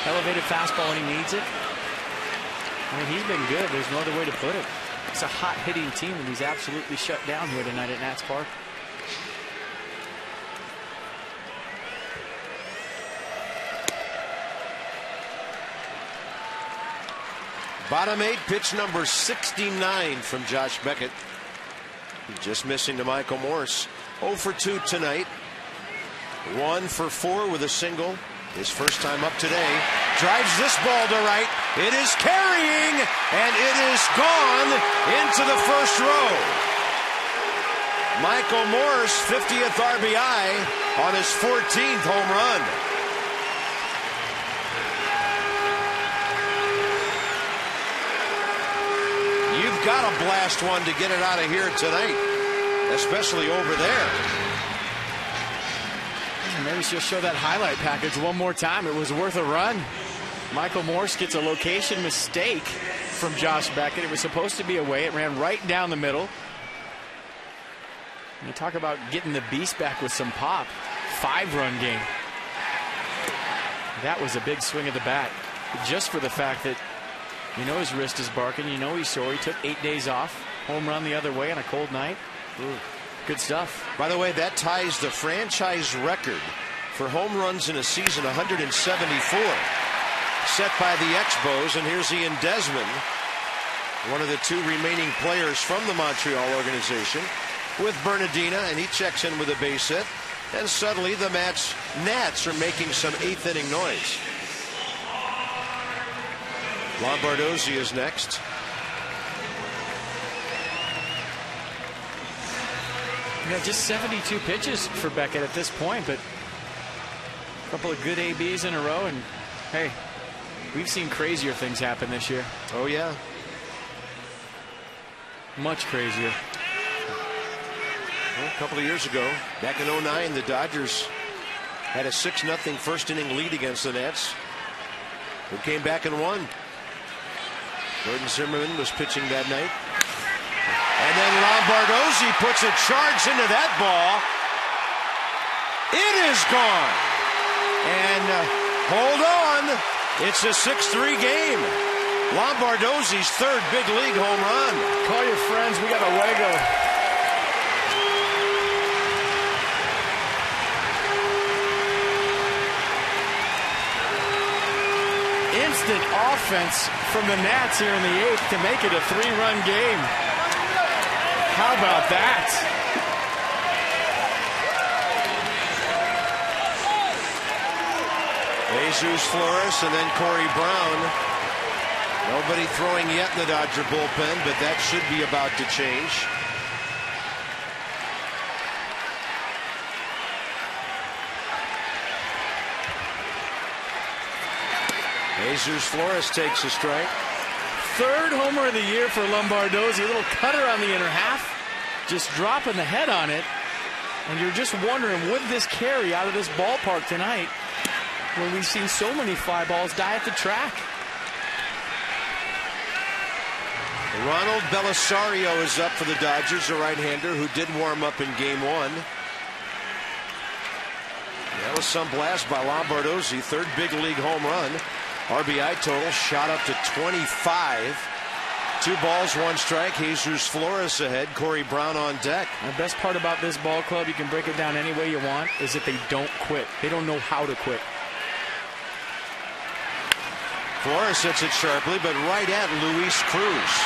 Elevated fastball when he needs it. I mean, he's been good. There's no other way to put it. It's a hot hitting team, and he's absolutely shut down here tonight at Nats Park. Bottom 8, pitch number 69 from Josh Beckett. Just missing to Michael Morse. 0 for 2 tonight. 1 for 4 with a single. His first time up today. Drives this ball to right. It is carrying, and it is gone into the first row. Michael Morse, 50th RBI on his 14th home run. You've got to blast one to get it out of here tonight, especially over there. Maybe she'll show that highlight package one more time. It was worth a run. Michael Morse gets a location mistake from Josh Beckett. It was supposed to be away. It ran right down the middle. And you talk about getting the beast back with some pop. 5-run game. That was a big swing of the bat. Just for the fact that you know his wrist is barking. You know he's sore. He took 8 days off. Home run the other way on a cold night. Ooh. Good stuff. By the way, that ties the franchise record for home runs in a season, 174, set by the Expos. And here's Ian Desmond, one of the 2 remaining players from the Montreal organization, with Bernardina, and he checks in with a base hit. And suddenly the Nats are making some 8th inning noise. Lombardozzi is next. Yeah, just 72 pitches for Beckett at this point, but a couple of good ABs in a row, and hey, we've seen crazier things happen this year. Oh yeah, much crazier. Well, a couple of years ago, back in 09, the Dodgers had a 6-0 first inning lead against the Nats, who came back and won. Gordon Zimmerman was pitching that night. And then Lombardozzi puts a charge into that ball. It is gone. And hold on. It's a 6-3 game. Lombardozzi's 3rd big league home run. Call your friends. We got a Wego. Instant offense from the Nats here in the 8th to make it a 3-run game. How about that? Jesus Flores and then Corey Brown. Nobody throwing yet in the Dodger bullpen, but that should be about to change. Jesus Flores takes a strike. 3rd homer of the year for Lombardozzi. A little cutter on the inner half. Just dropping the head on it. And you're just wondering, would this carry out of this ballpark tonight when we've seen so many fly balls die at the track? Ronald Belisario is up for the Dodgers, a right-hander who did warm up in game 1. That was some blast by Lombardozzi. 3rd big league home run. RBI total shot up to 25. 2 balls, 1 strike. Jesus Flores ahead. Corey Brown on deck. The best part about this ball club, you can break it down any way you want, is that they don't quit. They don't know how to quit. Flores hits it sharply, but right at Luis Cruz.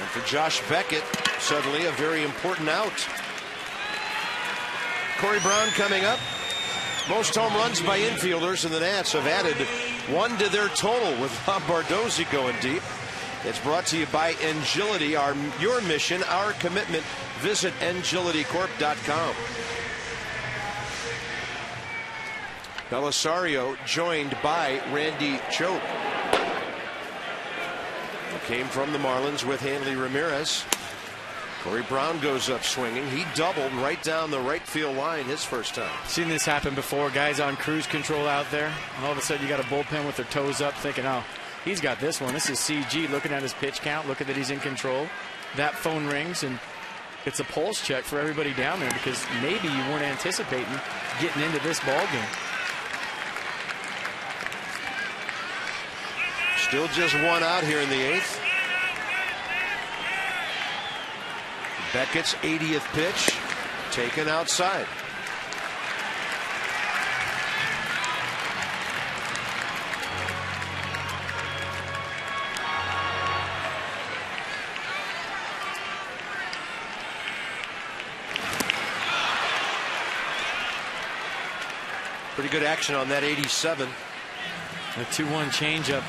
And for Josh Beckett, suddenly a very important out. Corey Brown coming up. Most home runs by infielders, and the Nats have added 1 to their total with Lombardozzi going deep. It's brought to you by Engility, your mission, our commitment. Visit engilitycorp.com. Belisario joined by Randy Choate. came from the Marlins with Hanley Ramirez. Corey Brown goes up swinging. He doubled right down the right field line his first time. Seen this happen before. Guys on cruise control out there. And all of a sudden you got a bullpen with their toes up thinking, oh, he's got this one. This is CG looking at his pitch count, looking that he's in control. That phone rings and it's a pulse check for everybody down there because maybe you weren't anticipating getting into this ball game. Still just one out here in the 8th. Beckett's 80th pitch taken outside. Pretty good action on that 87. A 2-1 changeup,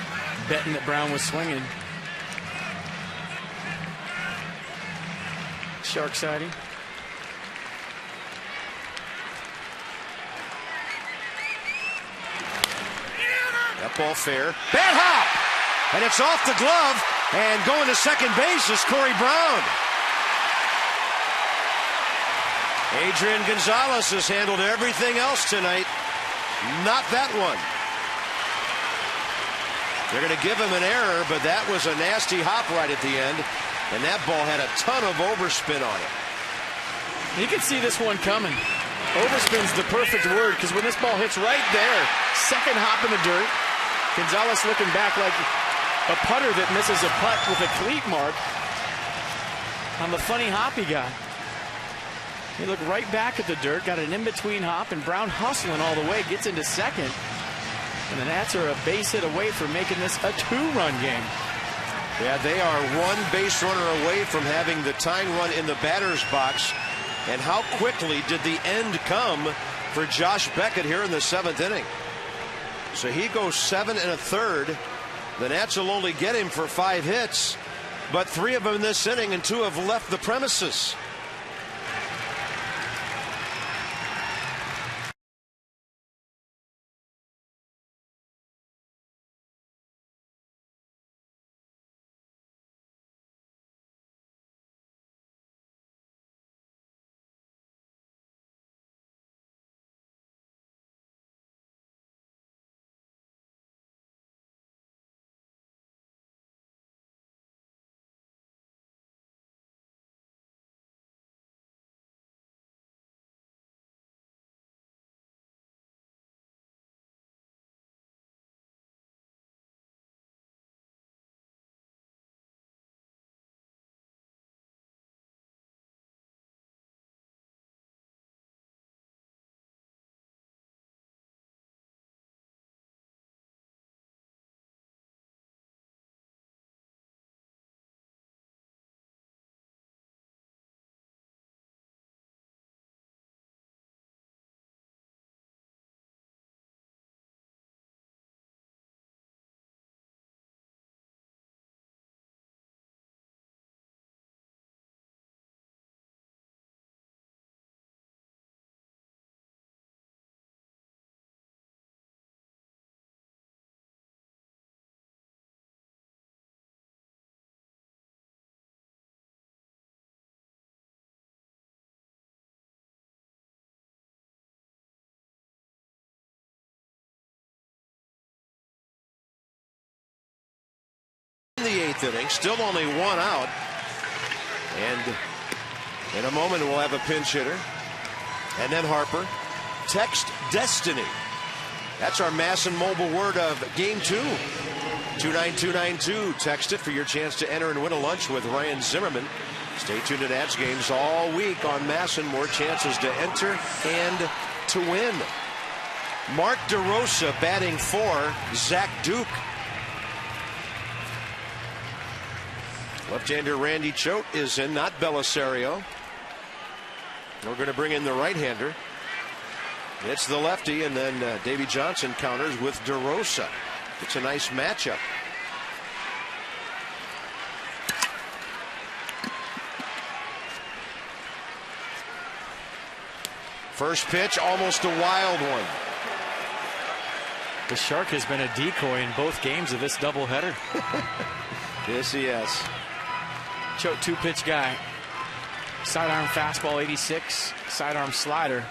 betting that Brown was swinging. Shark siding. That ball fair. Bat hop! And it's off the glove. And going to second base is Corey Brown. Adrian Gonzalez has handled everything else tonight. Not that one. They're going to give him an error, but that was a nasty hop right at the end. And that ball had a ton of overspin on it. You can see this one coming. Overspin's the perfect word because when this ball hits right there, second hop in the dirt, Gonzalez looking back like a putter that misses a putt with a cleat mark on the funny hop he got. He looked right back at the dirt, got an in-between hop, and Brown hustling all the way, gets into second. And the Nats are a base hit away from making this a 2-run game. Yeah, they are one base runner away from having the tying run in the batter's box. And how quickly did the end come for Josh Beckett here in the 7th inning? So he goes 7 1/3. The Nats will only get him for 5 hits, but 3 of them in this inning and 2 have left the premises. In the 8th inning, still only 1 out. And in a moment we'll have a pinch hitter. And then Harper. Text Destiny. That's our Masson mobile word of game 2. 29292. Text it for your chance to enter and win a lunch with Ryan Zimmerman. Stay tuned to Nats games all week on Masson. More chances to enter and to win. Mark DeRosa batting for Zach Duke. Left-hander Randy Choate is in, not Belisario. We're going to bring in the right-hander. It's the lefty, and then Davey Johnson counters with DeRosa. It's a nice matchup. First pitch, almost a wild one. The Shark has been a decoy in both games of this doubleheader. Yes, he has. Choate two-pitch guy. Sidearm fastball 86. Sidearm slider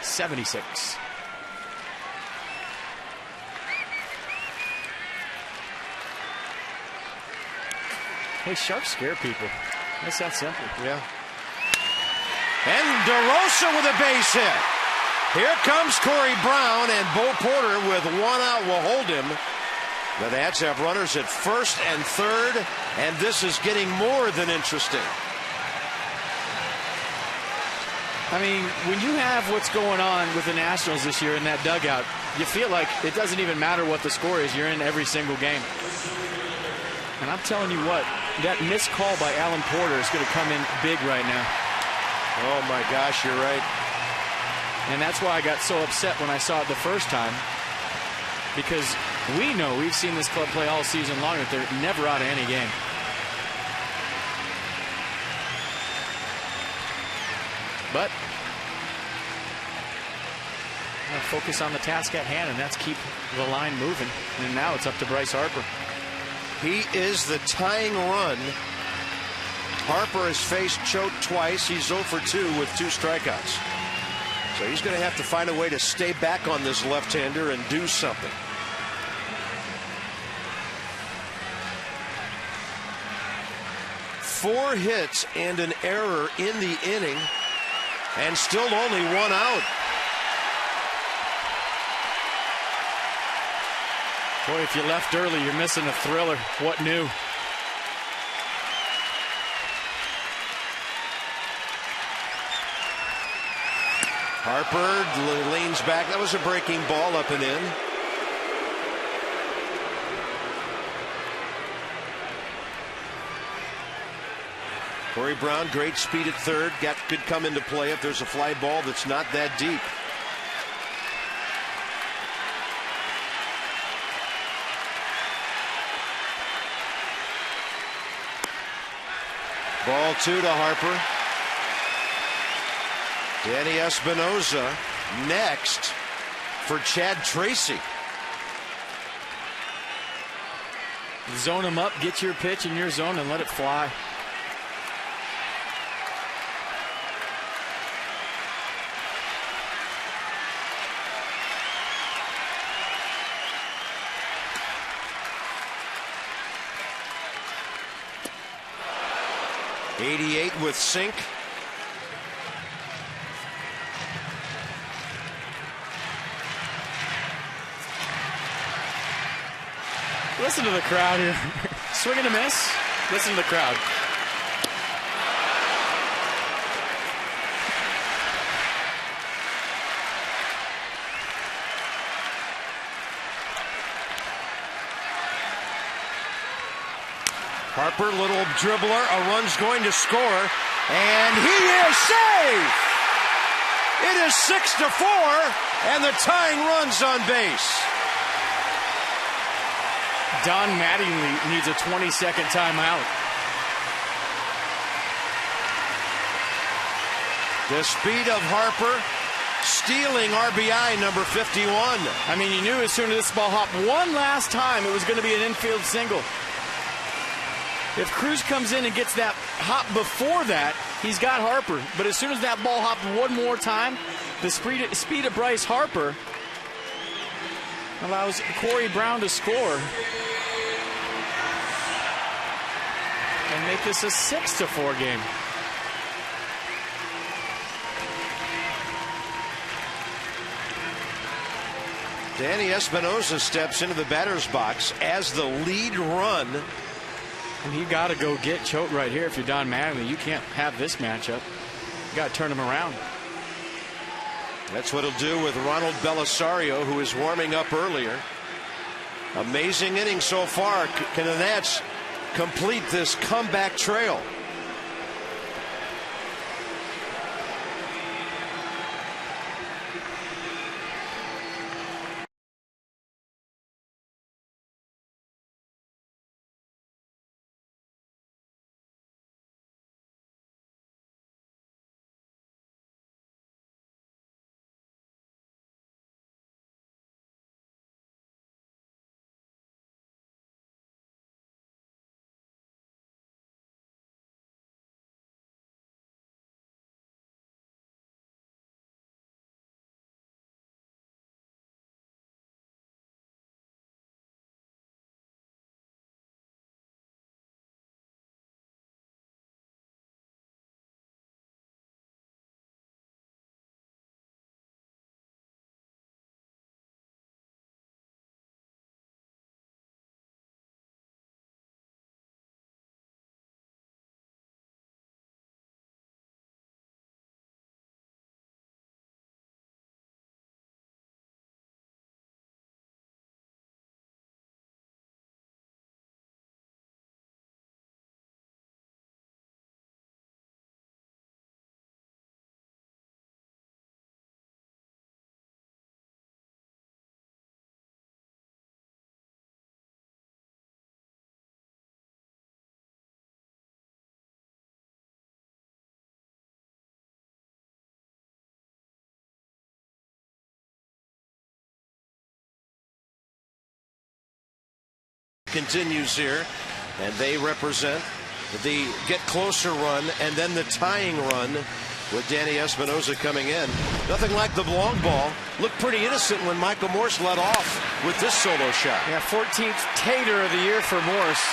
76. Hey, sharks scare people. It's that simple. Yeah. And DeRosa with a base hit. Here comes Corey Brown, and Bo Porter with one out will hold him. The Nats have runners at first and third, and this is getting more than interesting. I mean, when you have what's going on with the Nationals this year in that dugout, you feel like it doesn't even matter what the score is. You're in every single game. And I'm telling you what, that missed call by Alan Porter is going to come in big right now. Oh, my gosh, you're right. And that's why I got so upset when I saw it the first time. Because we've seen this club play all season long, that they're never out of any game. But I'll focus on the task at hand, and that's keep the line moving. And now it's up to Bryce Harper. He is the tying run. Harper has faced Choate twice. He's 0 for 2 with 2 strikeouts. So he's going to have to find a way to stay back on this left-hander and do something. Four hits and an error in the inning, and still only one out. Boy, if you left early, you're missing a thriller. What new? Harper leans back. That was a breaking ball up and in. Corey Brown, great speed at third. Could come into play if there's a fly ball that's not that deep. Ball 2 to Harper. Danny Espinosa next for Chad Tracy. Zone him up, get your pitch in your zone, and let it fly. '88 with Sink. Listen to the crowd here. Swing and a miss. Listen to the crowd. Harper, little dribbler, a run's going to score, and he is safe. It is 6-4, and the tying run's on base. Don Mattingly needs a 20-second timeout. The speed of Harper stealing RBI number 51. I mean, you knew as soon as this ball hopped one last time, it was going to be an infield single. If Cruz comes in and gets that hop before that, he's got Harper. But as soon as that ball hopped one more time, the speed of Bryce Harper allows Corey Brown to score and make this a 6-4 game. Danny Espinosa steps into the batter's box as the lead run. And you got to go get Choate right here if you're Don Mattingly. You can't have this matchup. You got to turn him around. That's what he'll do with Ronald Belisario, who is warming up earlier. Amazing inning so far. Can the Nats complete this comeback trail? continues here, and they represent the get closer run and then the tying run with Danny Espinosa coming in. Nothing like the long ball. Looked pretty innocent when Michael Morse led off with this solo shot. Yeah, 14th Tater of the year for Morse.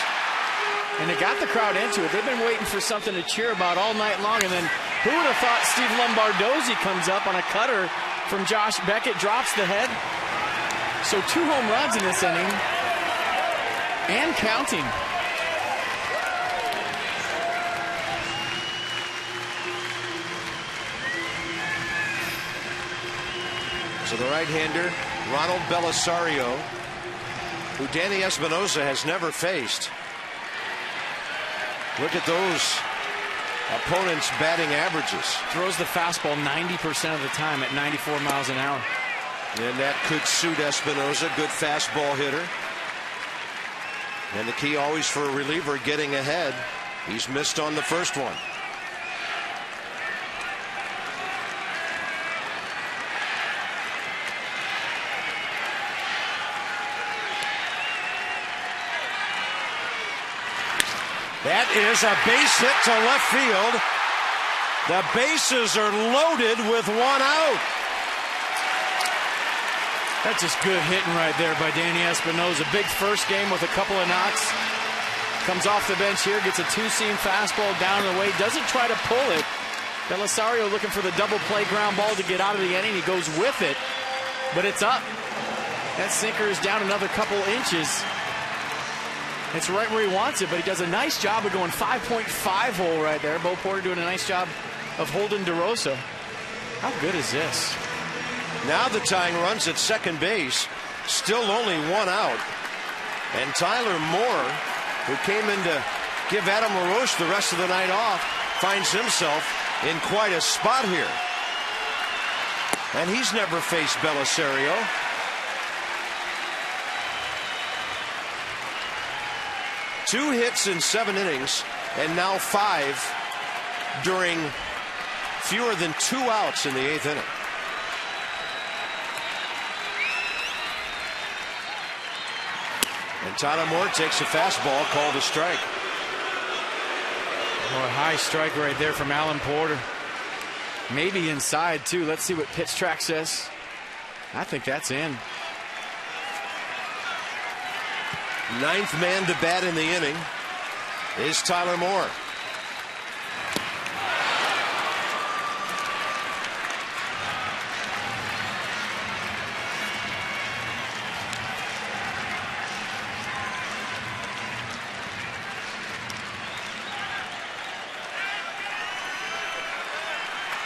And it got the crowd into it. They've been waiting for something to cheer about all night long. And then who would have thought Steve Lombardozzi comes up on a cutter from Josh Beckett, drops the head. So 2 home runs in this inning and counting. So the right-hander, Ronald Belisario, who Danny Espinosa has never faced. Look at those opponents' batting averages. Throws the fastball 90% of the time at 94 miles an hour. And that could suit Espinosa, good fastball hitter. And the key always for a reliever, getting ahead. He's missed on the first one. That is a base hit to left field. The bases are loaded with 1 out. That's just good hitting right there by Danny Espinosa. Big first game with a couple of knocks. Comes off the bench here, gets a 2-seam fastball down and away. Doesn't try to pull it. Belisario looking for the double play ground ball to get out of the inning. He goes with it, but it's up. That sinker is down another couple inches. It's right where he wants it, but he does a nice job of going 5.5 hole right there. Bo Porter doing a nice job of holding DeRosa. How good is this? Now the tying runs at second base. Still only 1 out. And Tyler Moore, who came in to give Adam LaRoche the rest of the night off, finds himself in quite a spot here. And he's never faced Belisario. Two hits in 7 innings, and now 5 during fewer than 2 outs in the 8th inning. And Tyler Moore takes a fastball called a strike. Oh, a high strike right there from Alan Porter. Maybe inside, too. Let's see what Pitch Track says. I think that's in. 9th man to bat in the inning is Tyler Moore.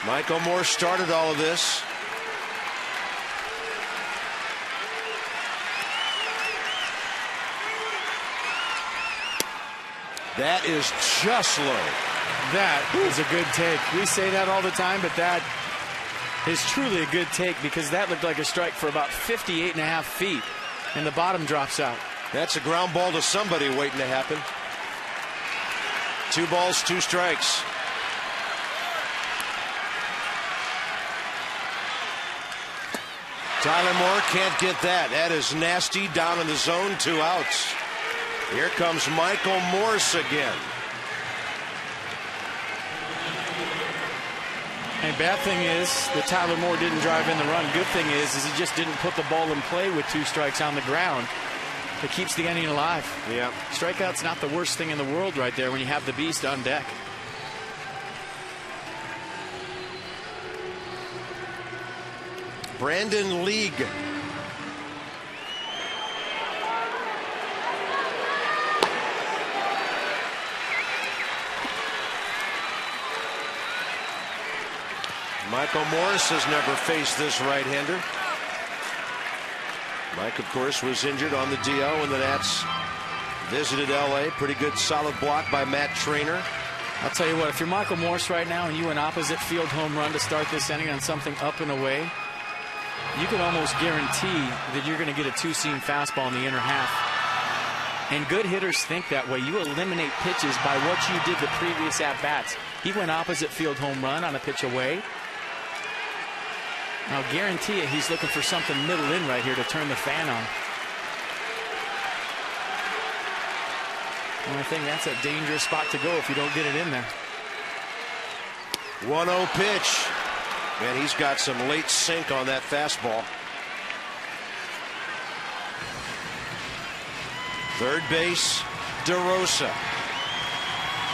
Michael Moore started all of this. That is just low. That is a good take. We say that all the time, but that is truly a good take because that looked like a strike for about 58.5 feet, and the bottom drops out. That's a ground ball to somebody waiting to happen. 2 balls, 2 strikes. Tyler Moore can't get that. That is nasty down in the zone. 2 outs. Here comes Michael Morse again. And bad thing is that Tyler Moore didn't drive in the run. Good thing is he just didn't put the ball in play with 2 strikes on the ground. It keeps the inning alive. Yeah. Strikeout's not the worst thing in the world right there when you have the beast on deck. Brandon League. Michael Morse has never faced this right-hander. Mike, of course, was injured on the DL when the Nats visited L.A. Pretty good solid block by Matt Trainer. I'll tell you what, if you're Michael Morse right now and you an opposite field home run to start this inning on something up and away, you can almost guarantee that you're going to get a 2-seam fastball in the inner half. And good hitters think that way. You eliminate pitches by what you did the previous at-bats. He went opposite field home run on a pitch away. I'll guarantee you he's looking for something middle in right here to turn the fan on. And I think that's a dangerous spot to go if you don't get it in there. 1-0 pitch. Man, he's got some late sink on that fastball. Third base, DeRosa.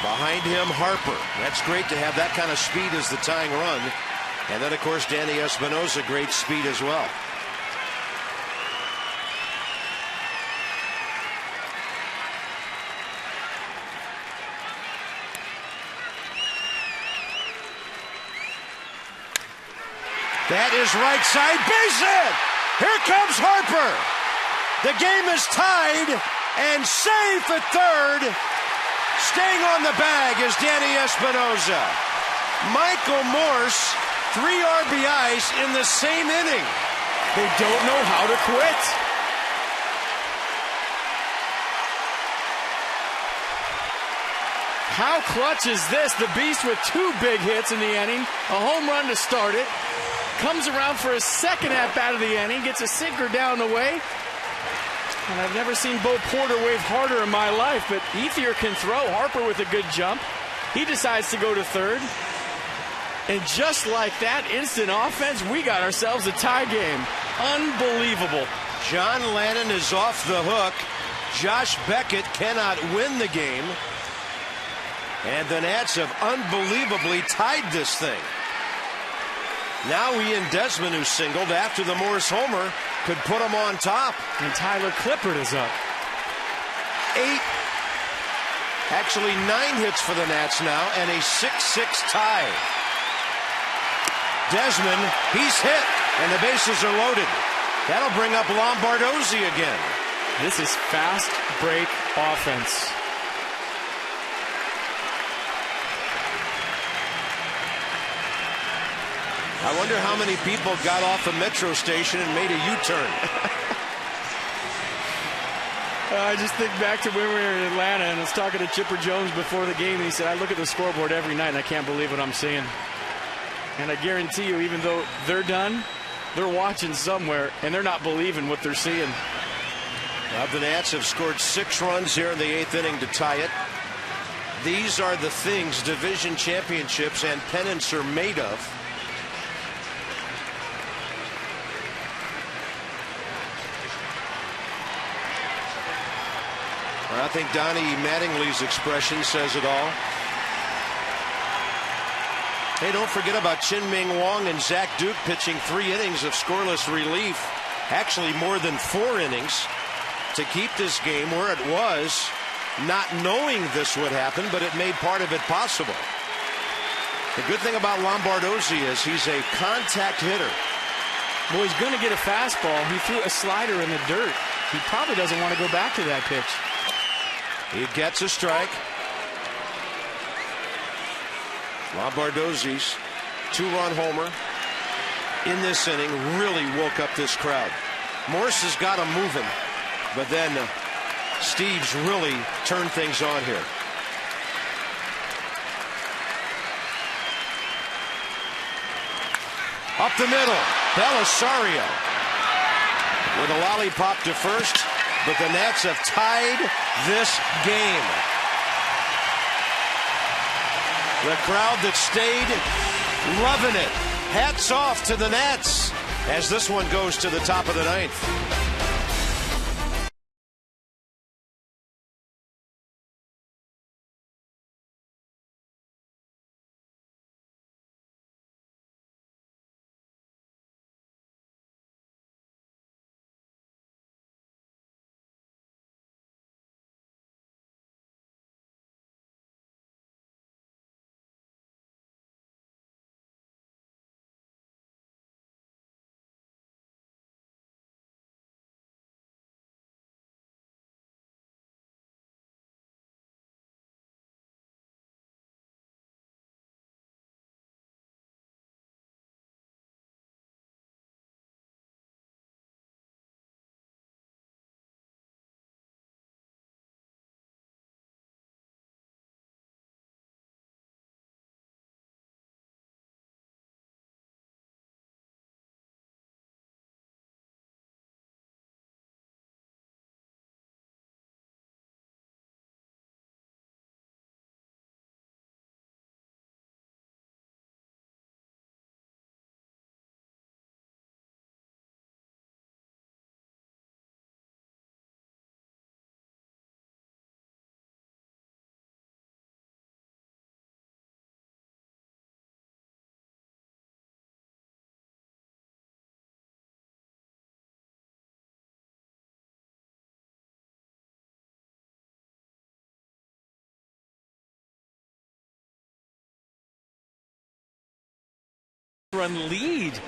Behind him, Harper. That's great to have that kind of speed as the tying run. And then, of course, Danny Espinosa, great speed as well. That is right side, base hit! Here comes Harper! The game is tied and safe at third. Staying on the bag is Danny Espinosa. Michael Morse, 3 RBIs in the same inning. They don't know how to quit. How clutch is this? The Beast with 2 big hits in the inning, a home run to start it. Comes around for his second at-bat of the inning, gets a sinker down the way. And I've never seen Bo Porter wave harder in my life, but Ethier can throw. Harper with a good jump. He decides to go to third. And just like that instant offense, we got ourselves a tie game. Unbelievable. John Lannon is off the hook. Josh Beckett cannot win the game. And the Nats have unbelievably tied this thing. Now Ian Desmond, who singled after the Morse homer, could put him on top. And Tyler Clippard is up. 9 hits for the Nats now, and a 6-6 tie. Desmond, he's hit, and the bases are loaded. That'll bring up Lombardozzi again. This is fast break offense. I wonder how many people got off a metro station and made a U-turn. I just think back to when we were in Atlanta, and I was talking to Chipper Jones before the game, and he said, I look at the scoreboard every night, and I can't believe what I'm seeing. And I guarantee you, even though they're done, they're watching somewhere, and they're not believing what they're seeing. Now, the Nats have scored 6 runs here in the 8th inning to tie it. These are the things division championships and pennants are made of. I think Donnie Mattingly's expression says it all. Hey, don't forget about Chin-Ming Wong and Zach Duke pitching 3 innings of scoreless relief. Actually, more than 4 innings to keep this game where it was, not knowing this would happen, but it made part of it possible. The good thing about Lombardozzi is he's a contact hitter. Well, he's going to get a fastball. He threw a slider in the dirt. He probably doesn't want to go back to that pitch. He gets a strike. Lombardozzi's 2-run homer in this inning really woke up this crowd. Morse has got him moving, but then Steve's really turned things on here. Up the middle, Belisario with a lollipop to first, but the Nats have tied this game. The crowd that stayed, loving it. Hats off to the Nats as this one goes to the top of the 9th. 6-run lead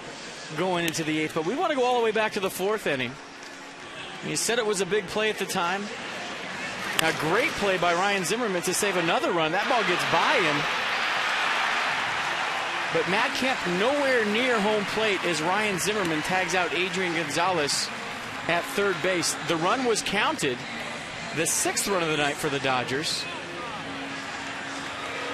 going into the 8th. But we want to go all the way back to the 4th inning. He said it was a big play at the time. A great play by Ryan Zimmerman to save another run. That ball gets by him. But Matt Kemp nowhere near home plate as Ryan Zimmerman tags out Adrian Gonzalez at third base. The run was counted, the 6th run of the night for the Dodgers.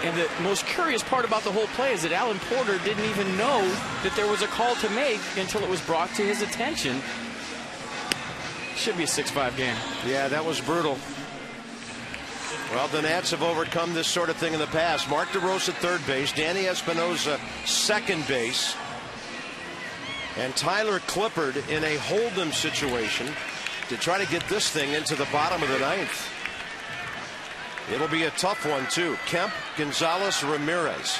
And the most curious part about the whole play is that Alan Porter didn't even know that there was a call to make until it was brought to his attention. Should be a 6-5 game. Yeah, that was brutal. Well, the Nats have overcome this sort of thing in the past. Mark DeRosa at third base, Danny Espinosa second base, and Tyler Clippard in a hold-em situation to try to get this thing into the bottom of the 9th. It'll be a tough one, too. Kemp, Gonzalez, Ramirez.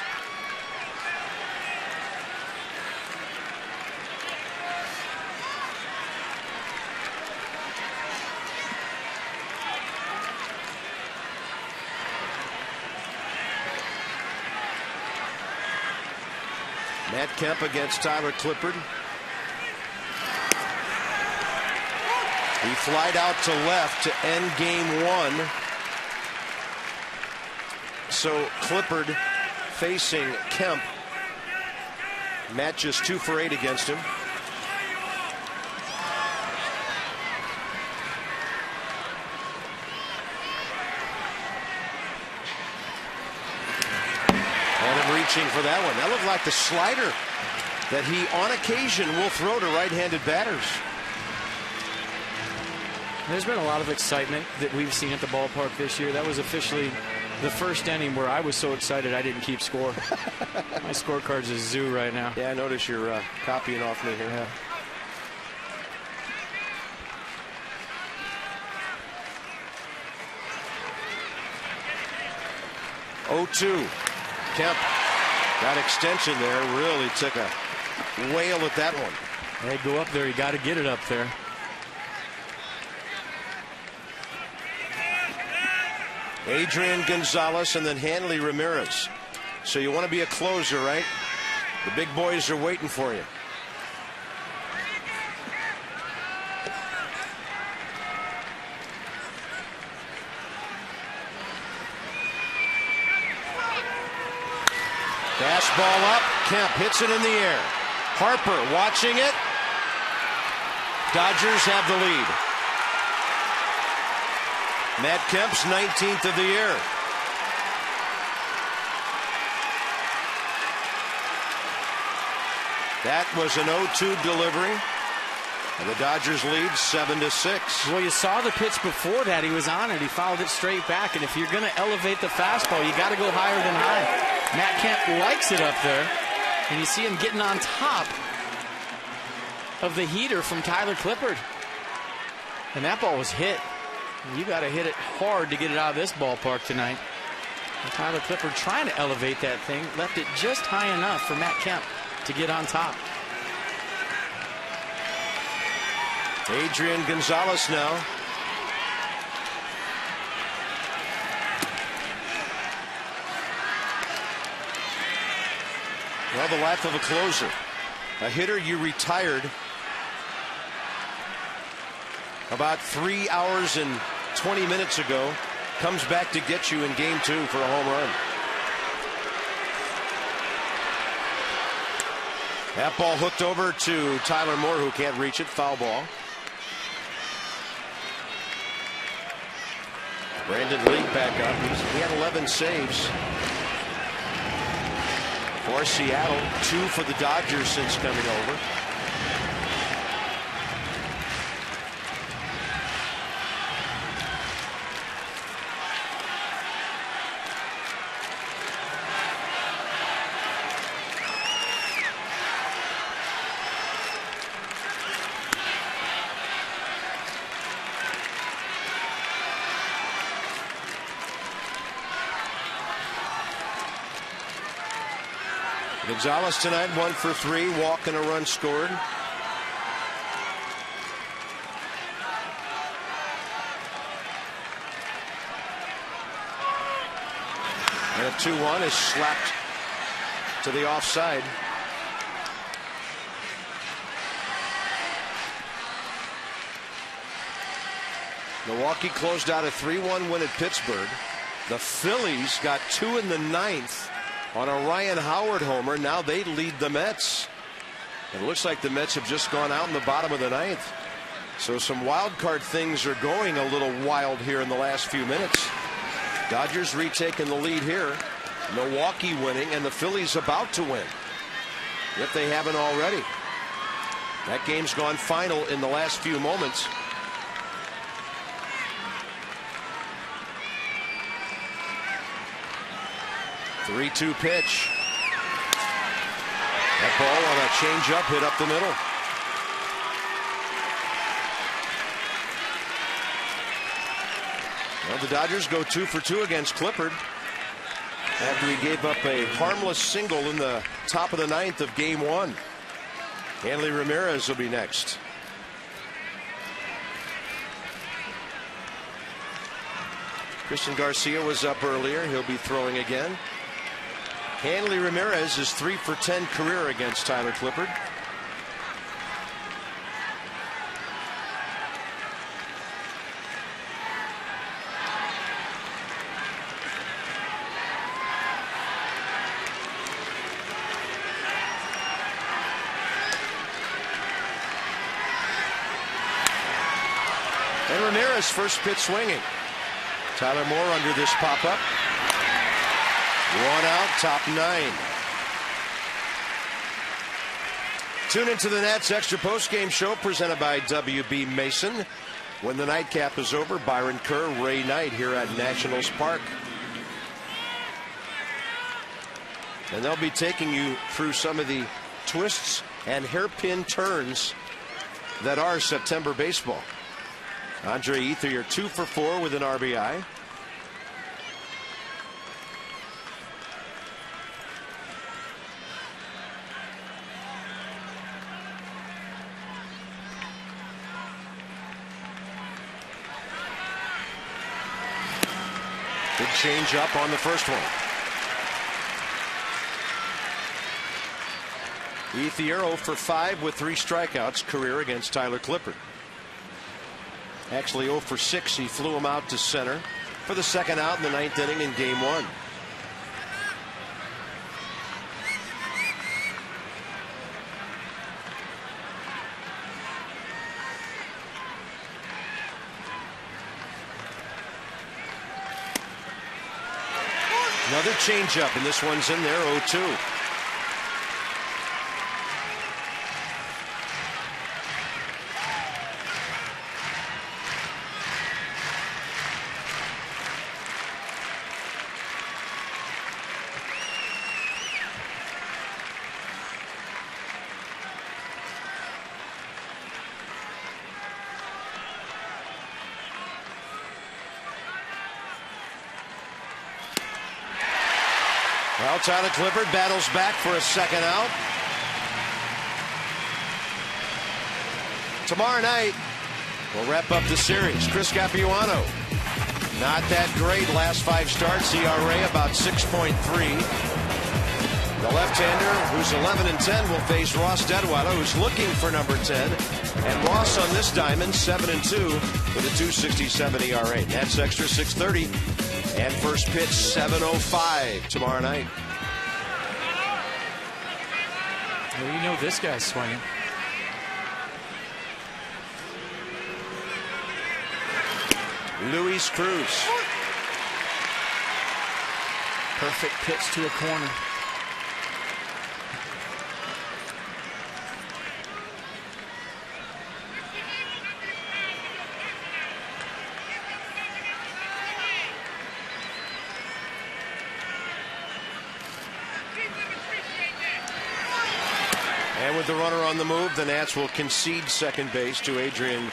Matt Kemp against Tyler Clippard. He flied out to left to end game 1. So Clippard facing Kemp. Matt just 2 for 8 against him. Reaching for that one. That looked like the slider that he on occasion will throw to right-handed batters. There's been a lot of excitement that we've seen at the ballpark this year. That was officially the first inning where I was so excited I didn't keep score. My scorecard's a zoo right now. Yeah, I notice you're copying off me here. Yeah. Kemp got extension there. Really took a whale at that one. Hey, go up there. You got to get it up there. Adrian Gonzalez and then Hanley Ramirez. So you want to be a closer, right? The big boys are waiting for you. Fastball up. Kemp hits it in the air. Harper watching it. Dodgers have the lead. Matt Kemp's 19th of the year. That was an 0-2 delivery. And the Dodgers lead 7-6. Well, you saw the pitch before that. He was on it. He fouled it straight back. And if you're going to elevate the fastball, you got to go higher than high. Matt Kemp likes it up there. And you see him getting on top of the heater from Tyler Clippard. And that ball was hit. You got to hit it hard to get it out of this ballpark tonight. And Tyler Clippard trying to elevate that thing. Left it just high enough for Matt Kemp to get on top. Adrian Gonzalez now. Well, the life of a closer. A hitter you retired about 3 hours and 20 minutes ago comes back to get you in game 2 for a home run. That ball hooked over to Tyler Moore, who can't reach it. Foul ball. Brandon Lee back up. He had 11 saves for Seattle. 2 for the Dodgers since coming over. Gonzalez tonight 1 for 3, walk and a run scored. And a 2-1 is slapped to the offside. Milwaukee closed out a 3-1 win at Pittsburgh. The Phillies got 2 in the 9th on a Ryan Howard homer. Now they lead the Mets. It looks like the Mets have just gone out in the bottom of the 9th. So some wild card things are going a little wild here in the last few minutes. Dodgers retaking the lead here. Milwaukee winning, and the Phillies about to win, if they haven't already. That game's gone final in the last few moments. Three-two pitch. That ball on a changeup hit up the middle. Well, the Dodgers go 2 for 2 against Clippard after he gave up a harmless single in the top of the 9th of Game 1. Hanley Ramirez will be next. Christian Garcia was up earlier. He'll be throwing again. Hanley Ramirez is 3 for 10 career against Tyler Clippard. And Ramirez first pitch swinging. Tyler Moore under this pop-up. 1 out, top 9. Tune into the Nats Extra Postgame Show presented by WB Mason. When the nightcap is over, Byron Kerr, Ray Knight here at Nationals Park. And they'll be taking you through some of the twists and hairpin turns that are September baseball. Andre Ethier 2 for 4 with an RBI. Big change up on the first one. Ethier 0 for 5 with 3 strikeouts career against Tyler Clippard. Actually 0 for 6. He flew him out to center for the second out in the 9th inning in Game 1. Another changeup, and this one's in there, 0-2. Well, Tyler Clippard battles back for a second out. Tomorrow night, we'll wrap up the series. Chris Capuano, not that great last 5 starts. ERA about 6.3. The left-hander, who's 11-10, will face Ross Detwiler, who's looking for number 10. And Ross on this diamond, 7-2 with a 2.67 ERA. Nats Extra 6:30. And first pitch 7:05 tomorrow night. Well, you know this guy's swinging. Luis Cruz. Perfect pitch to a corner. And with the runner on the move, the Nats will concede second base to Adrian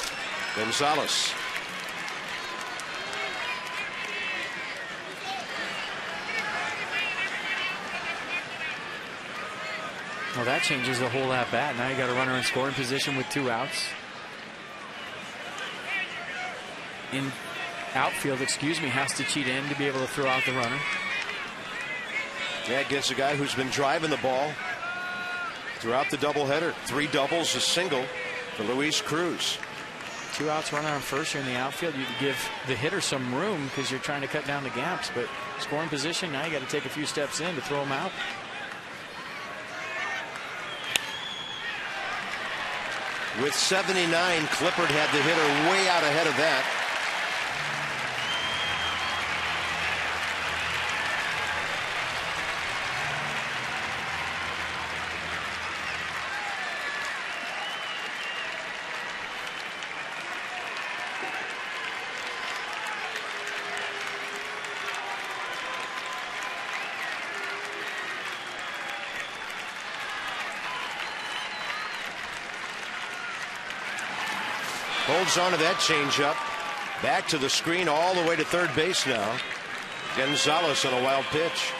Gonzalez. Well, that changes the whole at bat. Now you got a runner in scoring position with 2 outs. In outfield, has to cheat in to be able to throw out the runner. Yeah, against a guy who's been driving the ball throughout the doubleheader. 3 doubles, a single for Luis Cruz. 2 outs, runner on first. You're in the outfield. You give the hitter some room because you're trying to cut down the gaps. But scoring position, now you got to take a few steps in to throw them out. With 79, Clippard had the hitter way out ahead of that. Holds on to that changeup. Back to the screen all the way to third base now. Gonzalez on a wild pitch.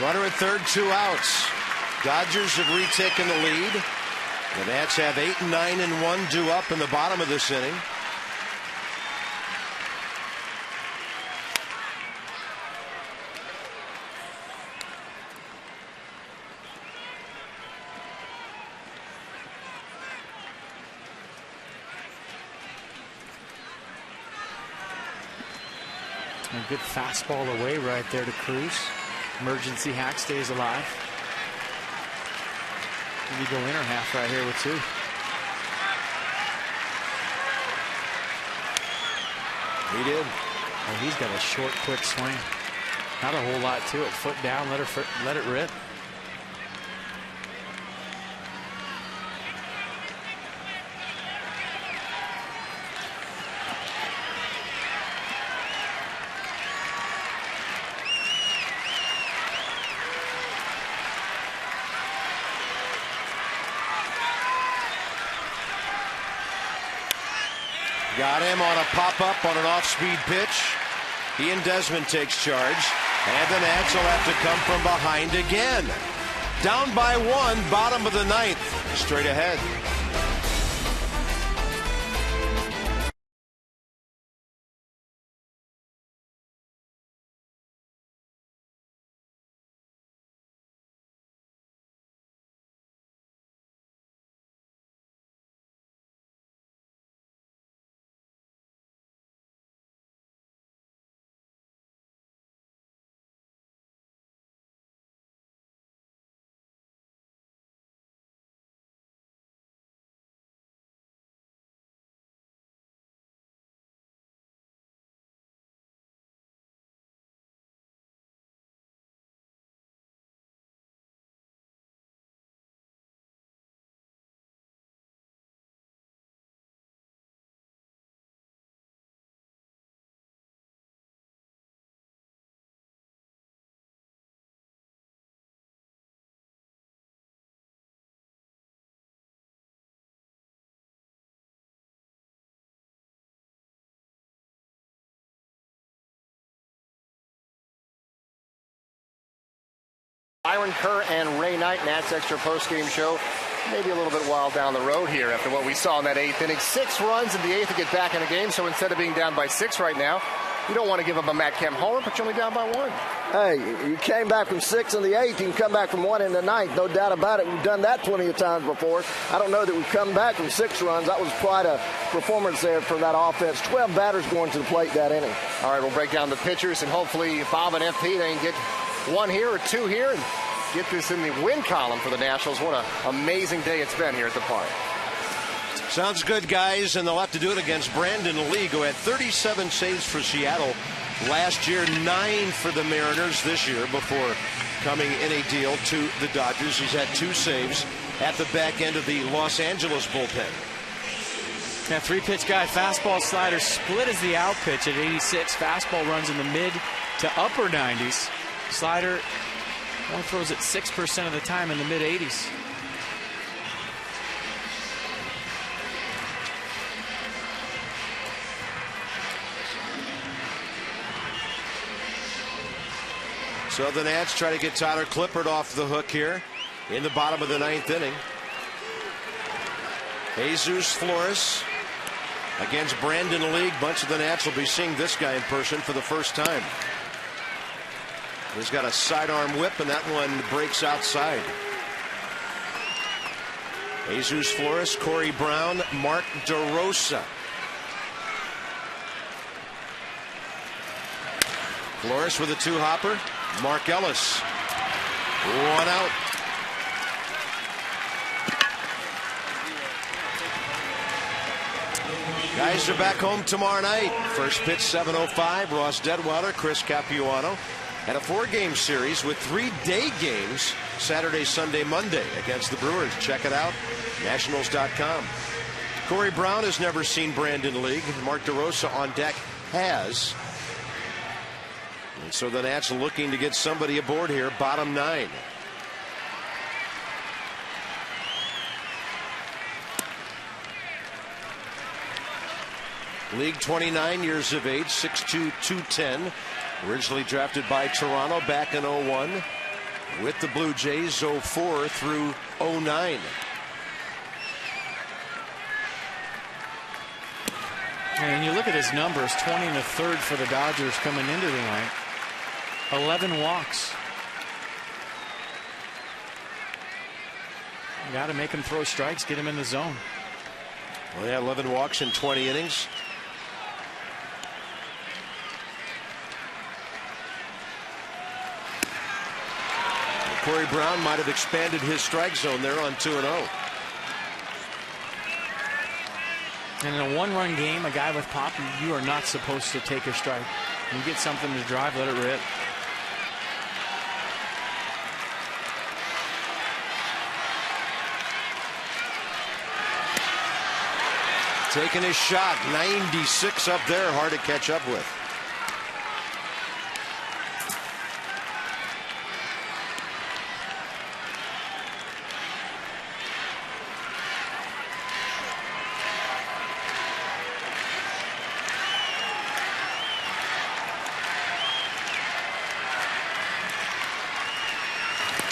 Runner at third, 2 outs. Dodgers have retaken the lead. The Nats have 8, 9, and 1 due up in the bottom of this inning. A good fastball away right there to Cruz. Emergency hack stays alive. Maybe go inner half right here with 2. He did. Oh, he's got a short, quick swing. Not a whole lot to it. Foot down, let it rip. Got him on a pop-up on an off-speed pitch. Ian Desmond takes charge. And the Nats will have to come from behind again. Down by 1, bottom of the 9th. Straight ahead. Byron Kerr and Ray Knight, Nats Extra postgame show. Maybe a little bit wild down the road here after what we saw in that 8th inning. 6 runs in the 8th to get back in the game, so instead of being down by 6 right now, you don't want to give up a Matt Kemp homer, but you're only down by 1. Hey, you came back from 6 in the 8th. You can come back from 1 in the 9th. No doubt about it. We've done that plenty of times before. I don't know that we've come back from 6 runs. That was quite a performance there for that offense. 12 batters going to the plate that inning. All right, we'll break down the pitchers, and hopefully Bob and FP, they can get 1 here or 2 here and get this in the win column for the Nationals. What an amazing day it's been here at the park. Sounds good, guys, and they'll have to do it against Brandon Lee, who had 37 saves for Seattle last year, 9 for the Mariners this year before coming in a deal to the Dodgers. He's had 2 saves at the back end of the Los Angeles bullpen. That 3-pitch guy, fastball, slider, split as the out pitch at 86. Fastball runs in the mid to upper 90s. Slider only throws it 6% of the time in the mid 80s. So the Nats try to get Tyler Clippard off the hook here in the bottom of the 9th inning. Jesus Flores against Brandon League. Bunch of the Nats will be seeing this guy in person for the first time. He's got a sidearm whip, and that one breaks outside. Jesus Flores, Corey Brown, Mark DeRosa. Flores with a 2-hopper. Mark Ellis. 1 out. Guys are back home tomorrow night. First pitch 7:05. Ross Detweiler, Chris Capuano. And a 4-game series with 3 day games Saturday, Sunday, Monday against the Brewers. Check it out. Nationals.com. Corey Brown has never seen Brandon League. Mark DeRosa on deck has. And so the Nats looking to get somebody aboard here. Bottom 9. League 29 years of age, 6'2", 210. Originally drafted by Toronto back in 01. With the Blue Jays 04 through 09. And you look at his numbers, 20 and a third for the Dodgers coming into the night. 11 walks. You got to make him throw strikes, get him in the zone. Well, yeah, 11 walks in 20 innings. Corey Brown might have expanded his strike zone there on 2-0. And in a 1-run game, a guy with pop, you are not supposed to take a strike. You get something to drive, let it rip. Taking his shot, 96 up there, hard to catch up with.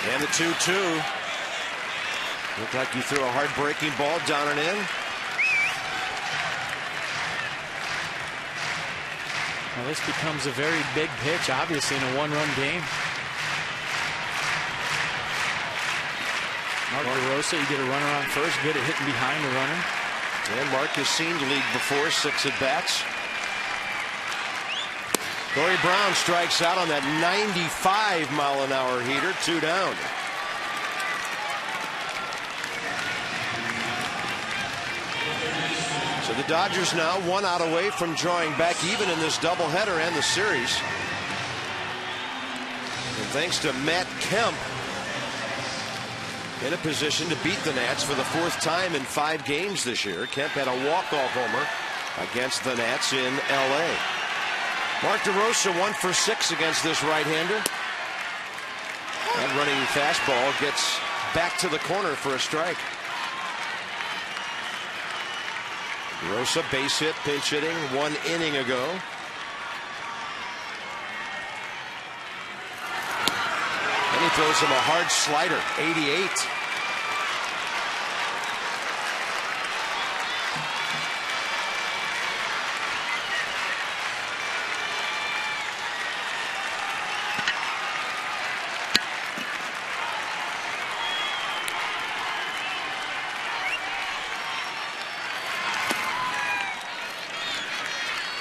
And the 2-2. Looked like you threw a hard-breaking ball down and in. Well, this becomes a very big pitch, obviously, in a 1-run game. Mark DeRosa, you get a runner on first, good at hitting behind the runner. And Mark has seen the league before, 6 at-bats. Corey Brown strikes out on that 95-mile-an-hour heater, 2 down. So the Dodgers now 1 out away from drawing back even in this doubleheader and the series. And thanks to Matt Kemp in a position to beat the Nats for the 4th time in 5 games this year. Kemp had a walk-off homer against the Nats in L.A. Mark DeRosa 1 for 6 against this right-hander. That running fastball gets back to the corner for a strike. DeRosa base hit, pinch hitting 1 inning ago. And he throws him a hard slider, 88.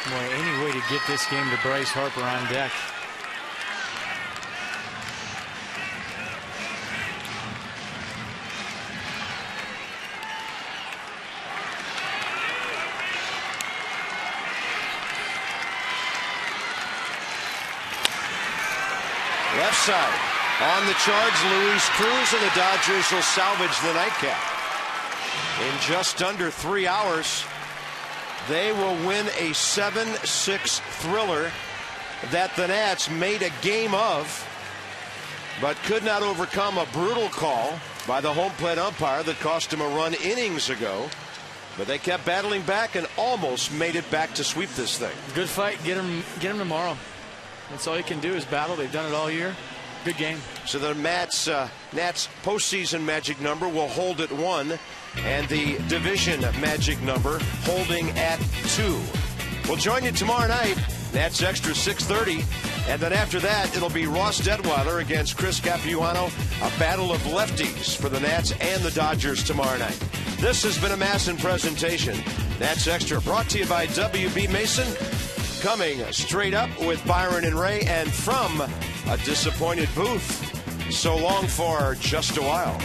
Boy, any way to get this game to Bryce Harper on deck. Left side on the charge, Luis Cruz, and the Dodgers will salvage the nightcap. In just under 3 hours, they will win a 7-6 thriller that the Nats made a game of, but could not overcome a brutal call by the home plate umpire that cost him a run innings ago. But they kept battling back and almost made it back to sweep this thing. Good fight. Get him tomorrow. That's all you can do is battle. They've done it all year. Good game. So the Nats postseason magic number will hold at 1, and the division magic number holding at 2. We'll join you tomorrow night. Nats Extra 6:30. And then after that, it'll be Ross Detweiler against Chris Capuano. A battle of lefties for the Nats and the Dodgers tomorrow night. This has been a Masson presentation. Nats Extra brought to you by W.B. Mason. Coming straight up with Byron and Ray, and from a disappointed booth. So long for just a while.